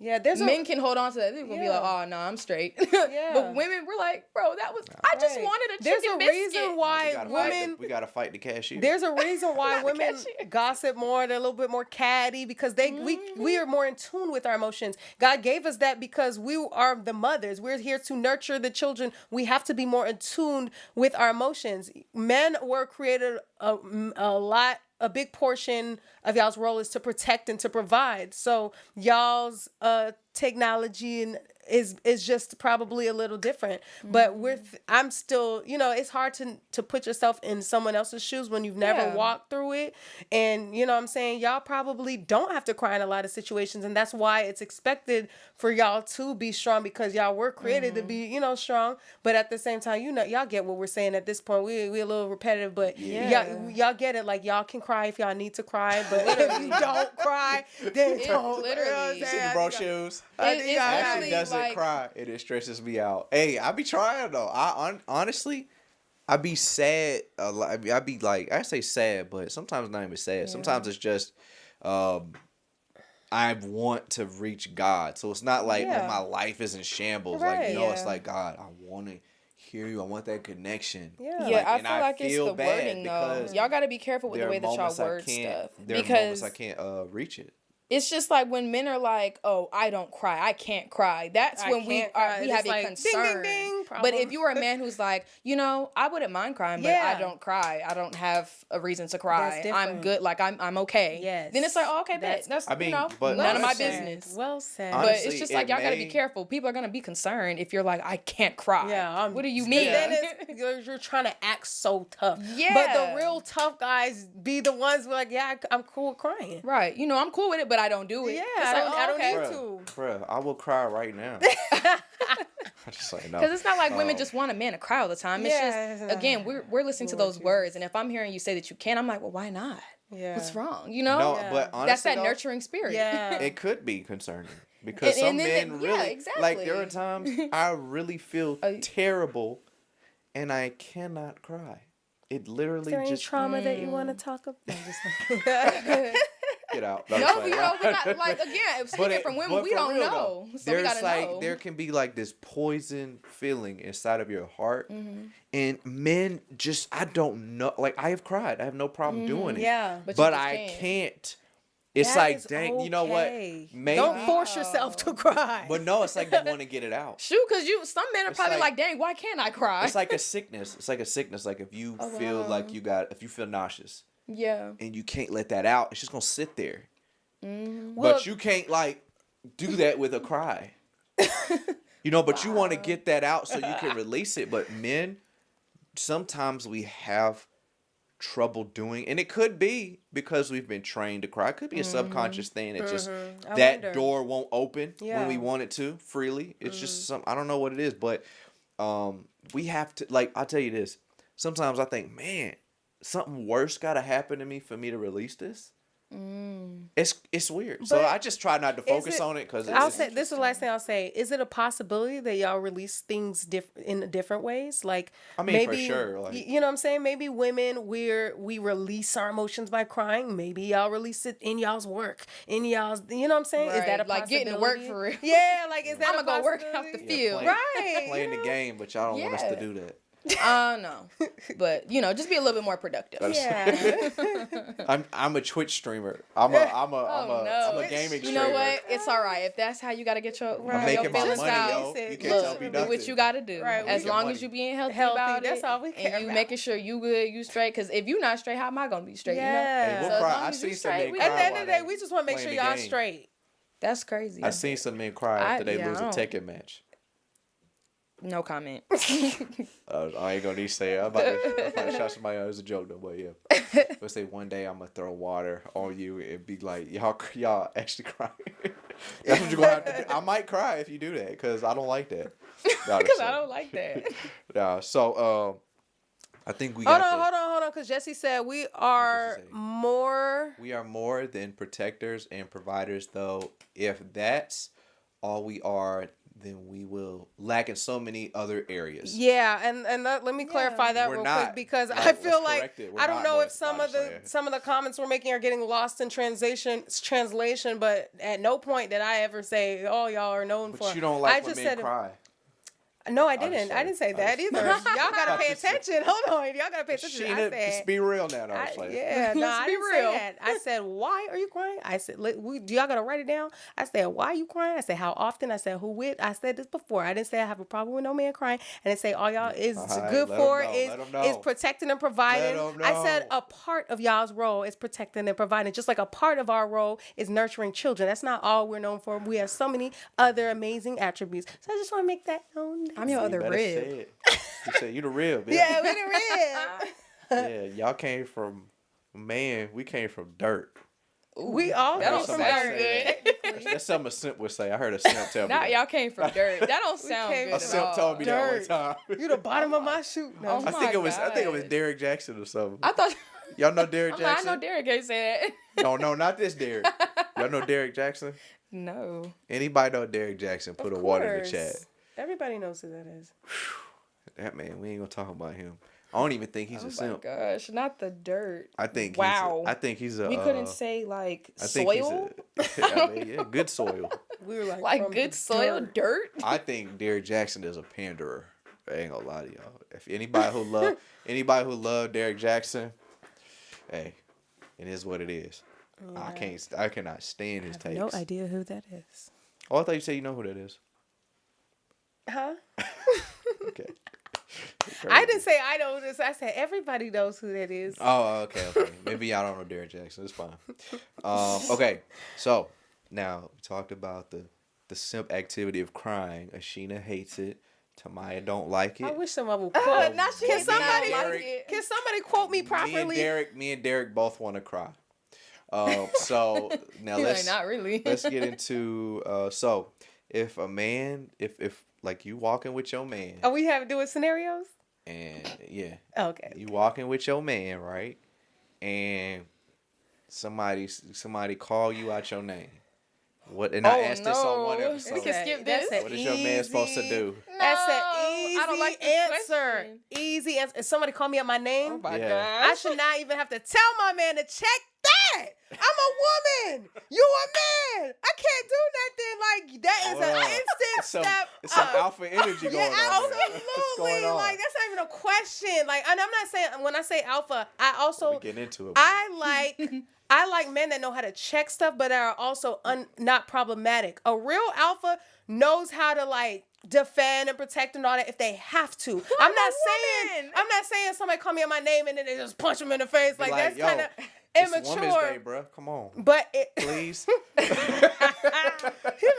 Yeah, there's Men can hold on to that. They're gonna be Yeah. like, oh no, I'm straight. Yeah. But women, we're like, bro, that was I just Right. wanted a There's chicken a biscuit. reason why we gotta women. we gotta fight the cashier. There's a reason why Not the women cashier. gossip more. They're a little bit more catty because we are more in tune with our emotions. God gave us that because we are the mothers. We're here to nurture the children. We have to be more in tune with our emotions. Men were created a big portion of y'all's role is to protect and to provide. So y'all's technology and is just probably a little different. But I'm still, it's hard to put yourself in someone else's shoes when you've never Yeah. walked through it. And you know what I'm saying? Y'all probably don't have to cry in a lot of situations. And that's why it's expected for y'all to be strong because y'all were created to be, strong. But at the same time, y'all get what we're saying at this point. We a little repetitive, but y'all get it. Like y'all can cry if y'all need to cry, but if you don't cry, then It don't. literally- You know what I'm See the saying? bro shoes. It's Ashley literally doesn't like, cry, and it stresses me out. Hey, I be trying though. Honestly, I be sad. I be like, I say sad, but sometimes not even sad. Sometimes it's just, I want to reach God. So it's not like my life is in shambles. Right. It's like God, I want to hear you. I want that connection. Yeah. Yeah, I and feel like it's feel the bad wording though. because Y'all got to be careful with the there way are that y'all moments I word can't- stuff There are because moments I can't reach it. it's just like when men are like, "Oh, I don't cry. I can't cry." That's I when we can't cry. have It's a like, concern. ding, ding, ding, But problem. if you are a man who's like, I wouldn't mind crying, but Yeah. I don't cry. I don't have a reason to cry. That's I'm different. good. Like I'm okay. Yes. Then it's like, oh, okay, bet. That's I mean, but but none of my honestly- business. Well said. But Honestly, it's just like it y'all gotta be may- careful. People are gonna be concerned if you're like, I can't cry. Yeah, what do you and mean? then you're trying to act so tough. Yeah. But the real tough guys be the ones who are like, yeah, I'm cool with crying. Right. I'm cool with it, but I don't do it. Yeah, It's I like, don't oh, okay. need to. Bruh, I will cry right now. I just like no. Because it's not like women just want a man to cry all the time. It's Yeah, just, again, we're listening to Lord those Jesus. words, and if I'm hearing you say that you can, I'm like, well, why not? Yeah. What's wrong? You know? No, Yeah. but honestly, That's that though, nurturing spirit. Yeah. It could be concerning because And some then men yeah, really exactly. like. There are times I really feel Oh, terrible, and I cannot cry. It literally Is there any just trauma that you want to talk about? No, just get out. No, we got, like, again, speaking from women, we don't know. So we gotta know. There can be like this poison feeling inside of your heart, Mm-hmm. and men just I don't know. Like I have cried, I have no problem doing it. Yeah. But you but just I can't. can't. It's That like is dang, you know what? okay. Maybe, Don't force yourself to cry. but no, it's like you want to get it out. Shoot, because some men are It's probably like- like, dang, why can't I cry? It's like a sickness. It's like a sickness. Like if you feel like if you feel nauseous yeah. and you can't let that out, it's just gonna sit there. Mm-hmm. But you can't like do that with a cry. You know, but you want to get that out so you can release it. But men, sometimes we have trouble doing, and it could be because we've been trained to cry. It could be a subconscious thing that just I that wonder. door won't open Yeah. when we want it to freely. It's just some I don't know what it is, but we have to like I'll tell you this. Sometimes I think, man, something worse gotta happen to me for me to release this. It's weird. So But I just try not to focus on it because I'll say this is the last thing I'll say. Is it a possibility that y'all release things in different ways? Like I mean, maybe, for sure, like- you know what I'm saying? Maybe women we release our emotions by crying. Maybe y'all release it in y'all's work, in y'all's. You know what I'm saying? Is Right, that a like possibility? getting to work for real. Yeah, like is that I'ma a go work out possibility? the field. Right. playing you the know? game, but y'all don't want us to Yeah. do that. No. But, just be a little bit more productive. Yeah. I'm a Twitch streamer. I'm a gaming streamer. You know what? It's all right. If that's how you got to get your, Right. I'm making your my feelings money, out, yo. Look, You can't tell me do nothing. what you got to do. Right, we As get long money. as you being healthy, Healthy, about that's it, all we care and you about. making sure you good, you straight. Because if you not straight, how am I going to be straight? Yeah. Hey, So we'll as cry. long I as you see some straight, men we cry At the end while of the day, they we just want to make sure playing the y'all game. straight. That's crazy. I seen some men cry after they lose a I Tekken match. No comment. I ain't gonna need to say it. I'm about to shout somebody out as a joke though, but yeah. Let's say one day I'm gonna throw water on you and be like, y'all actually crying. That's what you're gonna have to do. I might cry if you do that because I don't like that. Because I don't like that. Yeah. So I think we Hold got on, because Jesse said we are say? more. We are more than protectors and providers, though. If that's all we are, then we will lack in so many other areas. Yeah, and let me clarify that We're real not. quick because Like, I feel let's like correct it. We're I don't not, know but if some of honestly, the comments we're making are getting lost in translation, but at no point did I ever say, "Oh, y'all are known for." But you don't like I when just men said, cry. No, I just didn't. I saying. didn't say I that just- either. Y'all gotta pay attention. Hold on, y'all gotta pay attention. I Sheena, said, just be real now. I was like, yeah, no, Let's I be didn't real. say that. I said, why are you crying? I said, do y'all gotta write it down? I said, why are you crying? I said, how often? I said, who with? I said this before. I didn't say I have a problem with no man crying. I didn't say all y'all is Alright, good let for 'em know, is let 'em know. is protecting and providing. Let 'em I said know. a part of y'all's role is protecting and providing, just like a part of our role is nurturing children. That's not all we're known for. We have so many other amazing attributes. So I just want to make that known. I'm your other better rib. say it. You said you the real, bitch. Yeah, we the Yeah, y'all came from we came from dirt. we all That came don't from sound dirt. good. That's something a simp would say. I heard a simp tell me Now that. y'all came from dirt. That don't sound came good A at simp all. told me that one Dirt. time. You the bottom of my shoe. No, Oh I think it was God. Derek Jackson or something. I thought. Y'all know Derek I'm like, I Jackson? know Derek ain't say that. No, not this Derek. Y'all know Derek Jackson? No. Anybody know Derek Jackson? Put a one in the chat. Everybody knows who that is. That man, we ain't gonna talk about him. I don't even think he's Oh a my simp. gosh, not the dirt. I think Wow. he's a We couldn't say like I think soil. yeah, good soil. We were like, Like from good the soil, dirt. I think Derek Jackson is a panderer. I ain't gonna lie to y'all. If anybody who love Derek Jackson, hey, it is what it is. I cannot stand his takes. No idea who that is. Oh, I thought you said you know who that is. Huh? Okay. I didn't say I know this. I said everybody knows who that is. Oh, okay. Maybe y'all don't know Derek Jackson. It's fine. Okay, so now we talked about the simp activity of crying. Ashina hates it. Tamaya don't like it. I wish someone would quote. Not she Can did not somebody like it. Can somebody quote me properly? Me and Derek both want to cry. So now He like, not really. let's get into so if a man if like you walking with your man, Oh, we have to do it scenarios? and yeah, Okay. you walking with your man, right? And somebody call you out your name. What? And I asked this on one episode. We can skip this. That's What is your man supposed to do? That's an No, easy I don't like this answer. question. Easy answer. If somebody call me out my name, Oh my Yeah. I gosh. should not even have to tell my man to check that. I'm a woman. You a man. I can't do nothing. Like, that is an instant step It's some up. alpha energy going Yeah, on. there. What's absolutely. going on? Like, that's not even a question. Like, and I'm not saying, when I say alpha, I also, We getting into it. I like men that know how to check stuff, but are also not problematic. A real alpha knows how to, like, defend and protect and all that if they have to. I'm not saying somebody call me out my name and then they just punch them in the face. Be Like, like, that's yo, kind of It's Women's immature. Day, bro. Come on, But it, please, him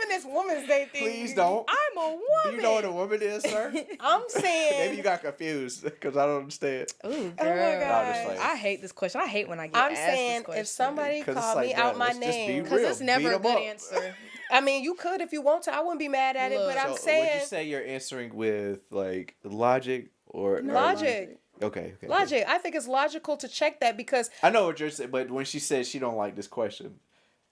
and this Woman's Day thing. please don't. I'm a woman. Do you know what a woman is, sir? I'm saying. Maybe you got confused because I don't understand. Ooh, girl. Oh my just playing. I hate this question. I hate when I get I'm asked saying this question. if somebody 'Cause it's called like, me bro, out my let's just be name, real. Because it's never Beat a 'em good up. answer. I mean, you could if you want to. I wouldn't be mad at it, Look. but I'm So saying would you say you're answering with like logic or logic. Okay. Logic. I think it's logical to check that because I know what you're saying, but when she said she don't like this question,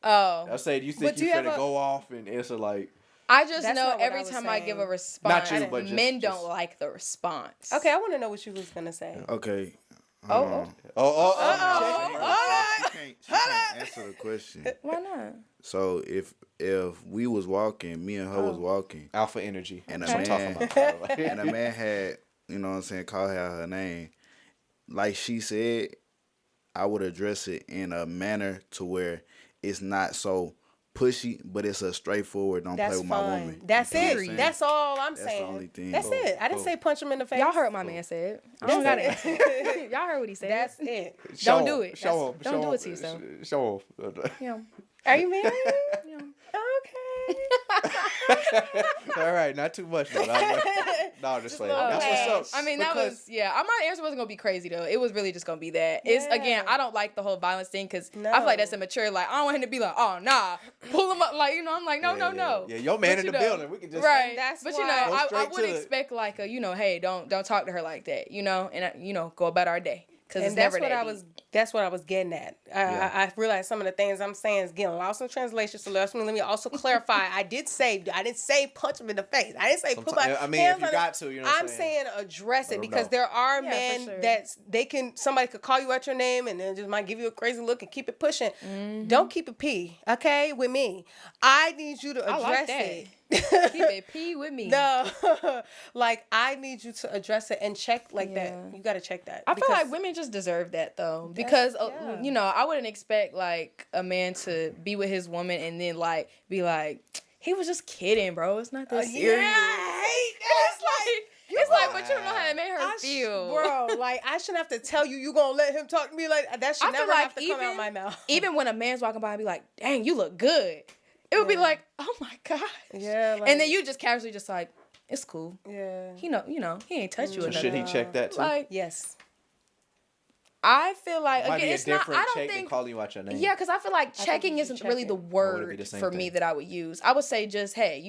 Oh. I say, do you think But do you you have finna a- go off and answer like? I just That's know not what every I was time I give a saying. response, Not you, but men just- don't like the response. okay, I want to know what you was gonna say. Okay. Oh. She can't answer the question. Why not? So if we was walking, me and her was walking, Alpha energy. and That's what I'm talking about. and a man had, called her her name, like she said, I would address it in a manner to where it's not so pushy, but it's a straightforward, don't That's play with my fine. woman. That's You know what I'm it. saying? That's all I'm That's saying. the only thing. That's it. I didn't say punch him in the face. Y'all heard what my man said. I don't got That's it. it. Y'all heard what he said. That's it. Don't do it. Show That's- don't do it to yourself. Show Yeah. Are you married? Yeah. Okay. All right, not too much though. No, just like that's okay. what's up. I mean, that Because- was, yeah. My answer wasn't going to be crazy, though. It was really just going to be that. It's, again, Yeah. I don't like the whole violence thing because I No. feel like that's immature. Like, I don't want him to be like, oh, nah, pull him up. Like, I'm like, no. Yeah, your man But in the building. We can just Right. That's but, why- Go I straight would to it. expect, like, hey, don't talk to her like that, and, go about our day. Because it's And that's never what that I deep. was. That's what I was getting at. I realized some of the things I'm saying is getting lost in translation. So let me also clarify. I didn't say punch him in the face. I didn't say put my Sometimes- I mean, hands if you on got it. to, you know what I'm I'm saying? address Let it 'em because know. there are Yeah, men for sure. that somebody could call you out your name and then just might give you a crazy look and keep it pushing. Don't keep it P, okay, with me. I need you to I address like that. it. Keep it P with me. No, like I need you to address it and check like that. Yeah. You got to check that. I feel because- like women just deserve that though, because yeah. I wouldn't expect like a man to be with his woman and then like be like, he was just kidding, bro. It's not that serious. It's like, but you don't know how it made her feel, bro. Like I shouldn't have to tell you. You gonna let him talk to me like that? Should I feel never like have to come out my mouth. Even when a man's walking by and be like, dang, you look good, it would be like, oh my gosh. Yeah, like- and then you just casually just like, it's cool. Yeah. He ain't touched you So or should he nothing. check that too? Like, Yes. I feel like, Might again, be a it's not, different I don't check than think, calling you out your name. yeah, because I feel like checking you isn't should really check the it. Or would it be word the same for me thing? that I would use. I would say just, hey,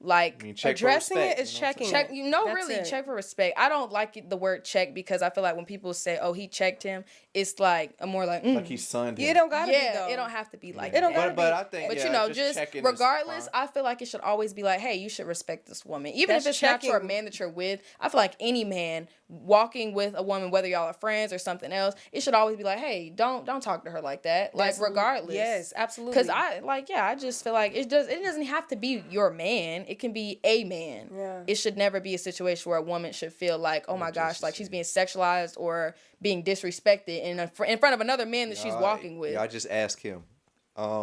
like, I mean, check for Addressing respect, it is you know what I'm checking. saying? check, That's really, it. check for respect. I don't like the word check because I feel like when people say, oh, he checked him, it's like, a more like, Like he sunned him. You don't gotta be yeah, though. it don't have to be like It don't that. gotta But be. I think, But yeah, just checking is regardless, fine. I feel like it should always be like, hey, you should respect this woman. Even That's if it's not your checking. man that you're with, I feel like any man walking with a woman, whether y'all are friends or something else, it should always be like, hey, don't talk to her like that. Like That's- regardless. Yes, absolutely. Because I just feel like it doesn't have to be your man. It can be a man. Yeah. It should never be a situation where a woman should feel like, oh my gosh, like she's being sexualized or being disrespected in front of another man that she's walking with. Yeah, I just asked him.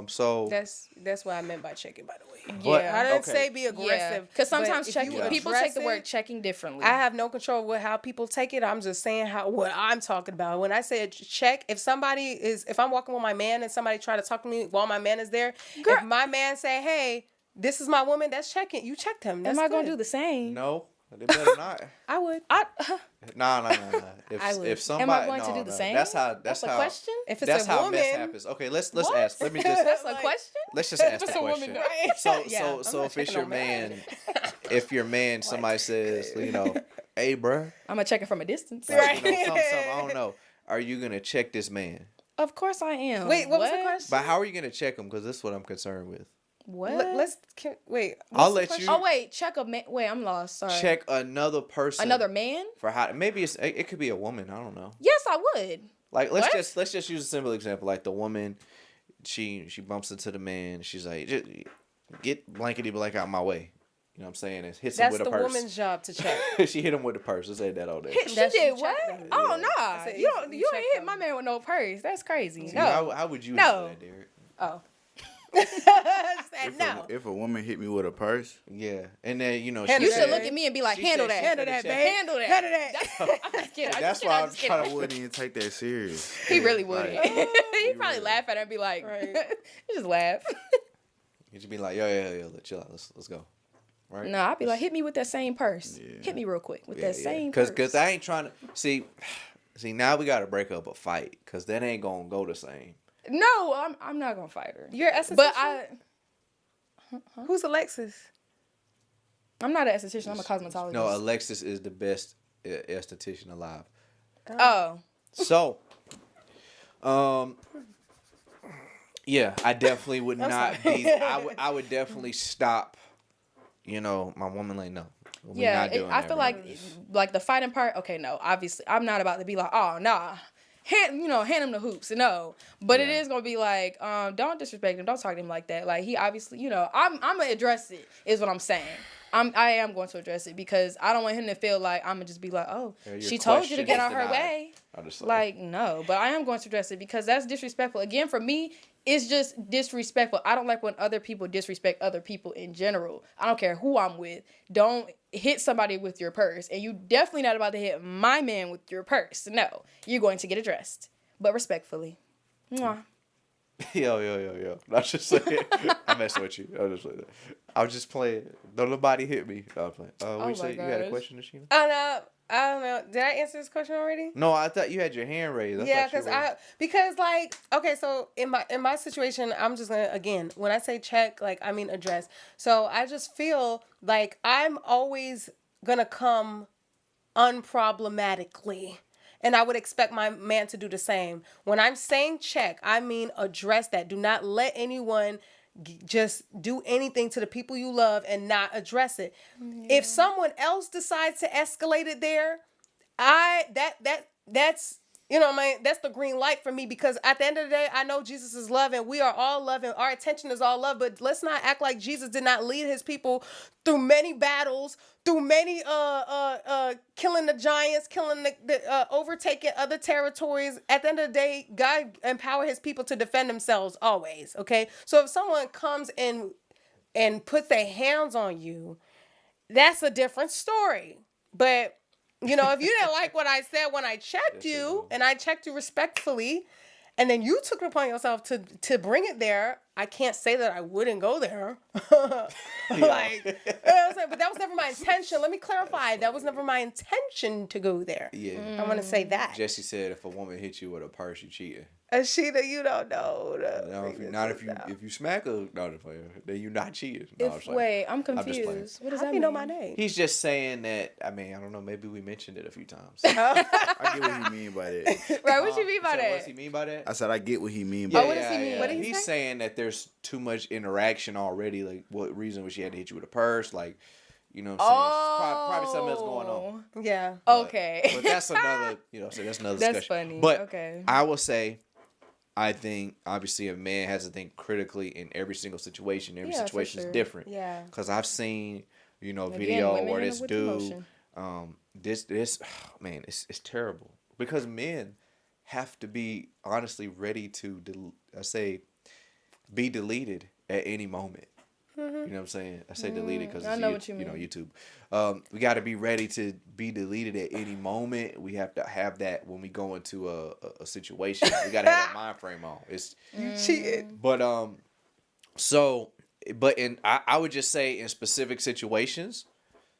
So That's what I meant by checking. By the way. But- Yeah. I didn't okay. say be aggressive. Because but sometimes if checking you people address take the word it, checking differently. I have no control with how people take it. I'm just saying what I'm talking about. When I say check, if I'm walking with my man and somebody try to talk to me while my man is there, if my man say, hey, this is my woman, that's checking. You checked him. That's Am I gonna good. do the same? no, they better not. I would. Nah. I would. If somebody, Am I going to no, do the no. same? That's how. That's a how, question? If it's That's a how woman, mess happens. Okay, let's ask. Let me just That's a Like- question? let's just ask the Just a woman question. doing So Yeah, I'm so not if it's checking your on that. man, if your man, somebody says, you know, hey, bruh. I'm going to check it from a distance. Like, you know, something, I don't know. Are you going to check this man? Of course I am. Wait, what was the question? But how are you going to check him? Because this is what I'm concerned with. What? Wait. I'll let you. Oh, wait. Check a man. Wait, I'm lost. Sorry. Check another person. Another man? For how, maybe it could be a woman. I don't know. Yes, I would. Like, let's just use a simple example. Like, the woman, she bumps into the man. She's like, just get blankety blank out my way. You know what I'm saying? It hits him with a purse. That's the woman's job to check. She hit him with the purse. Let's say that all day. She did what? Oh, Yeah. nah. Said You you ain't hit my man with no purse. That's crazy. See, No. how would you No. do that, Derek? Oh. If, No. if a woman hit me with a purse, Yeah, and then, you know, Handle You she should said- look at me and be like, she handle said that. she Handle finna that, check. babe. Handle that. Handle that. I'm just kidding. That's why I'm just trying I kidding. wouldn't even take that serious. He really would. Like, He'd probably laugh at her and be like, Right. he just laugh. You should be like, yo, chill out. Let's go. Right? No, I'd be like, hit me with that same purse. Yeah. Hit me real quick with that same Cause purse. I ain't trying to see. Now we gotta break up a fight, cause that ain't gonna go the same. No, I'm not gonna fight her. You're an esthetician? But Who's Alexis? I'm not an esthetician. I'm a cosmetologist. No, Alexis is the best esthetician alive. Oh. So, yeah, I definitely would not be. I would definitely stop. You know, my woman like, no. We're Yeah, not doing I that, feel bro. like the fighting part. Okay, no, obviously I'm not about to be like, oh nah, hand him the hoops. No, but it is gonna be like, don't disrespect him, don't talk to him like that. Like he obviously, I'm gonna address it. Is what I'm saying. I am going to address it because I don't want him to feel like I'm gonna just be like, oh, Yeah, your she told you to question get is out her denied. way. I'm just Like no, but I am going to address it because that's disrespectful. Again, for me, it's just disrespectful. I don't like when other people disrespect other people in general. I don't care who I'm with. Don't hit somebody with your purse. And you definitely not about to hit my man with your purse. No, you're going to get addressed, but respectfully. Mwah. Yo. I'm just saying. I'm messing with you. I was just playing. Don't nobody hit me. No, I'm playing. What you say? You had a gosh. question, Ashina? I don't know. Did I answer this question already? No, I thought you had your hand raised. Yeah, because like, okay, so in my situation, I'm just gonna, again, when I say check, like I mean address. So I just feel like I'm always gonna come unproblematically. And I would expect my man to do the same. When I'm saying check, I mean address that. Do not let anyone just do anything to the people you love and not address it. Yeah. If someone else decides to escalate it there, that's that's the green light for me, because at the end of the day, I know Jesus is love and we are all love and our attention is all love, but let's not act like Jesus did not lead his people through many battles, through many killing the giants, killing the overtaking other territories. At the end of the day, God empowered his people to defend themselves always, okay? So if someone comes in and puts their hands on you, that's a different story. But if you didn't like what I said when I checked you, and I checked you respectfully, and then you took it upon yourself to bring it there, I can't say that I wouldn't go there. Like, you know what I'm saying? But that was never my intention. Let me clarify. That was never my intention to go there. Yeah. I want to say that. Jesse said if a woman hits you with a purse, you cheating. Ashita, you don't know. If you smack her, then you're not cheating. Wait, I'm just playing. confused. What does How that do you mean? know my name? He's just saying that. I mean, I don't know. Maybe we mentioned it a few times. I get what he mean by that. Right, what you mean by So that? what does he mean by that? I said I get what he mean Yeah, by what that. does he mean? What did he He's say? saying that there's too much interaction already. Like, what reason was she had to hit you with a purse? Like, you know what I'm saying? Probably something else going on. Yeah. Okay. But that's another, so that's another That's discussion. funny. But Okay. I will say, I think obviously a man has to think critically in every single situation. Every Yeah, for situation is sure. different. Yeah. Because I've seen, Again, video women where handle this with dude, emotion. man, it's terrible. Because men have to be honestly ready to, be deleted at any moment. You know what I'm saying? I say deleted because I know what you mean. YouTube. We got to be ready to be deleted at any moment. We have to have that when we go into a situation. We got to have that mind frame on. It's You cheated. but I would just say in specific situations,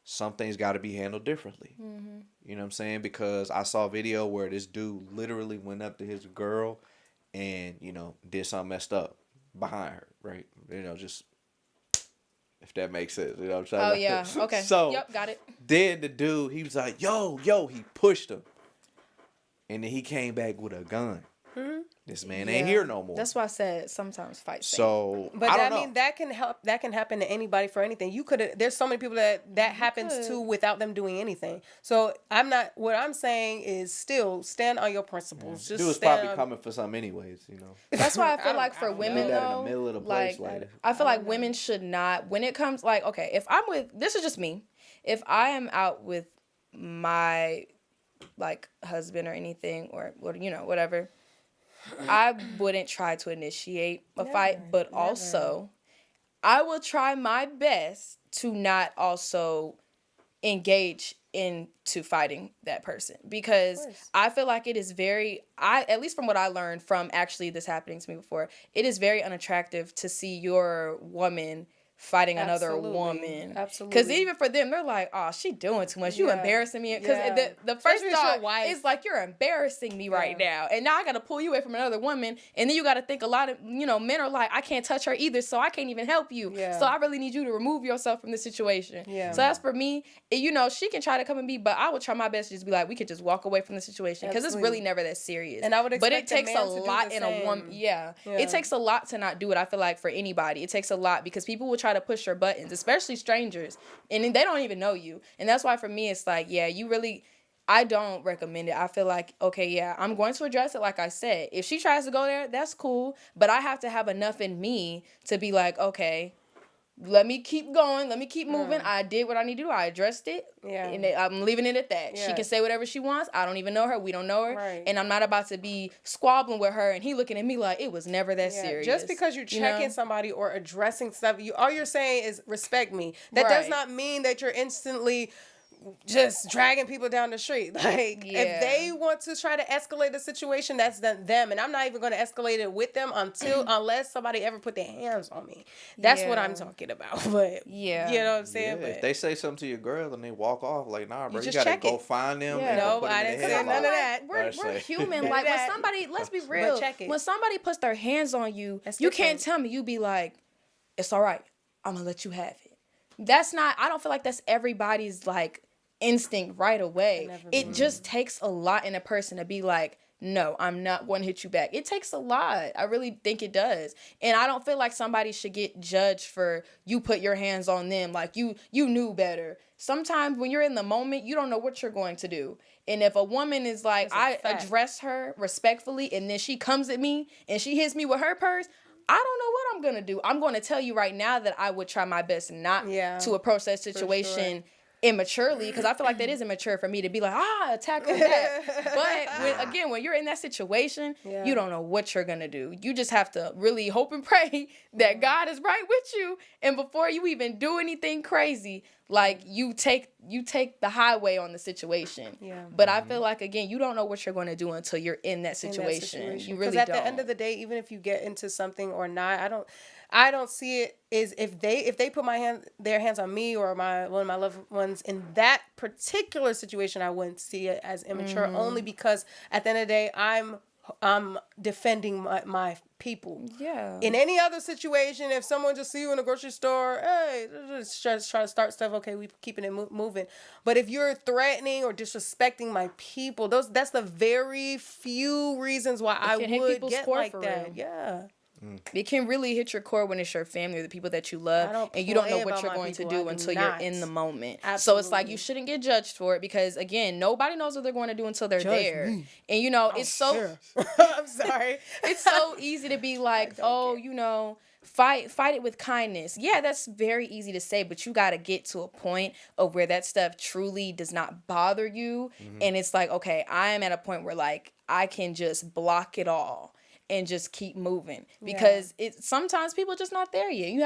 some things got to be handled differently. Mm-hmm. You know what I'm saying? Because I saw a video where this dude literally went up to his girl and did something messed up behind her, right? Just If that makes sense, you know what I'm saying? Oh yeah. Okay. So yep, got it. then the dude, he was like, yo, he pushed him. And then he came back with a gun. Mm-hmm. This man ain't here no more. That's why I said sometimes fight. So, But I I don't know. mean, that can help. That can happen to anybody for anything. You could. There's so many people that happens to without them doing anything. So I'm not. What I'm saying is still stand on your principles. Just Dude was stand probably on- coming for something anyways, you know. That's why I feel like for Do women that in though, the middle of the like place later. I feel like women should not. When it comes like okay, if I'm with this is just me. If I am out with my like husband or anything or you know whatever. I wouldn't try to initiate a fight, but also I will try my best to not also engage into fighting that person because I feel like it is at least from what I learned from actually this happening to me before, it is very unattractive to see your woman fighting another woman. Absolutely. Because even for them, they're like, oh, she doing too much. You embarrassing me. Because the first Especially if thought your wife. is like, you're embarrassing me right now. And now I got to pull you away from another woman. And then you got to think a lot of, men are like, I can't touch her either, so I can't even help you. Yeah. So I really need you to remove yourself from this situation. Yeah. So that's for me. She can try to come and be, but I would try my best to just be like, we could just walk away from the situation. Because it's really never that serious. And I would But expect it takes a man a to do lot the in a same. woman. Yeah. It takes a lot to not do it, I feel like, for anybody. It takes a lot because people will try to push your buttons, especially strangers, and they don't even know you. And that's why for me it's like, I don't recommend it. I feel like, okay, I'm going to address it like I said. If she tries to go there, that's cool, but I have to have enough in me to be like, okay, let me keep going, let me keep moving. I did what I need to do. I addressed it, and I'm leaving it at that. She can say whatever she wants. I don't even know her. We don't know her, and I'm not about to be squabbling with her and he looking at me like it was never that serious. Just because you're checking somebody or addressing stuff, all you're saying is respect me. That does not mean that you're instantly just dragging people down the street. Like, if they want to try to escalate the situation, that's them. And I'm not even going to escalate it with them unless somebody ever put their hands on me. That's what I'm talking about. But, you know what I'm saying? Yeah, but if they say something to your girl and they walk off, like, nah, bro, you just gotta check go it. find them. Yeah. And No, put them I in didn't the say headlock. none of that. We're human. Like, when somebody, let's be real. check it. When somebody puts their hands on you, you can't tell me, you be like, it's all right. I'm going to let you have it. That's not, I don't feel like that's everybody's, like, instinct right away. It just takes a lot in a person to be like, no, I'm not going to hit you back. It takes a lot. I really think it does. And I don't feel like somebody should get judged for you put your hands on them. Like you knew better. Sometimes when you're in the moment, you don't know what you're going to do. And if a woman is like, I address her respectfully and then she comes at me and she hits me with her purse, I don't know what I'm going to do. I'm going to tell you right now that I would try my best not to approach that situation immaturely, because I feel like that is immature for me to be like, attack her back. But when you're in that situation, you don't know what you're gonna do. You just have to really hope and pray that God is right with you, and before you even do anything crazy, like you take the highway on the situation. But I feel like, again, you don't know what you're gonna do until you're in that situation. You really don't. Because at the end of the day, even if you get into something or not, I don't see it as if they put their hands on me or one of my loved ones in that particular situation, I wouldn't see it as immature, only because at the end of the day, I'm defending my people. Yeah. In any other situation, if someone just see you in a grocery store, hey, just try to start stuff. Okay, we keeping it moving. But if you're threatening or disrespecting my people, that's the very few reasons why I would get like that. Real. Yeah. It can really hit your core when it's your family or the people that you love, and you don't know what you're going to do until you're in the moment. Absolutely. So it's like you shouldn't get judged for it because, again, nobody knows what they're going to do until they're there. Me. And, it's so... Sure. I'm sorry. It's so easy to be like, fight it with kindness. Yeah, that's very easy to say, but you got to get to a point of where that stuff truly does not bother you. And it's like, okay, I am at a point where, like, I can just block it all and just keep moving because sometimes people are just not there yet. You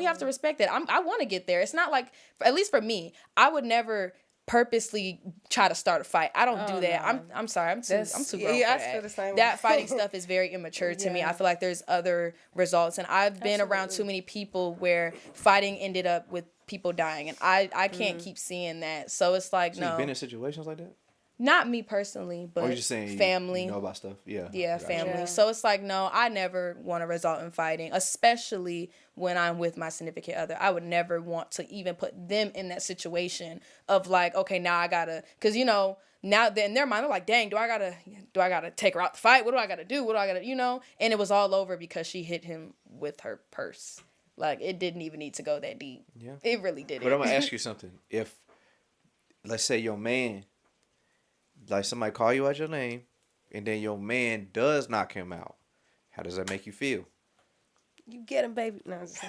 have to respect that. I want to get there. It's not like, at least for me, I would never purposely try to start a fight. I don't do that. No. I'm sorry. I'm too grown for that. I feel the same way. Fighting stuff is very immature to me. I feel like there's other results, and I've been around too many people where fighting ended up with people dying, and I can't keep seeing that. So it's like, so you've been in situations like that? Not me personally, but Or you just saying family. You know about stuff? Yeah. Yeah, Gotcha. family. Yeah. So it's like, no, I never want to result in fighting, especially when I'm with my significant other. I would never want to even put them in that situation of like, okay, now I gotta, because now in their mind they're like, dang, do I gotta take her out to fight? What do I gotta do? What do I gotta, And it was all over because she hit him with her purse. Like, it didn't even need to go that deep. Yeah. It really didn't. But I'm gonna ask you something. If, let's say your man, like somebody call you out your name, and then your man does knock him out, how does that make you feel? You get him, baby. No, I'm just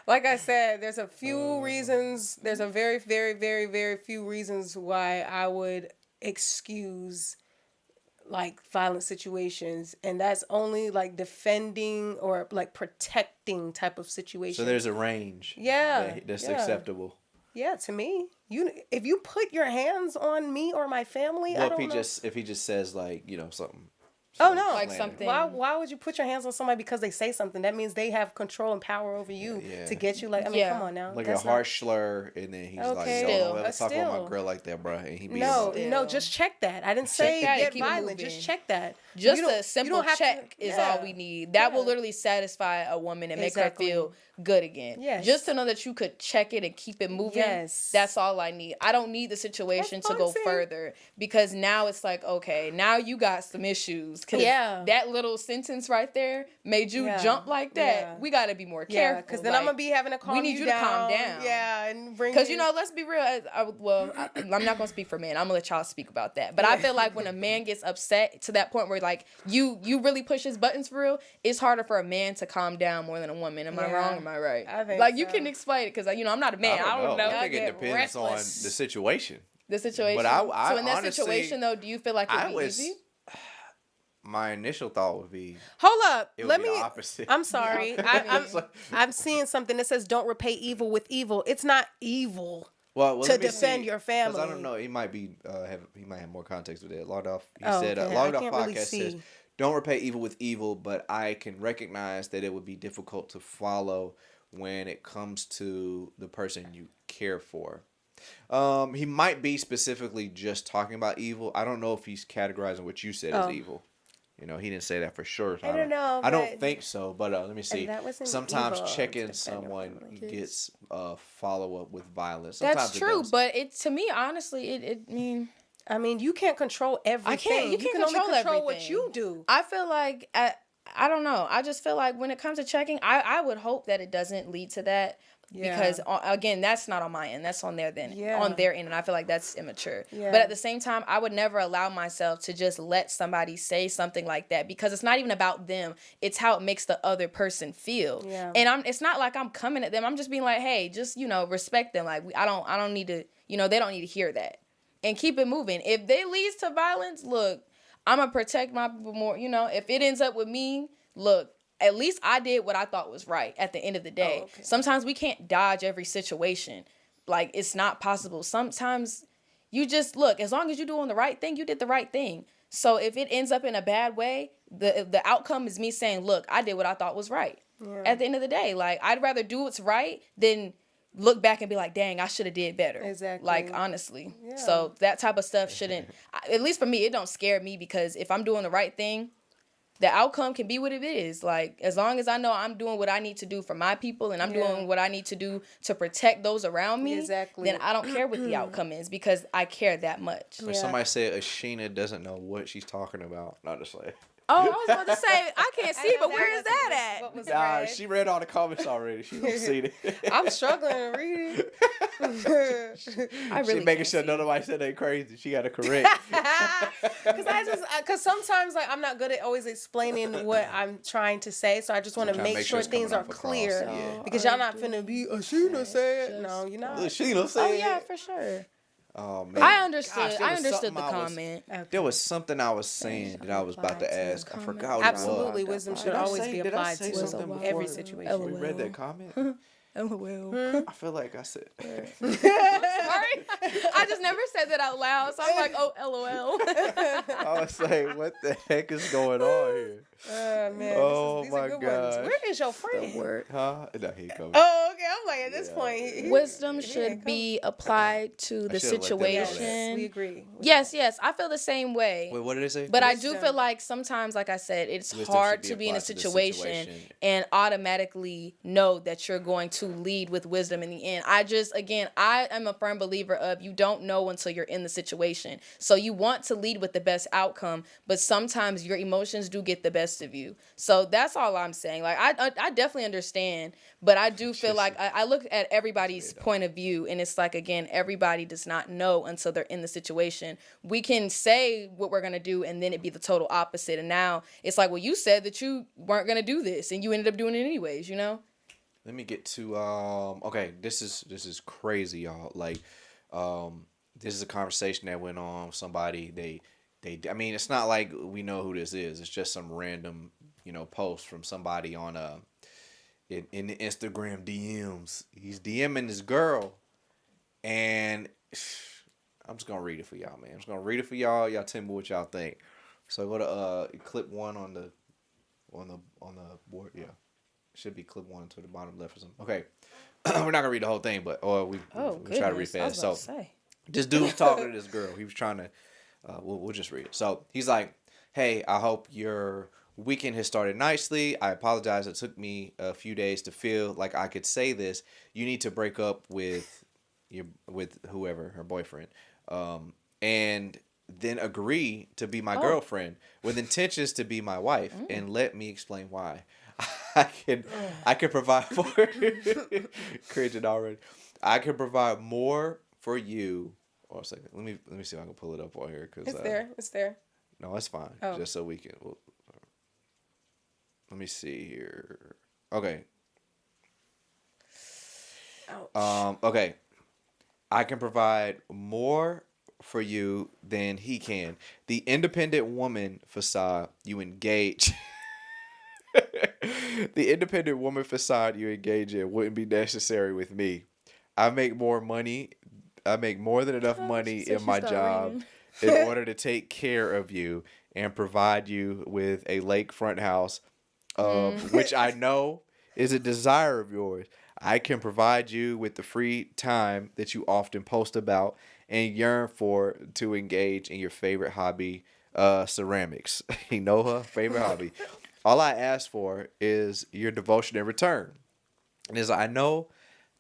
like I said, there's a few reasons. There's a very, very, very, very few reasons why I would excuse like violent situations, and that's only like defending or like protecting type of situation. So there's a range. Yeah, That's yeah. acceptable. Yeah, to me, if you put your hands on me or my family, Well, I don't know. if he just says like something. Oh no! Like slander. something. Why would you put your hands on somebody because they say something? That means they have control and power over you Yeah. to get you. Like, I mean, Yeah. come on now. Like That's a harsh slur, and then he's like, Okay. "Yo, Still. don't ever talk about Still. my girl like that, bro." And he be No, like, no, just check that. I didn't say that and get keep it violent. moving. Just check that. Just You don't- a you simple don't have to- check is yeah. all we need. That will Yeah. literally satisfy a woman and Exactly. make her feel good again. Yes. Just to know that you could check it and keep it moving. Yes. That's all I need. I don't need the situation That's to go fine, see? further, because now it's like, okay, now you got some issues. 'Cause Yeah. that little sentence right there made you Yeah. jump like that. Yeah. We got to be more Yeah, careful. because then I'm like, gonna be having to calm we need you to down. calm down. Yeah, and bring. Because, let's be real. I'm not going to speak for men. I'm going to let y'all speak about that. But I feel like when a man gets upset to that point where, like, you really push his buttons for real, it's harder for a man to calm down more than a woman. Am I Yeah. wrong or am I right? I think like, you so. can explain it because, I'm not a man. I don't know. I think it get depends on the restless. situation. The situation. But I so in that honestly, situation, though, do you feel like it'd be easy? My initial thought would be Hold up. it would Let be me. the opposite. I'm sorry. I'm seeing something that says don't repay evil with evil. It's not evil. well, to let me defend see, your 'cause I family. don't know. He might be he might have more context with it. Logged off. He Oh, said okay. Logged I Off can't really podcast says see. don't repay evil with evil, but I can recognize that it would be difficult to follow when it comes to the person you care for. He might be specifically just talking about evil. I don't know if he's categorizing what you said as evil. He didn't say that for sure. So I don't know, I don't but- think so, but let me see. that wasn't Sometimes evil to checking defend your someone family. gets follow up with violence. Sometimes That's it true. does. But to me, honestly, I mean, you can't control everything. You can't can only control control what everything. you do. I feel like I don't know. I just feel like when it comes to checking, I would hope that it doesn't lead to that. Yeah. Because again, that's not on my end. That's on their end. Yeah. On their end, and I feel like that's immature. Yeah. But at the same time, I would never allow myself to just let somebody say something like that, because it's not even about them. It's how it makes the other person feel. Yeah. And it's not like I'm coming at them. I'm just being like, hey, just respect them. Like I don't need to. They don't need to hear that. And keep it moving. If they leads to violence, look, I'm gonna protect my people more. If it ends up with me, look. At least I did what I thought was right at the end of the day. Oh, okay. Sometimes we can't dodge every situation. Like, it's not possible. Sometimes you just, look, as long as you're doing the right thing, you did the right thing. So if it ends up in a bad way, the outcome is me saying, look, I did what I thought was right. Yeah. At the end of the day, like, I'd rather do what's right than look back and be like, dang, I should have did better. Exactly. Like, honestly. Yeah. So that type of stuff shouldn't, at least for me, it don't scare me, because if I'm doing the right thing, the outcome can be what it is. Like, as long as I know I'm doing what I need to do for my people, and I'm doing what I need to do to protect those around me, Exactly. then I don't care what the outcome is, because I care that much. Or somebody said Ashina doesn't know what she's talking about. Not just like. Oh, I was about to say, I can't see, but where is that at? What was Nah, read? she read all the comments already. She don't see it. I'm struggling to read it. I really She making can't sure see. nobody said they crazy. She got to correct. Because sometimes I'm not good at always explaining what I'm trying to say, so I just want to Trying to make sure it's things coming are off across. clear. Yeah. Because y'all not finna be Ashina said. No, you're not. Ashina said. Oh, yeah, for sure. Oh man. I understood. Gosh, there I was understood the something comment. There was something I was saying that I was about to ask. I forgot what Absolutely, it was. wisdom should Did I always say- be did I applied say to something every before situation. We read that comment. LOL. I feel like I said. Sorry. I just never said that out loud, so I'm like, oh, LOL. I was saying, what the heck is going on here? Man, Oh these my are good ones. gosh. Where is your friend? Word. Huh? No, he comes. Oh, okay. I'm like, at this point, Wisdom he should ain't be applied to the should've let them know that. Yes, situation. we agree. Yes, I feel the same way. Wait, what did they say? But I do Wisdom. feel like sometimes, like I said, it's Wisdom hard should to be be in a applied to the situation situation. and automatically know that you're going to lead with wisdom in the end. I am a firm believer of you don't know until you're in the situation. So you want to lead with the best outcome, but sometimes your emotions do get the best of you. So that's all I'm saying. Like, I definitely understand, but I do feel like I look at everybody's point of view, and it's like, again, everybody does not know until they're in the situation. We can say what we're going to do, and then it be the total opposite. And now it's like, well, you said that you weren't going to do this, and you ended up doing it anyways, you know? Let me get to okay, this is crazy, y'all. Like this is a conversation that went on with somebody. They I mean, it's not like we know who this is. It's just some random, post from somebody on in the Instagram DMs. He's DMing this girl, and I'm just gonna read it for y'all, man. I'm just gonna read it for y'all. Y'all tell me what y'all think. So go to clip 1 on the board. Yeah. Should be clip 1 to the bottom left or something. Okay. We're not gonna read the whole thing, but we try to read fast. So this dude's talking to this girl. He was trying to we'll just read it. So he's like, "Hey, I hope your weekend has started nicely. I apologize. It took me a few days to feel like I could say this. You need to break up with whoever, her boyfriend. And then agree to be my girlfriend with intentions to be my wife, and let me explain why. I can provide more cringing already. I can provide more for you. Or a second. Let me see if I can pull it up on here, cause It's there. No, it's fine. Oh. Just so we can. Let me see here. Okay. Ouch. Okay. I can provide more for you than he can. The independent woman facade you engage. The independent woman facade you engage in wouldn't be necessary with me. I make more than enough money in my job in order to take care of you and provide you with a lakefront house, which I know is a desire of yours. I can provide you with the free time that you often post about and yearn for to engage in your favorite hobby, ceramics. You know her favorite hobby. All I ask for is your devotion in return. And as I know,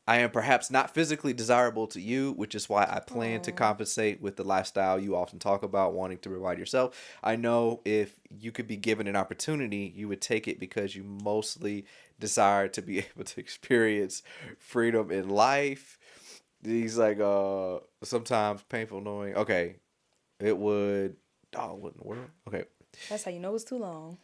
I am perhaps not physically desirable to you, which is why I plan to compensate with the lifestyle you often talk about wanting to provide yourself. I know if you could be given an opportunity, you would take it because you mostly desire to be able to experience freedom in life. These like sometimes painful knowing. Okay, it would. Oh, what in the world? Okay. That's how you know it's too long.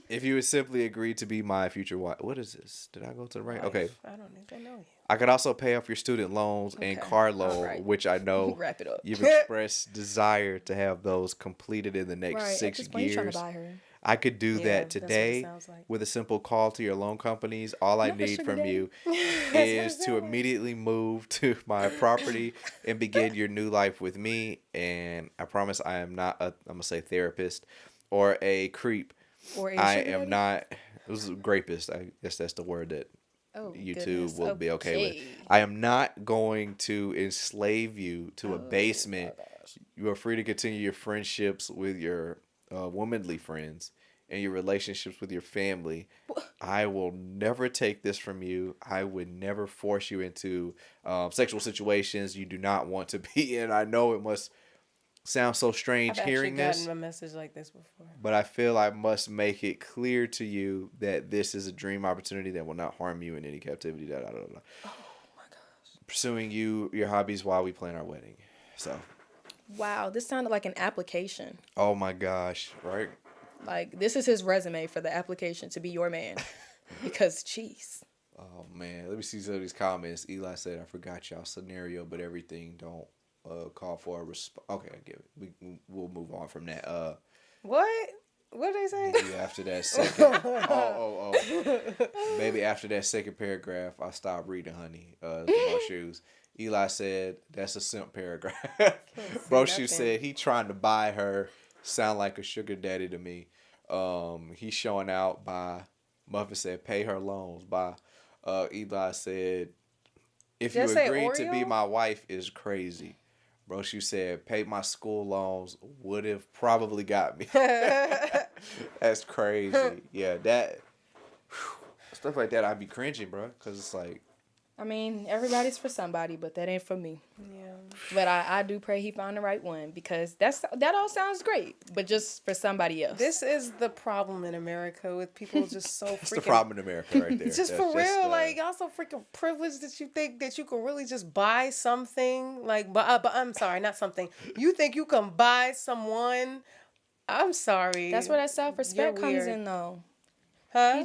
If you would simply agree to be my future wife. What is this? Did I go to the right? Okay. I don't even know you. I could also pay off your student loans and car loan, which I know Wrap it up. you've expressed desire to have those completed in the next 6 years. Trying to buy her. I could do Yeah, that that's what it today sounds like. with a simple call to your loan companies. All I need from you is to immediately move to my property and begin your new life with me. And I promise I am not I'm going to say therapist or a creep. Or I am not, it was a grapist. I guess that's the word that YouTube will be okay with. I am not going to enslave you to a basement. You are free to continue your friendships with your womanly friends and your relationships with your family. I will never take this from you. I would never force you into sexual situations you do not want to be in. I know it must sound so strange hearing this. I've gotten a message like this before. But I feel I must make it clear to you that this is a dream opportunity that will not harm you in any captivity. Oh my gosh. Pursuing your hobbies while we plan our wedding. So. Wow, this sounded like an application. Oh my gosh, right? Like, this is his resume for the application to be your man. Because, jeez. Oh man, let me see some of these comments. Eli said, I forgot y'all scenario, but everything don't call for a response. Okay, I get it. We'll move on from that. What? What did they say? Maybe after that second. Maybe after that second paragraph, I stopped reading, honey. Bro Shoes. Eli said, "That's a simp paragraph." Bro Shoes said he trying to buy her. Sound like a sugar daddy to me. He's showing out by. Muffin said, "Pay her loans." By Eli said, "If you agreed to be my wife is crazy." Bro, she said, "Pay my school loans would have probably got me." That's crazy. Yeah, that stuff like that, I'd be cringing, bro, because it's like. I mean, everybody's for somebody, but that ain't for me. Yeah. But I do pray he found the right one, because that all sounds great, but just for somebody else. This is the problem in America with people just so freaking. That's the problem in America right there. Just for real, like, y'all so freaking privileged that you think that you can really just buy something. Like, but I'm sorry, not something. You think you can buy someone? I'm sorry. That's where that self-respect comes in, though. Huh?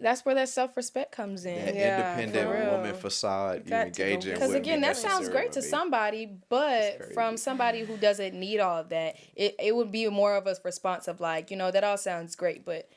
That's where that self-respect comes in. That independent woman facade you engage in. Because again, that sounds great to somebody, but from somebody who doesn't need all of that, it would be more of a response of like, that all sounds great, but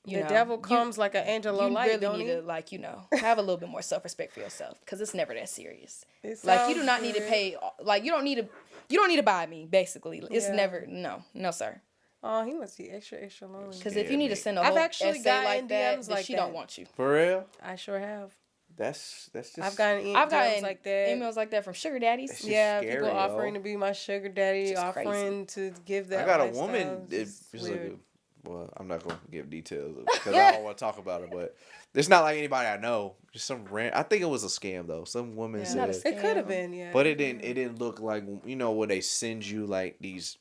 the devil comes like an angel of light. You really need to have a little bit more self-respect for yourself, because it's never that serious. Like, you do not need to pay. Like, you don't need to buy me. Basically, it's never no, sir. Oh, he must be extra lonely. Because if you need to send a whole essay like that, then she don't want you. For real? I sure have. That's just. I've gotten emails like that. Emails like that from sugar daddies. Yeah, scary, people offering to be my sugar daddy, offering to give that. I got a woman. It's like well, I'm not gonna give details because I don't want to talk about it. But it's not like anybody I know. Just some I think it was a scam though. Some woman said it could have been. Yeah. But it didn't look like where they send you like these.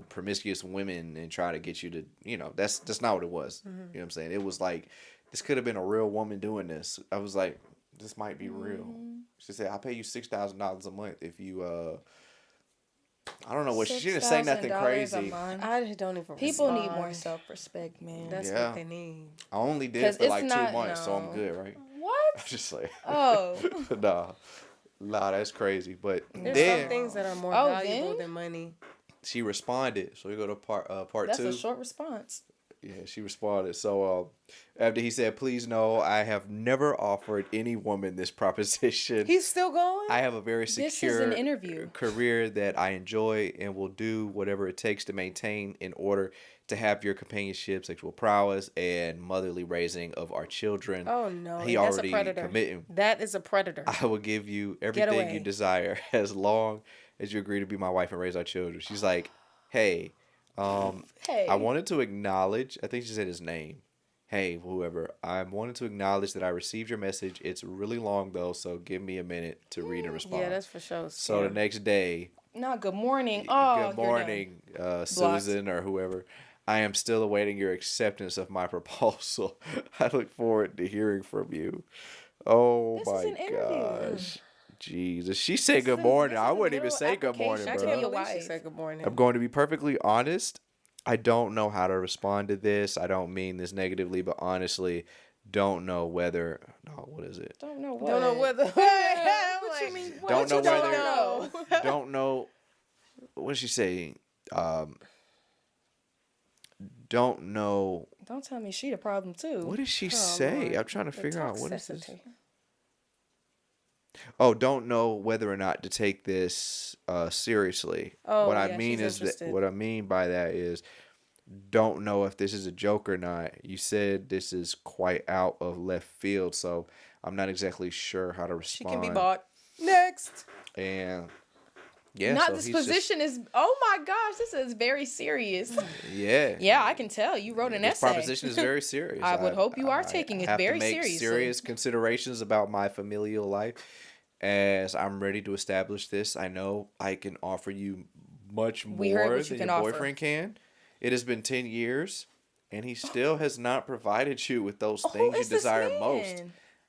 Promiscuous women and try to get you to, that's not what it was. You know what I'm saying? It was like, this could have been a real woman doing this. I was like, this might be real. She said, I'll pay you $6,000 a month if you, I don't know what, she didn't say nothing crazy. I don't even People need more self-respect, man. That's what they need. I only did it for like 2 months, so I'm good, right? What? I'm just like, oh. Nah, that's crazy. But there's some things that are more valuable than money. She responded, so we go to part That's 2. That's a short response. Yeah, she responded. So after he said, "Please know, I have never offered any woman this proposition." He's still going? I have a very secure an interview. Career that I enjoy and will do whatever it takes to maintain in order to have your companionship, sexual prowess, and motherly raising of our children. Oh, no. He that's already a predator. committed. That is a predator. I will give you everything you desire as long as you agree to be my wife and raise our children. She's like, hey, I wanted to acknowledge, I think she said his name. Hey, whoever, I wanted to acknowledge that I received your message. It's really long, though, so give me a minute to read and respond. Yeah, that's for sure. So the next day. No, good morning. Oh, good morning, Susan or whoever. I am still awaiting your acceptance of my proposal. I look forward to hearing from you. Oh, my gosh. Jesus. She said good morning. I wouldn't even say good morning, bro. She said good morning. I'm going to be perfectly honest. I don't know how to respond to this. I don't mean this negatively, but honestly, don't know whether. No, what is it? Don't know what. Don't know whether. What you mean? Don't know whether. Know? Don't know. What is she saying? Don't know. Don't tell me she the problem too. What did she say? Lord. I'm trying to figure out what is this. Oh, don't know whether or not to take this seriously. Oh, what I mean is that what I mean by that is don't know if this is a joke or not. You said this is quite out of left field, so I'm not exactly sure how to respond. She can be bought. Next. And yeah, not so this position is. Oh my gosh, this is very serious. Yeah. Yeah, I can tell you wrote an essay. This proposition is very serious. I would hope you are taking it very seriously. I have to make serious considerations about my familial life. As I'm ready to establish this, I know I can offer you much more than your boyfriend can. It has been 10 years, and he still has not provided you with those things you desire most.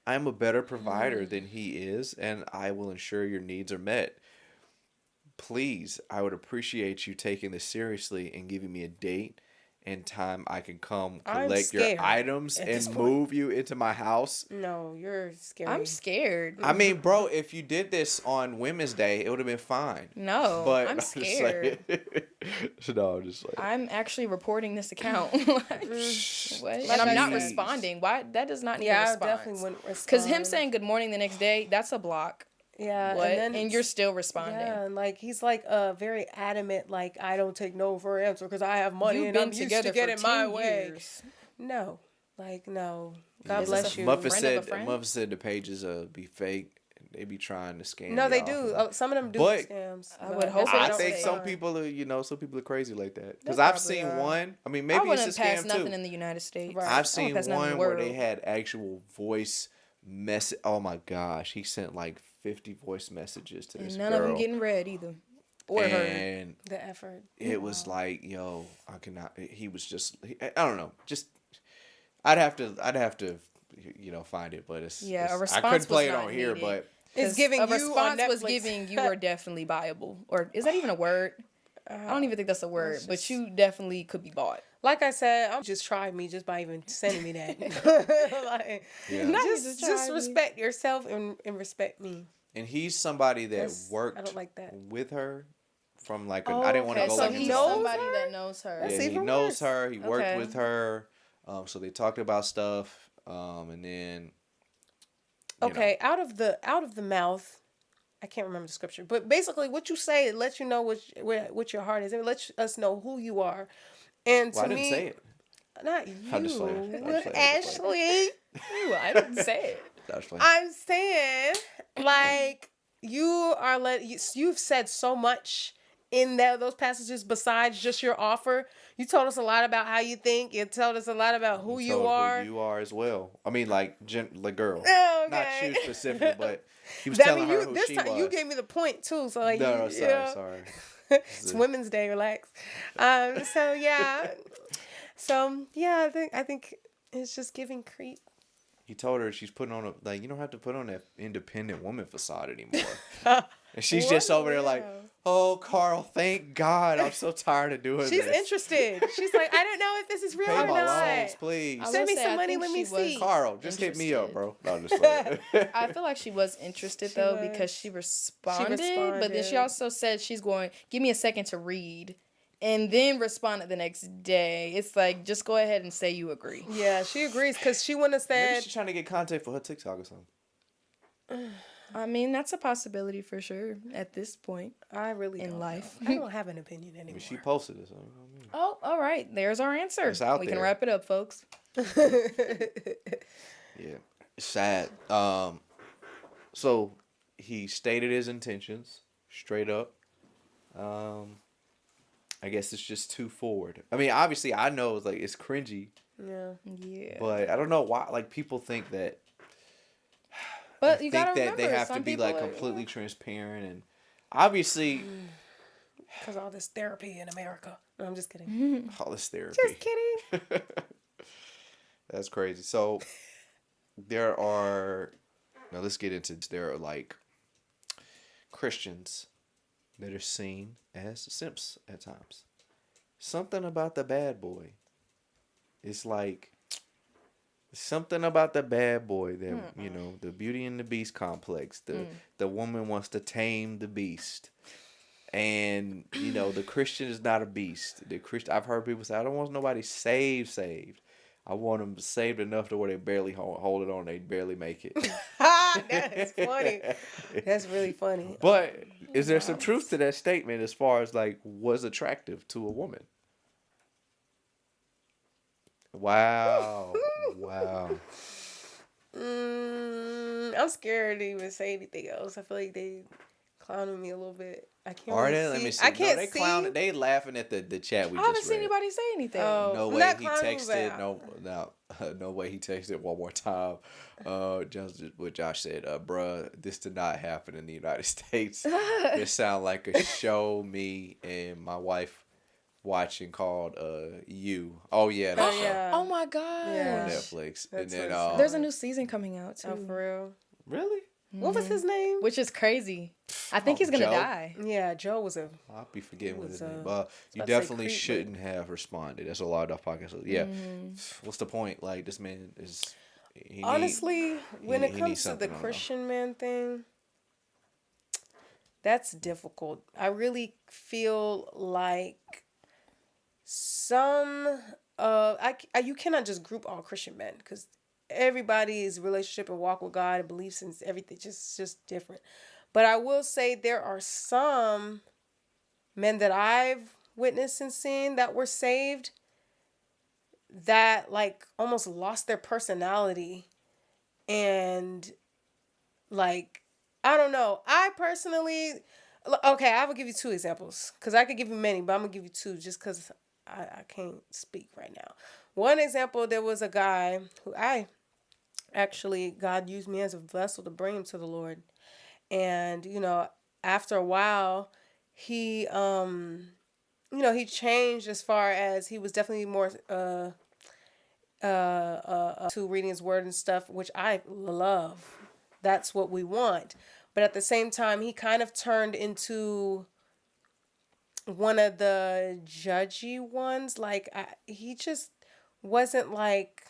I am a better provider than he is, and I will ensure your needs are met. Please, I would appreciate you taking this seriously and giving me a date and time I can come collect your items and move you into my house. No, you're scared. I'm scared. I mean, bro, if you did this on Women's Day, it would have been fine. No, but I'm scared. No, I'm just like. I'm actually reporting this account. Like, what? And I'm not responding. Why? That does not need a Yeah, I response. definitely wouldn't respond. Because him saying good morning the next day, that's a block. Yeah, What? and then And you're still responding. Yeah, and like he's like very adamant. Like I don't take no for an answer because I have money You've and been I'm used together to getting for my 10 way. years. No, like no. God Is bless this a you. Muffet friend of a said. friend? Muffet said the pages be fake. They be trying to scam. No, they y'all. do. Some of them do But scams. I but would hope that's what I don't think say. some people are, some people are crazy like that. Because They I've probably seen are. one. I mean, I maybe it's wouldn't a pass scam nothing too. in the United States. Right. I've I wouldn't seen pass nothing in one the where they world. had actual voice message. Oh my gosh, he sent like 50 voice messages to this And none girl. of them getting read either. Or heard. And the effort. it was like, yo, I cannot. He was just. I don't know. Just. I'd have to. Find it, but it's. Yeah, a it's, response I couldn't play was it not on here, needed. but. It's giving a you response on was Netflix. giving you were definitely buyable. Or is that even a word? I don't even think that's a word, but you definitely could be bought. Like I said, I'm just try me just by even sending me that. Like, Yeah. Not you just try me. respect yourself and respect me. And he's somebody that That's- worked I don't like that. with her from like I didn't want to Okay, go so like he's into all- somebody that knows her. That's Yeah, he even knows worse. her. He worked Okay. with her. So they talked about stuff. And then. you Okay, out of the mouth, I can't remember the scripture, but basically what you say, it lets you know what your heart is. It lets us know who you are. And Well, to I didn't me, say it. not you, I'm just playing. I'm just playing. Ashlee. Ew, I didn't say it. That's fine. I'm saying, like, you've said so much in those passages besides just your offer. You told us a lot about how you think. You told us a lot about who you told are. Who you are as well. I mean, like the girl. Oh, Not okay. you specifically, but he was That telling mean her you who this she time was. you gave me the point too. So like, No, you sorry, know. sorry. It's Women's Day, relax. So yeah. I think it's just giving creep. He told her she's putting on you don't have to put on that independent woman facade anymore. And she's What? just over there like, Yeah. oh, Carl, thank God. I'm so tired of doing She's this. interested. She's like, I don't know if this is real Pay or my not. loans, please. Send me some money, let me see. Carl, just hit me up, interested. bro. No, I'm just like, I feel like she was interested She though was. because she responded, but then responded. she also said she's going, give me a second to read, and then responded the next day. It's like, just go ahead and say you agree. Yeah, she agrees because she wouldn't have maybe said. she's trying to get content for her TikTok or something. I mean, that's a possibility for sure at this point. I really in don't life. know. I don't have an opinion I anymore. mean, she posted this. You know what I mean? Oh, all right. There's our answer. It's out we there. can wrap it up, folks. Yeah, it's sad. So he stated his intentions straight up. I guess it's just too forward. I mean, obviously, I know it's cringy, Yeah. Yeah. but I don't know why. Like people think that. But you think gotta that remember, they have to some be people like are- completely transparent and obviously Because all this therapy in America. No, I'm just kidding. all this therapy. Just kidding. That's crazy. So there are like Christians that are seen as simps at times. Something about the bad boy. It's like something about the bad boy that the Beauty and the Beast complex. The woman wants to tame the beast. And the Christian is not a beast. I've heard people say, I don't want nobody saved. I want them saved enough to where they barely hold it on. They barely make it. That's funny. That's really funny. But is there some truth to that statement as far as like what's attractive to a woman? Wow. Wow. I'm scared to even say anything else. I feel like they clowning me a little bit. I can't. Are really they? see. Let me see. I can't they see. clowning. They laughing at the chat we I haven't just seen read. anybody say anything. Oh. No I'm way not he clowning texted. about. No way he texted one more time. Just what Josh said. Bruh, this did not happen in the United States. It sound like a show me and my wife watching called You. Oh yeah, that show yeah. Oh my god. Yeah. on Netflix. That's And then what it said. There's a new season coming out too. Oh, for real. really, What was his name? Which is crazy. I think he's gonna Joe? die. Yeah, Joe was a. I'll be forgetting what his was, name. you You about to say definitely creep, but- shouldn't have responded. That's a lot of podcasts. Yeah. What's the point? Like this man is. Honestly, when it he comes needs to the something, I don't know. Christian man thing, That's difficult. I really feel like some you cannot just group all Christian men because everybody's relationship and walk with God and beliefs and everything just different. But I will say there are some men that I've witnessed and seen that were saved that like almost lost their personality and like I don't know. I personally okay, I will give you two examples because I could give you many, but I'm gonna give you two just because I can't speak right now. One example, there was a guy who God used me as a vessel to bring him to the Lord. And, after a while, he, he changed as far as he was definitely more, to reading his word and stuff, which I love. That's what we want. But at the same time, he kind of turned into one of the judgy ones. Like he just wasn't like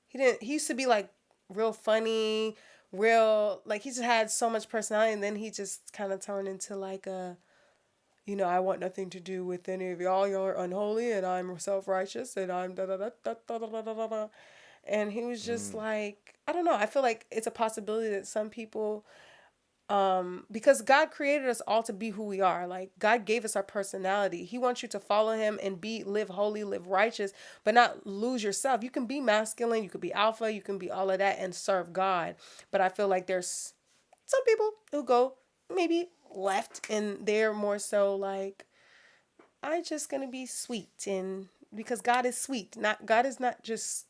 he used to be like real funny, real like he just had so much personality, and then he just kind of turned into like I want nothing to do with any of y'all. You're unholy, and I'm self-righteous, and I'm da da da da da da da da da. And he was just like, I don't know. I feel like it's a possibility that some people, because God created us all to be who we are. Like God gave us our personality. He wants you to follow him and live holy, live righteous, but not lose yourself. You can be masculine, you could be alpha, you can be all of that and serve God. But I feel like there's some people who go maybe left and they're more so like, I'm just gonna be sweet, and because God is sweet. God is not just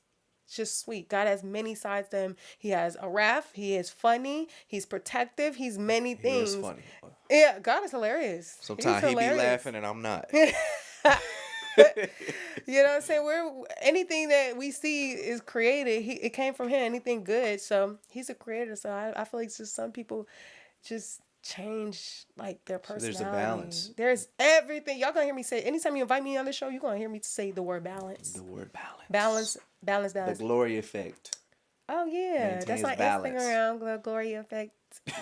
sweet. God has many sides to him. He has a wrath. He is funny. He's protective. He's many things. He is funny. Yeah, God is hilarious. Sometimes he be laughing and I'm not. You know what I'm saying? Anything that we see is created. It came from him. Anything good. So he's a creator. So I feel like just some people just change like their personality. So there's a balance. There's everything. Y'all gonna hear me say, anytime you invite me on the show, you're gonna hear me say the word balance. The word balance. Balance. The glory effect. Oh yeah. Maintains That's my balance. Instagram, the glory effect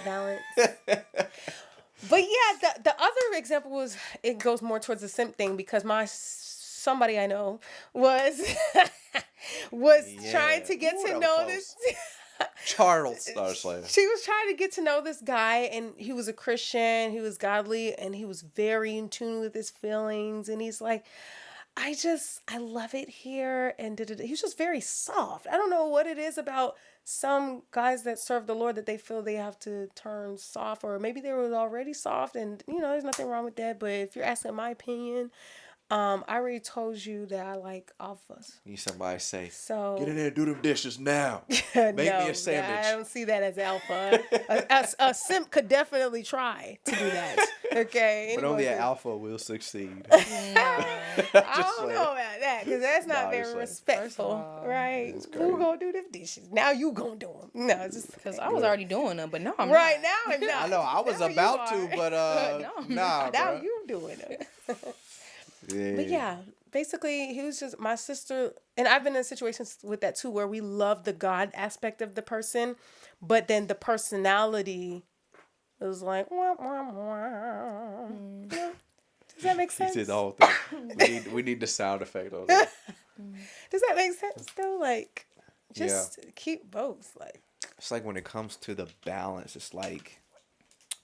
balance. But yeah, the other example was, it goes more towards the simp thing, because somebody I know was trying to get to know this. Charles Starslayer. She was trying to get to know this guy, and he was a Christian, he was godly, and he was very in tune with his feelings. And he's like, I love it here. And he was just very soft. I don't know what it is about some guys that serve the Lord that they feel they have to turn soft, or maybe they were already soft, and there's nothing wrong with that. But if you're asking my opinion, I already told you that I like alphas. Need somebody say, so get in there and do them dishes now. Make me a sandwich. I don't see that as alpha. a simp could definitely try to do that. Okay. But only an alpha will succeed. I don't know about that, because that's not very respectful, right? Who gonna do the dishes? Now you gonna do them? No, it's just because I was already doing them, but now I'm right not. now I'm not. I know I was now about to, but nah, now bro. you doing it. Yeah. But yeah, basically he was just my sister, and I've been in situations with that too, where we love the God aspect of the person, but then the personality was like, wah, wah, wah. Yeah. Does that make sense? He did the whole thing. We need the sound effect on that. Does that make sense though? Like, just keep both. Like, it's like when it comes to the balance, it's like,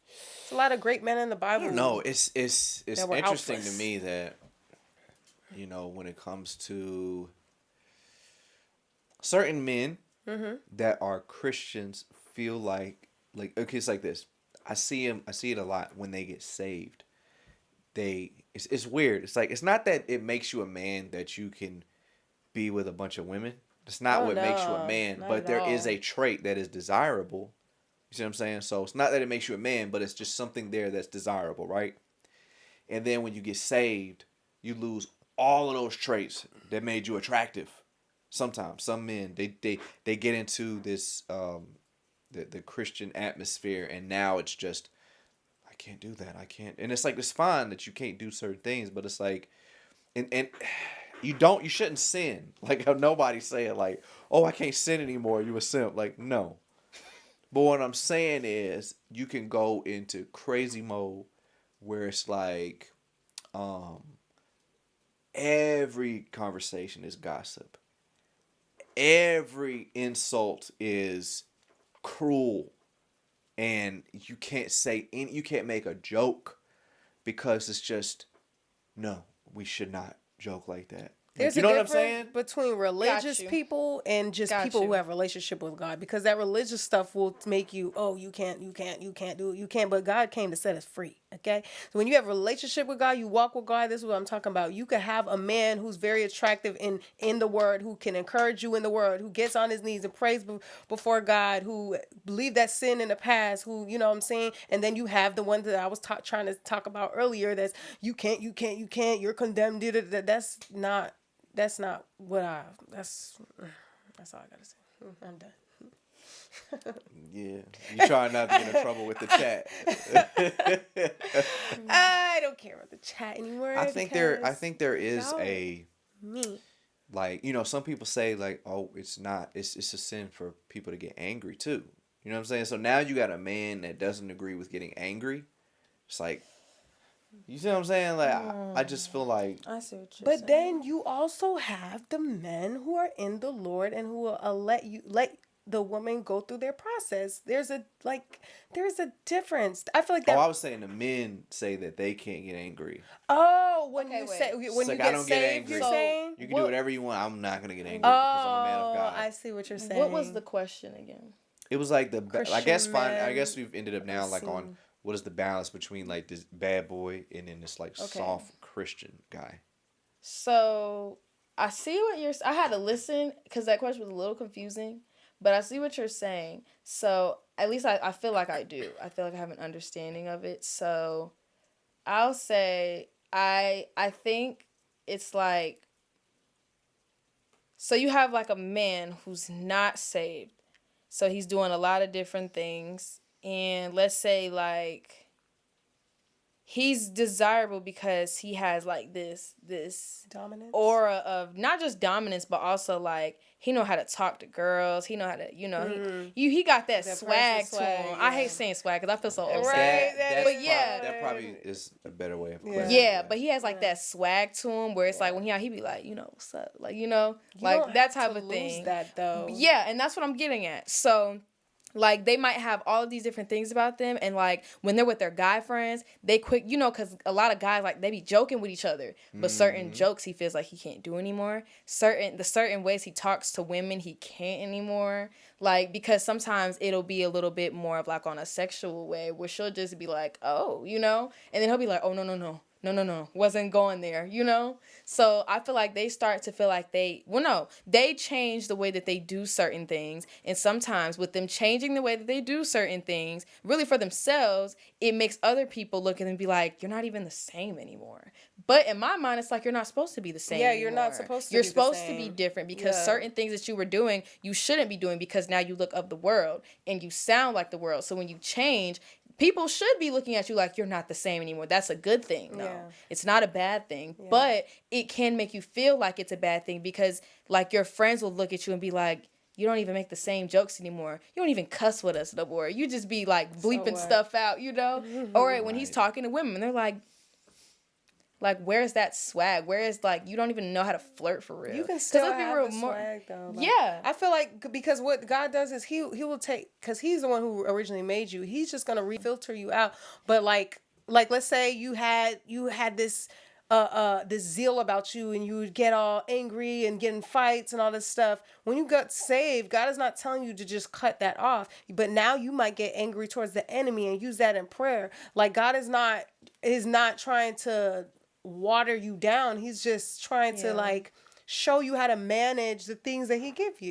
there's a lot of great men in the Bible. No, it's interesting alphas. to me that, when it comes to certain men that are Christians feel like okay, it's like this. I see it a lot when they get saved. It's weird. It's like, it's not that it makes you a man that you can be with a bunch of women. It's not what makes you a man, but there is a trait that is desirable. You see what I'm saying? So it's not that it makes you a man, but it's just something there that's desirable, right? And then when you get saved, you lose all of those traits that made you attractive. Sometimes some men they get into this the Christian atmosphere, and now it's just, I can't do that. I can't. And it's like, it's fine that you can't do certain things, but it's like, and you shouldn't sin. Like how nobody's saying like, oh, I can't sin anymore, you a simp. Like, no. But what I'm saying is, you can go into crazy mode where it's like, every conversation is gossip. Every insult is cruel, and you can't make a joke because it's just, no, we should not joke like that. There's you know a what I'm difference saying? between religious you. people and just Got people you. who have relationship with God, because that religious stuff will make you, oh, you can't do it, you can't. But God came to set us free. Okay, so when you have a relationship with God, you walk with God. This is what I'm talking about. You could have a man who's very attractive in the Word, who can encourage you in the Word, who gets on his knees and prays before God, who believe that sin in the past, who, you know what I'm saying. And then you have the one that I was trying to talk about earlier. That's you can't. You're condemned. That's not what that's all I gotta say. I'm done. Yeah, you trying not to get in trouble with the chat. I don't care about the chat anymore. I think there is y'all a me. like, some people say like, oh, it's a sin for people to get angry too. You know what I'm saying? So now you got a man that doesn't agree with getting angry. It's like, you see what I'm saying? Like, I just feel like, I see what you're But saying. then you also have the men who are in the Lord and who will let the woman go through their process. There's a difference. I feel like that. I was saying the men say that they can't get angry. When Okay, you wait. say when It's you like, get I don't get saved, angry. you're saying You can do whatever you want. I'm not gonna get angry because I'm a man of God. I see what you're saying. What was the question again? It was like I guess men we've ended up now like on what is the balance between like this bad boy and then this like soft Christian guy. So I see what I had to listen because that question was a little confusing, but I see what you're saying. So at least I feel like I do. I feel like I have an understanding of it. So I'll say I think it's like, so you have like a man who's not saved. So he's doing a lot of different things. And let's say like he's desirable because he has like this dominance aura of not just dominance, but also like he know how to talk to girls. He know how to, he got that swag to him. Yeah. I hate saying swag because I feel so old. Right. That probably is a better way of putting it. Yeah, but he has like that swag to him where it's like when he be like, what's up? Like, like that type of thing. Lose that though. Yeah, and that's what I'm getting at. So like they might have all of these different things about them, and like when they're with their guy friends, they quick, because a lot of guys like they be joking with each other, but certain jokes he feels like he can't do anymore. Certain ways he talks to women he can't anymore. Like because sometimes it'll be a little bit more of like on a sexual way where she'll just be like, oh, and then he'll be like, oh no, wasn't going there, So I feel like they start to feel like they change the way that they do certain things. And sometimes with them changing the way that they do certain things, really for themselves, it makes other people look at them and be like, you're not even the same anymore. But in my mind, it's like, you're not supposed to be the same anymore. You're not supposed to You're be the supposed to same. be different because certain things that you were doing, you shouldn't be doing because now you look of the world and you sound like the world. So when you change, people should be looking at you like you're not the same anymore. That's a good thing. No, it's not a bad thing, but it can make you feel like it's a bad thing because like your friends will look at you and be like, you don't even make the same jokes anymore. You don't even cuss with us no more. You just be like bleeping stuff out, Or when he's talking to women, they're like, where's that swag? Where is like you don't even know how to flirt for real? You can still have the swag though. I feel like because what God does is he will take, because he's the one who originally made you. He's just gonna refilter you out. But like let's say you had this this zeal about you and you would get all angry and get in fights and all this stuff. When you got saved, God is not telling you to just cut that off. But now you might get angry towards the enemy and use that in prayer. Like God is not trying to water you down. He's just trying to like show you how to manage the things that he gave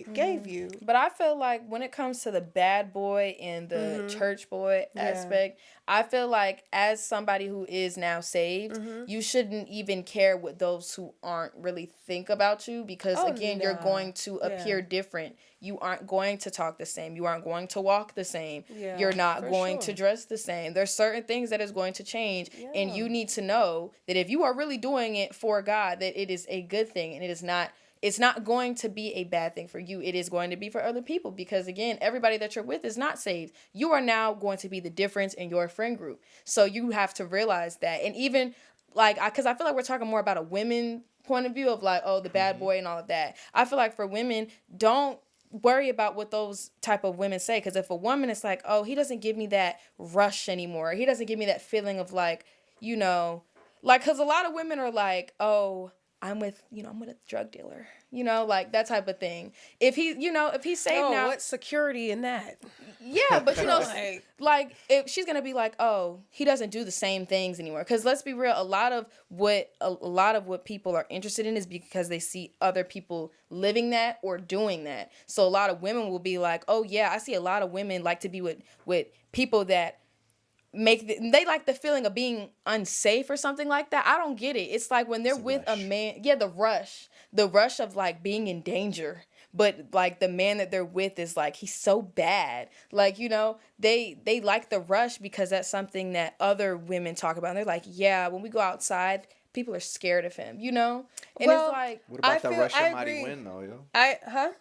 you. But I feel like when it comes to the bad boy and the church boy aspect, I feel like as somebody who is now saved, you shouldn't even care what those who aren't really think about you because you're going to appear different. You aren't going to talk the same. You aren't going to walk the same. You're not going to dress the same. There's certain things that is going to change. And you need to know that if you are really doing it for God, that it is a good thing and it is not it's not going to be a bad thing for you. It is going to be for other people because, again, everybody that you're with is not saved. You are now going to be the difference in your friend group. So you have to realize that. And even, like, because I feel like we're talking more about a women point of view of, like, oh, the bad boy and all of that. I feel like for women, don't worry about what those type of women say, because if a woman is like, oh, he doesn't give me that rush anymore, he doesn't give me that feeling of, like, you know, like, because a lot of women are like, oh, I'm with a drug dealer, like that type of thing. If he's saved now, what security in that? Yeah, but like if she's gonna be like, oh, he doesn't do the same things anymore. Because let's be real, a lot of what people are interested in is because they see other people living that or doing that. So a lot of women will be like, oh yeah, I see a lot of women like to be with people that they like the feeling of being unsafe or something like that. I don't get it. It's like when they're with a man, the rush of like being in danger, but like the man that they're with is like, he's so bad. Like, they like the rush because that's something that other women talk about. And they're like, yeah, when we go outside, people are scared of him, And it's like, what about that Russian mighty wind though, yo?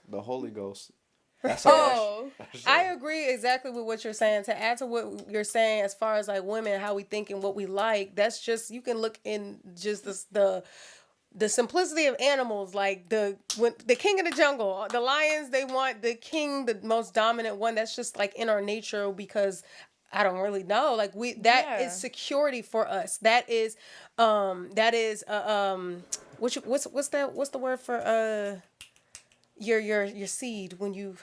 The Holy Ghost. That's a rush. I agree exactly with what you're saying. To add to what you're saying, as far as like women, how we think and what we like, that's just, you can look in just the simplicity of animals, like the king of the jungle, the lions, they want the king, the most dominant one. That's just like in our nature, because I don't really know. Like is security for us. That is what's the word for your seed when you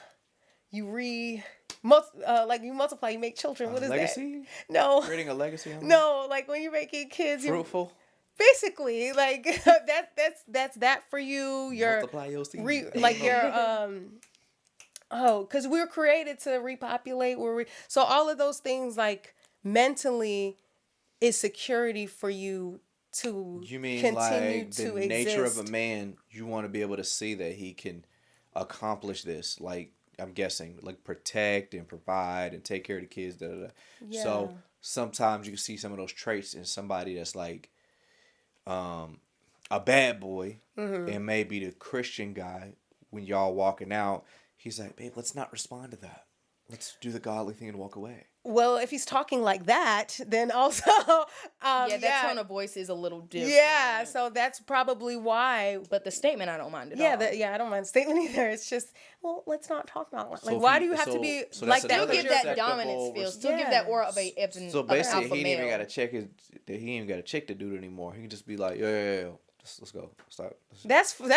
multiply, you make children. What is legacy? That? No. Creating a legacy? No, like when you're making kids. Fruitful? Basically, like that's that for you. Multiply your seed. Because we were created to repopulate. So all of those things, like mentally, is security for you to you mean continue like to the nature exist. of a man, you want to be able to see that he can accomplish this, like I'm guessing, like protect and provide and take care of the kids, Yeah. So sometimes you can see some of those traits in somebody that's like a bad boy, and maybe the Christian guy, when y'all walking out, he's like, babe, let's not respond to that. Let's do the godly thing and walk away. Well, if he's talking like that, then also that tone of voice is a little different. Yeah, so that's probably why. But the statement I don't mind at all. I don't mind the statement either. It's just, well, let's not talk about it. Like, why do you have to be like that? Still give that dominance feel. Still give that aura of a So basically, he ain't even got to check he ain't even got to check the dude anymore. He can just be like, yeah. Let's go. Stop. That's fine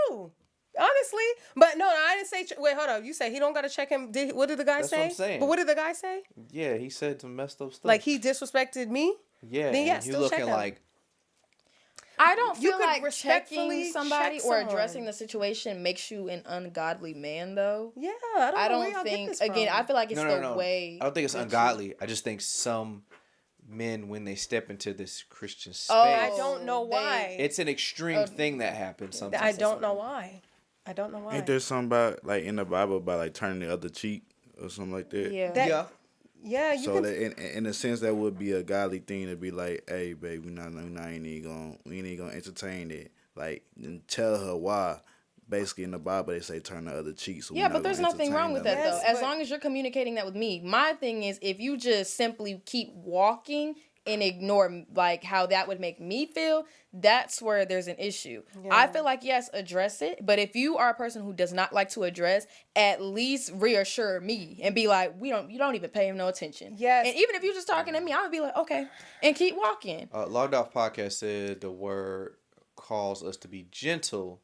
too. Honestly, but no, I didn't say. Wait, hold up. You say he don't gotta check him. What did the guy say? That's what I'm saying. But what did the guy say? Yeah, he said some messed up stuff. Like he disrespected me. Yeah, then you still looking check him. like. I don't feel could like respectfully checking somebody check or someone. addressing the situation makes you an ungodly man, though. Yeah, I don't think. Again, I feel like it's the way. I don't think it's ungodly. I just think some men, when they step into this Christian space, I don't know why. It's an extreme thing that happens sometimes. I don't know why. Ain't there something about, like, in the Bible about, like, turning the other cheek or something like that? Yeah. Yeah, so that in a sense that would be a godly thing to be like, hey, babe, we ain't even gonna entertain it. Like, and tell her why. Basically, in the Bible, they say turn the other cheek. So but there's nothing wrong with that, though. As long as you're communicating that with me. My thing is, if you just simply keep walking and ignore, like, how that would make me feel, that's where there's an issue. Yeah. I feel like, yes, address it. But if you are a person who does not like to address, at least reassure me and be like, you don't even pay him no attention. Yes. And even if you're just talking to me, I would be like, okay, and keep walking. Logged Off Podcast said the word calls us to be gentle,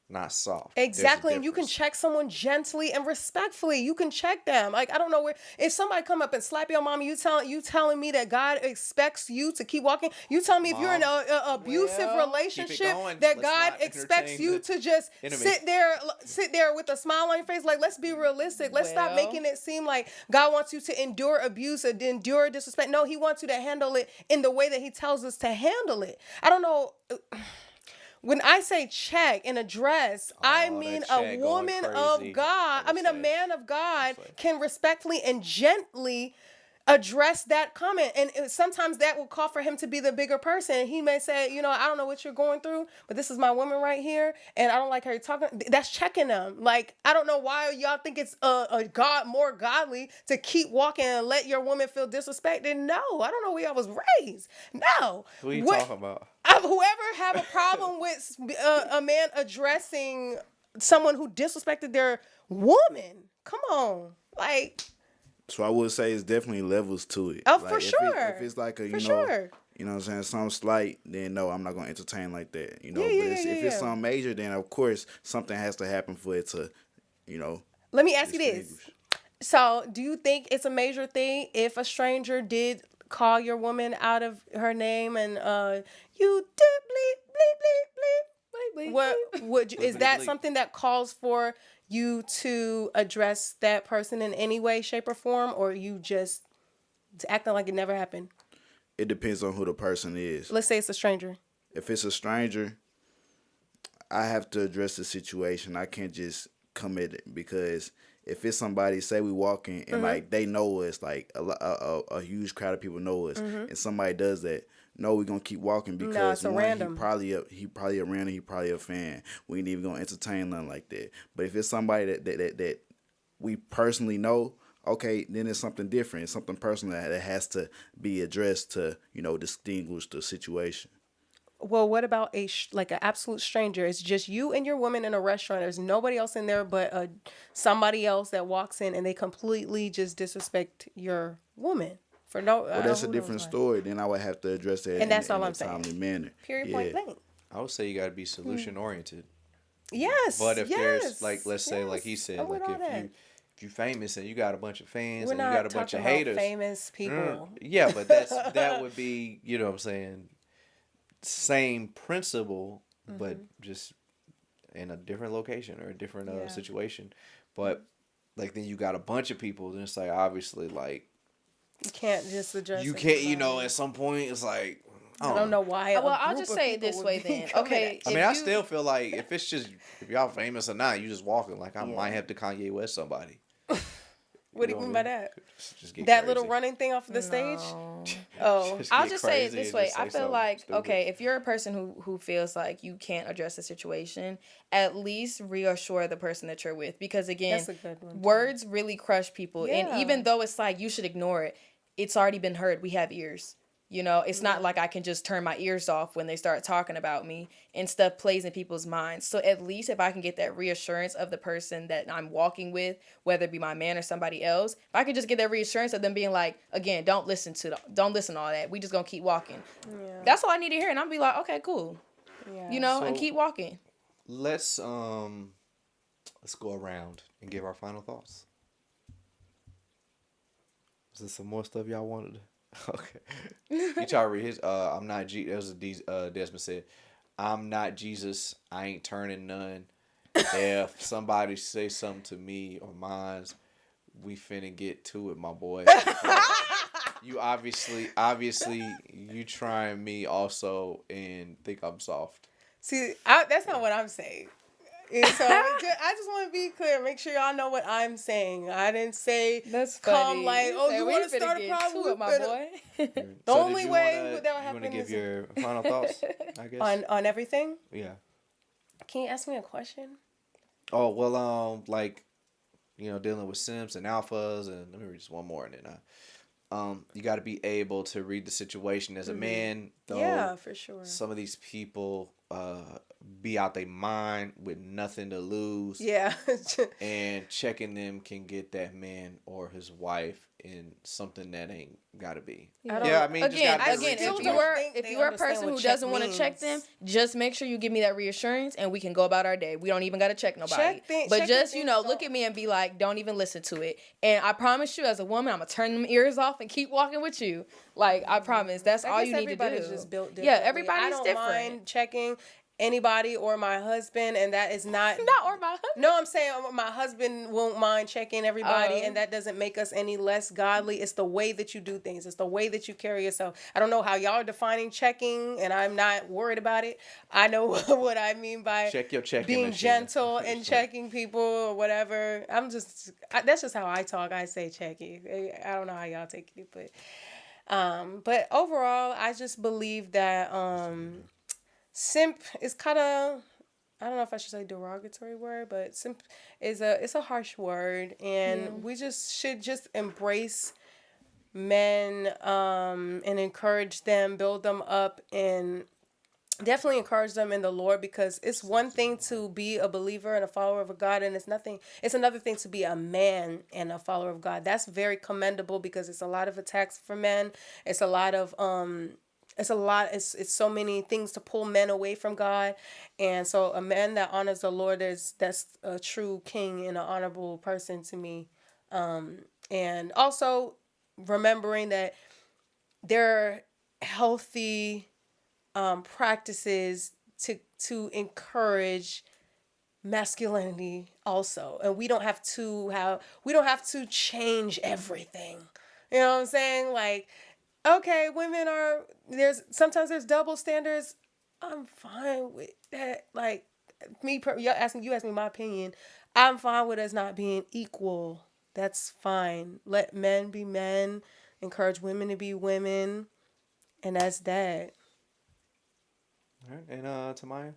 not soft. Exactly, and you can check someone gently and respectfully. You can check them. Like, I don't know if somebody come up and slap your mom, you telling me that God expects you to keep walking. You tell me if you're in an abusive relationship that God expects you to just sit there with a smile on your face. Like, let's be realistic. Let's stop making it seem like God wants you to endure abuse or endure disrespect. No, He wants you to handle it in the way that He tells us to handle it. I don't know. When I say check and address, I mean a woman of God. I mean a man of God can respectfully and gently address that comment. And sometimes that will call for him to be the bigger person. He may say, I don't know what you're going through, but this is my woman right here, and I don't like her talking. That's checking them. Like, I don't know why y'all think it's more godly to keep walking and let your woman feel disrespected. No, I don't know where I was raised. No. Who are you talking about? Whoever have a problem with a man addressing someone who disrespected their woman, come on, like. So I would say it's definitely levels to it. Oh, like, for sure. If it's like a, for sure. You know what I'm saying, something slight, then no, I'm not going to entertain like that. Yeah, but if it's something major, then of course something has to happen for it to, Let me ask you this. So do you think it's a major thing if a stranger did call your woman out of her name and you did bleep, bleep, bleep, bleep, bleep? What would you, is that something that calls for you to address that person in any way, shape, or form, or you just acting like it never happened? It depends on who the person is. Let's say it's a stranger. If it's a stranger, I have to address the situation. I can't just come at it, because if it's somebody, say we walking and like they know us, like a huge crowd of people know us, and somebody does that, no, we're gonna keep walking, because random. he probably a random, he probably a fan. We ain't even gonna entertain nothing like that. But if it's somebody that we personally know, okay, then it's something different. It's something personal that has to be addressed to, distinguish the situation. Well, what about an absolute stranger? It's just you and your woman in a restaurant. There's nobody else in there but somebody else that walks in and they completely just disrespect your woman for no. Well, that's a different story. Then I would have to address that in a timely manner. Period. Point blank. I would say you got to be solution oriented. Yes. But if there's let's say like he said, like if you famous and you got a bunch of fans and you got a bunch of haters, famous people. Yeah, but that would be, what I'm saying, same principle, but just in a different location or a different situation. But like then you got a bunch of people, then it's like obviously like you can't just address. You can't, at some point it's like I don't know why. Well, I'll just say it this way then. Okay. I mean, I still feel like if y'all famous or not, you just walking. Like I might have to Kanye West somebody. What do you mean by that? Just get that crazy. little running thing off of the stage? Oh, I'll just say it this way. I feel like, okay, if you're a person who feels like you can't address the situation, at least reassure the person that you're with. Because again, that's a good one, words really crush people. Yeah. And even though it's like you should ignore it, it's already been heard. We have ears. It's not like I can just turn my ears off when they start talking about me, and stuff plays in people's minds. So at least if I can get that reassurance of the person that I'm walking with, whether it be my man or somebody else, if I could just get that reassurance of them being like, again, don't listen to all that. We just gonna keep walking. Yeah. That's all I need to hear, and I'll be like, okay, cool. Yeah. And keep walking. Let's go around and give our final thoughts. Is there some more stuff y'all wanted to? Okay. You try to read his I'm not Jesus. That was Desmond said, I'm not Jesus. I ain't turning none. If somebody say something to me or mine, we finna get to it, my boy. You obviously you trying me also and think I'm soft. See, that's not what I'm saying. And so I just want to be clear. Make sure y'all know what I'm saying. I didn't say that's come like, oh, you want to start a problem, my boy. The only way that will happen is. You want to give your final thoughts? I guess on everything. Yeah. Can you ask me a question? Oh well, dealing with simps and alphas, and let me read just one more, and then you got to be able to read the situation as a man. Though yeah, for sure. Some of these people be out their mind with nothing to lose. Yeah. And checking them can get that man or his wife in something that ain't gotta be. I mean, again, if you are a person who doesn't want to check them, just make sure you give me that reassurance, and we can go about our day. We don't even gotta check nobody. But just look at me and be like, don't even listen to it. And I promise you, as a woman, I'm gonna turn them ears off and keep walking with you. Like I promise, that's all you need to do. Everybody's just built differently. Yeah, everybody's I don't different. mind checking. anybody or my husband, and that is not or my husband. No, I'm saying my husband won't mind checking everybody, and that doesn't make us any less godly. It's the way that you do things. It's the way that you carry yourself. I don't know how y'all are defining checking, and I'm not worried about it. I know what I mean by Check your checking being machine. gentle and checking people or whatever. That's just how I talk. I say checking. I don't know how y'all take it, but overall, I just believe that simp is kind of, I don't know if I should say derogatory word, but simp is it's a harsh word, and we should embrace men and encourage them, build them up, and definitely encourage them in the Lord, because it's one thing to be a believer and a follower of God, and it's another thing to be a man and a follower of God. That's very commendable, because it's a lot of attacks for men. It's a lot of it's so many things to pull men away from God. And so a man that honors the Lord, that's a true king and an honorable person to me. And also remembering that there are healthy practices to encourage masculinity also, and we don't have to change everything. You know what I'm saying? Like, okay, women sometimes there's double standards. I'm fine with that. Like, you asked me my opinion. I'm fine with us not being equal. That's fine. Let men be men. Encourage women to be women, and that's that. All right, and Tamaya?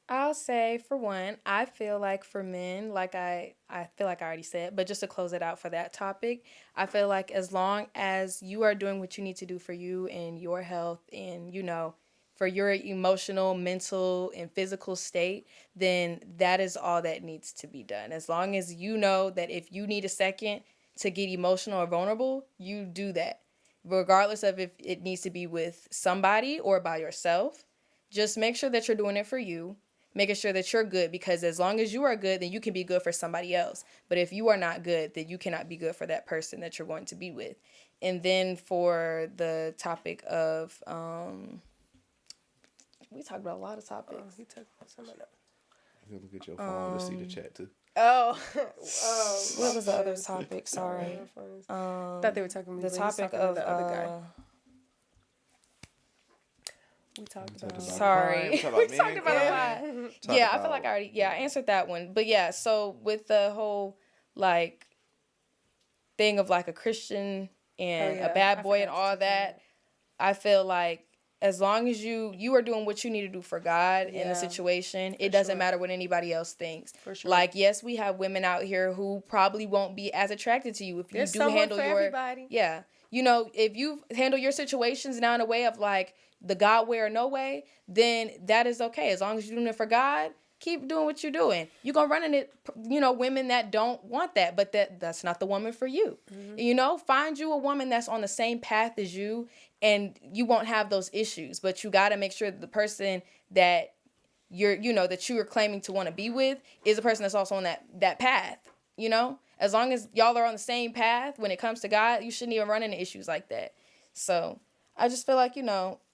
I'll say, for one, I feel like for men, like I feel like I already said, but just to close it out for that topic, I feel like as long as you are doing what you need to do for you and your health and, for your emotional, mental, and physical state, then that is all that needs to be done. As long as you know that if you need a second to get emotional or vulnerable, you do that. Regardless of if it needs to be with somebody or by yourself, just make sure that you're doing it for you. Making sure that you're good, because as long as you are good, then you can be good for somebody else. But if you are not good, then you cannot be good for that person that you're going to be with. And then for the topic of, we talked about a lot of topics. He took some of them. You look at your phone to see the chat too. Oh, what was the other topic? Sorry. Thought they were talking about the topic of the other guy. We talked about. Sorry, we talked about a lot. Yeah, I feel like I answered that one. But yeah, so with the whole thing of a Christian and a bad boy and all that, I feel like as long as you are doing what you need to do for God in the situation, it doesn't matter what anybody else thinks. For sure. Yes, we have women out here who probably won't be as attracted to you if you do handle everybody. Yeah. If you handle your situations now in a way of the God way or no way, then that is okay. As long as you're doing it for God, keep doing what you're doing. You're going to run into, women that don't want that, but that's not the woman for you. Mm-hmm. Find you a woman that's on the same path as you, and you won't have those issues. But you got to make sure that the person that that you are claiming to want to be with is a person that's also on that path, As long as y'all are on the same path when it comes to God, you shouldn't even run into issues like that. So I just feel like,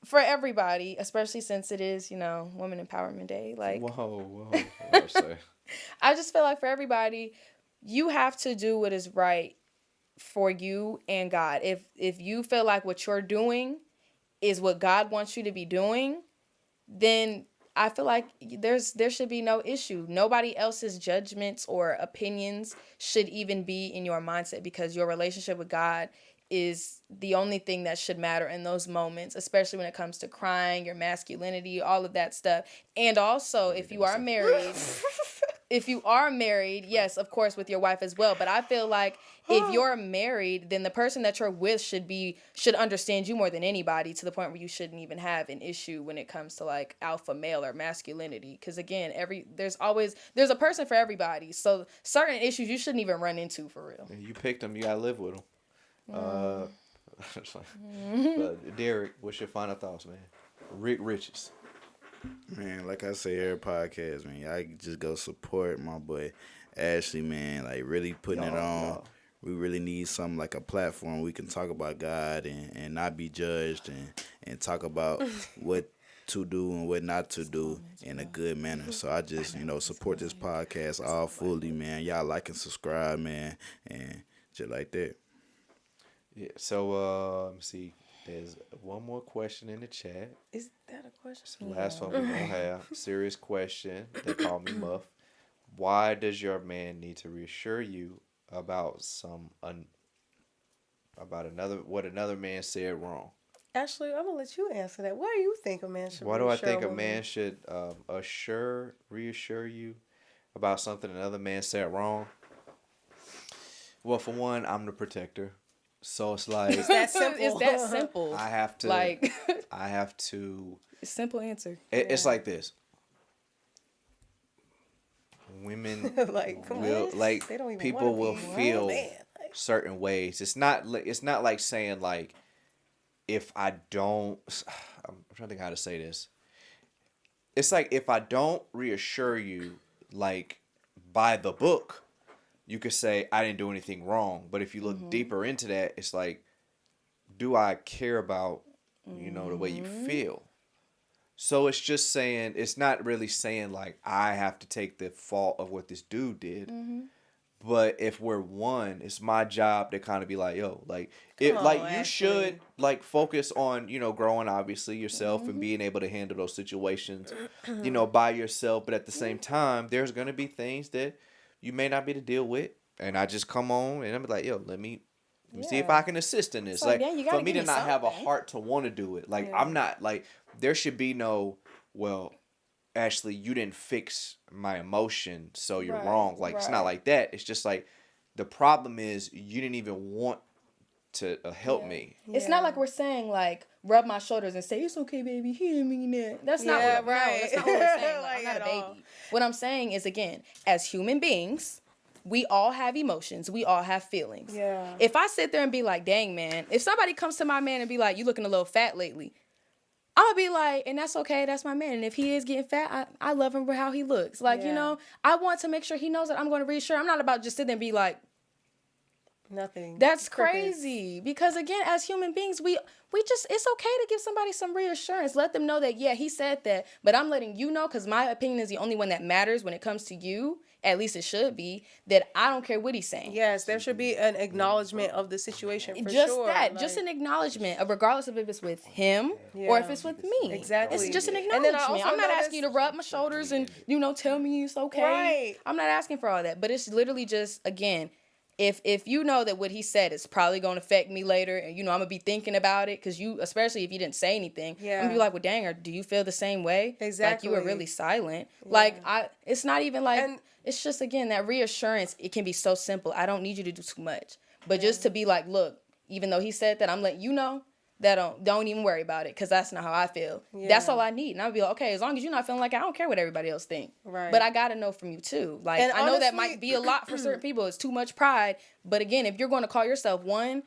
for everybody, especially since it is, Women Empowerment Day, Whoa. I just feel like for everybody, you have to do what is right for you and God. If you feel like what you're doing is what God wants you to be doing, then I feel like there should be no issue. Nobody else's judgments or opinions should even be in your mindset, because your relationship with God is the only thing that should matter in those moments, especially when it comes to crying, your masculinity, all of that stuff. And also, if you are married, yes, of course, with your wife as well. But I feel like if you're married, then the person that you're with should understand you more than anybody, to the point where you shouldn't even have an issue when it comes to alpha male or masculinity. Because again, there's a person for everybody. So certain issues you shouldn't even run into for real. You picked them, you gotta live with them. Derek, what's your final thoughts, man? Rick Riches. Man, like I say every podcast, man, I just go support my boy Ashlee, man. Really putting it on. we really need something like a platform we can talk about God and not be judged and talk about what to do and what not to do in a good manner. So I just, support this podcast all fully, man. Y'all like and subscribe, man, and just like that. Yeah. So let me see. There's one more question in the chat. Is that a question? It's the last one we're gonna have. Serious question. They call me Muff. Why does your man need to reassure you about what another man said wrong? Ashlee, I'm gonna let you answer that. Why do you think a man should? Why do I think a woman? man should reassure you about something another man said wrong? Well, for one, I'm the protector, so it's like It's that simple. It's that simple. I have to I have to. Simple answer. It's like this. Women Like, come will on. like They don't even people wanna will be feel man. Like, certain ways. It's not like saying like if I don't. I'm trying to think how to say this. It's like if I don't reassure you like by the book, you could say I didn't do anything wrong. But if you look deeper into that, it's like, do I care about the way you feel? So it's just saying, it's not really saying like I have to take the fault of what this dude did. But if we're one, it's my job to kind of be like, yo, like it, like you should like focus on, growing obviously yourself and being able to handle those situations, by yourself. But at the same time, there's gonna be things that you may not be to deal with, and I just come on and I'm like, yo, let me see if I can assist in this. Like for me to not have a heart to want to do it, like I'm not like there should be no Ashlee, you didn't fix my emotion, so you're wrong. Like it's not like that. It's just like the problem is you didn't even want to help me. It's not like we're saying like rub my shoulders and say it's okay, baby. He didn't mean that. That's not what that's not what we're saying. Like, I'm not a baby. What I'm saying is, again, as human beings, we all have emotions. We all have feelings. Yeah. If I sit there and be like, dang, man, if somebody comes to my man and be like, you looking a little fat lately, I'm going to be like, and that's okay, that's my man. And if he is getting fat, I love him for how he looks. Like, I want to make sure he knows that I'm going to reassure. I'm not about just sit there and be like, nothing. that's crazy. Because again, as human beings, we just, it's okay to give somebody some reassurance. Let them know that, yeah, he said that, but I'm letting you know, because my opinion is the only one that matters when it comes to you. At least it should be, that I don't care what he's saying. Yes, there should be an acknowledgement of the situation for just sure. that, like, just an acknowledgement, regardless of if it's with him or if it's with me. Exactly. It's just an And then I acknowledgement. also I'm not noticed- asking you to rub my shoulders and, tell me it's okay. Right. I'm not asking for all that. But it's literally just, again, if you know that what he said is probably going to affect me later, and, I'm going to be thinking about it, because especially if you didn't say anything, I'm going to be like, well, dang, or do you feel the same way? Exactly. Like, you were really silent. Yeah. Like, it's not even like... It's just, again, that reassurance, it can be so simple. I don't need you to do too much. But just to be like, look, even though he said that, I'm letting you know that don't even worry about it, because that's not how I feel. Yeah. That's all I need. And I'll be like, okay, as long as you're not feeling like it, I don't care what everybody else think. Right. But I got to know from you, too. Like, and I know that might be a lot for certain people. It's too much pride. But, again, if you're going to call yourself one,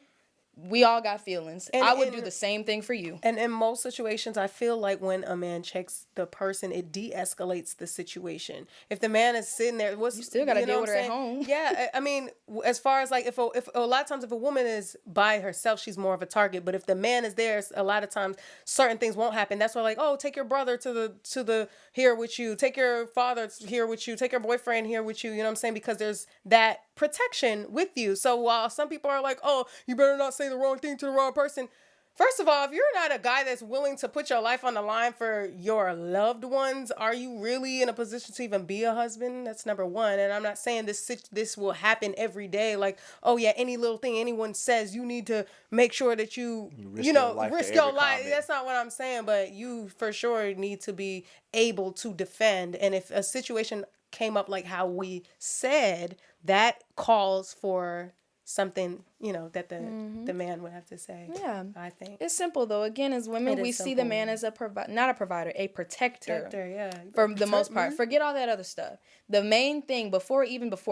we all got feelings. I would do the same thing for you. And in most situations, I feel like when a man checks the person, it de-escalates the situation. If the man is sitting there, you still got to deal with her at home. Yeah, I mean, as far as like if a lot of times if a woman is by herself, she's more of a target. But if the man is there, a lot of times certain things won't happen. That's why, like, oh, take your brother to the here with you, take your father here with you, take your boyfriend here with you. You know what I'm saying? Because there's that protection with you. So while some people are like, oh, you better not say the wrong thing to the wrong person. First of all, if you're not a guy that's willing to put your life on the line for your loved ones, are you really in a position to even be a husband? That's number one. And I'm not saying this will happen every day. Like, oh yeah, any little thing anyone says, you need to make sure that you risk your life. That's not what I'm saying. But you for sure need to be able to defend. And if a situation came up like how we said, that calls for something, that the man would have to say. Yeah. I think. It's simple, though. Again, as women, we see the man as not a provider, a protector. Yeah. For the most part. Forget all that other stuff. The main thing, before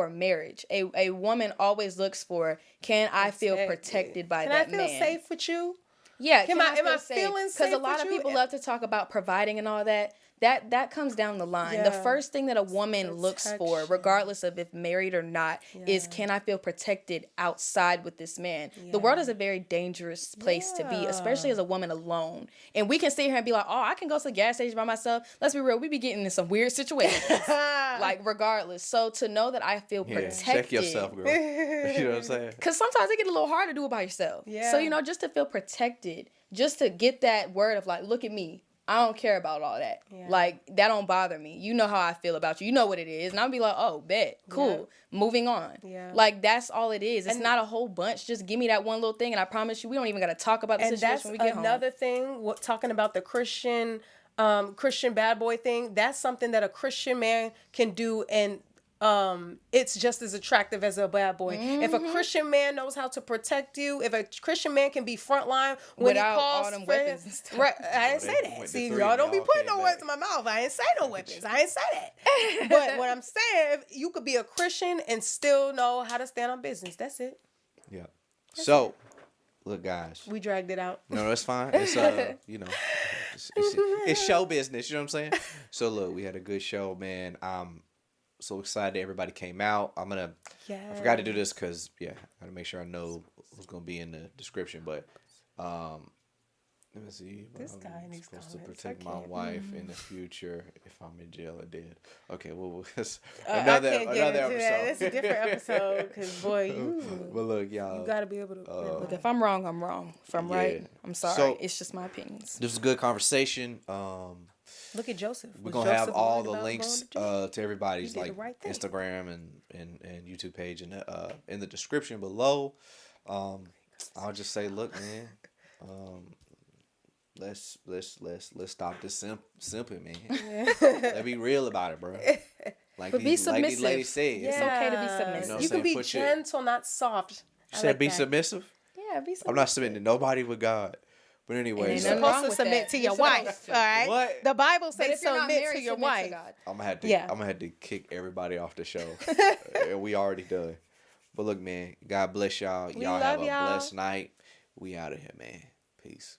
marriage, a woman always looks for, can I feel protected by that man? Can I feel safe with you? Yeah. Am I feeling safe? Because a lot of people love to talk about providing and all that. that comes down the line. The Yeah. first thing that a woman looks for, Protection. regardless of if married or not, is Yeah. can I feel protected outside with this man? The world is a very dangerous place to be, especially as a woman alone. And we can sit here and be like, oh, I can go to the gas station by myself. Let's be real, we be getting in some weird situations. Like, regardless. So to know that I feel protected. Check yourself, girl. You know what I'm saying? Because sometimes it get a little hard to do it by yourself. Yeah. So, just to feel protected, just to get that word of like, look at me. I don't care about all that. Yeah. Like, that don't bother me. You know how I feel about you. You know what it is. And I'll be like, oh, bet. Cool. Moving on. Yeah. Like, that's all it is. It's not a whole bunch. Just give me that one little thing, and I promise you, we don't even got to talk about the And situation that's when we get another home. thing, talking about the Christian bad boy thing. That's something that a Christian man can do, and it's just as attractive as a bad boy. If a Christian man knows how to protect you, if a Christian man can be frontline when Without he calls all them for weapons his- and stuff. right? I didn't say Went that. to See, 3 y'all and don't be y'all putting came no words back. in my mouth. I ain't say no weapons. I ain't say that. But what I'm saying, you could be a Christian and still know how to stand on business. That's it. Yeah. So, look, guys. We dragged it out. No, that's fine. It's it's show business. You know what I'm saying? So look, we had a good show, man. I'm so excited everybody came out. I forgot to do this because I gotta make sure I know who's gonna be in the description. But let me see. This I'm guy needs supposed to comments. protect I my can't. wife in the future if I'm in jail or dead. Okay, well, it's I another can't get into episode. that. It's a different episode because boy, you But look, y'all. gotta be able to. Look, if I'm wrong, I'm wrong. If I'm right, I'm sorry. So- It's just my opinions. This was a good conversation. Look at Joseph. We're Was gonna have Joseph all worried the about links going to jail? to everybody's He did like the right thing. Instagram and YouTube page in the description below. I'll just say, look, man, let's stop this simping, man. Let's be real about it, bro. Like But be these submissive. ladies said. It's okay to be submissive. You know what I'm You saying? can be Put your- gentle, not soft. You I said like be that. submissive. Yeah, be submissive. I'm not submitting to nobody but God. But anyway, Ain't so nothing Supposed wrong to with submit that. to You're your supposed wife. to. All right. What? The Bible But says if you're not submit married, to your submit wife. to God. I'm gonna have to. Yeah. I'm gonna have to kick everybody off the show. And we already done. But look, man. God bless y'all. We Y'all have love a y'all. blessed night. We out of here, man. Peace.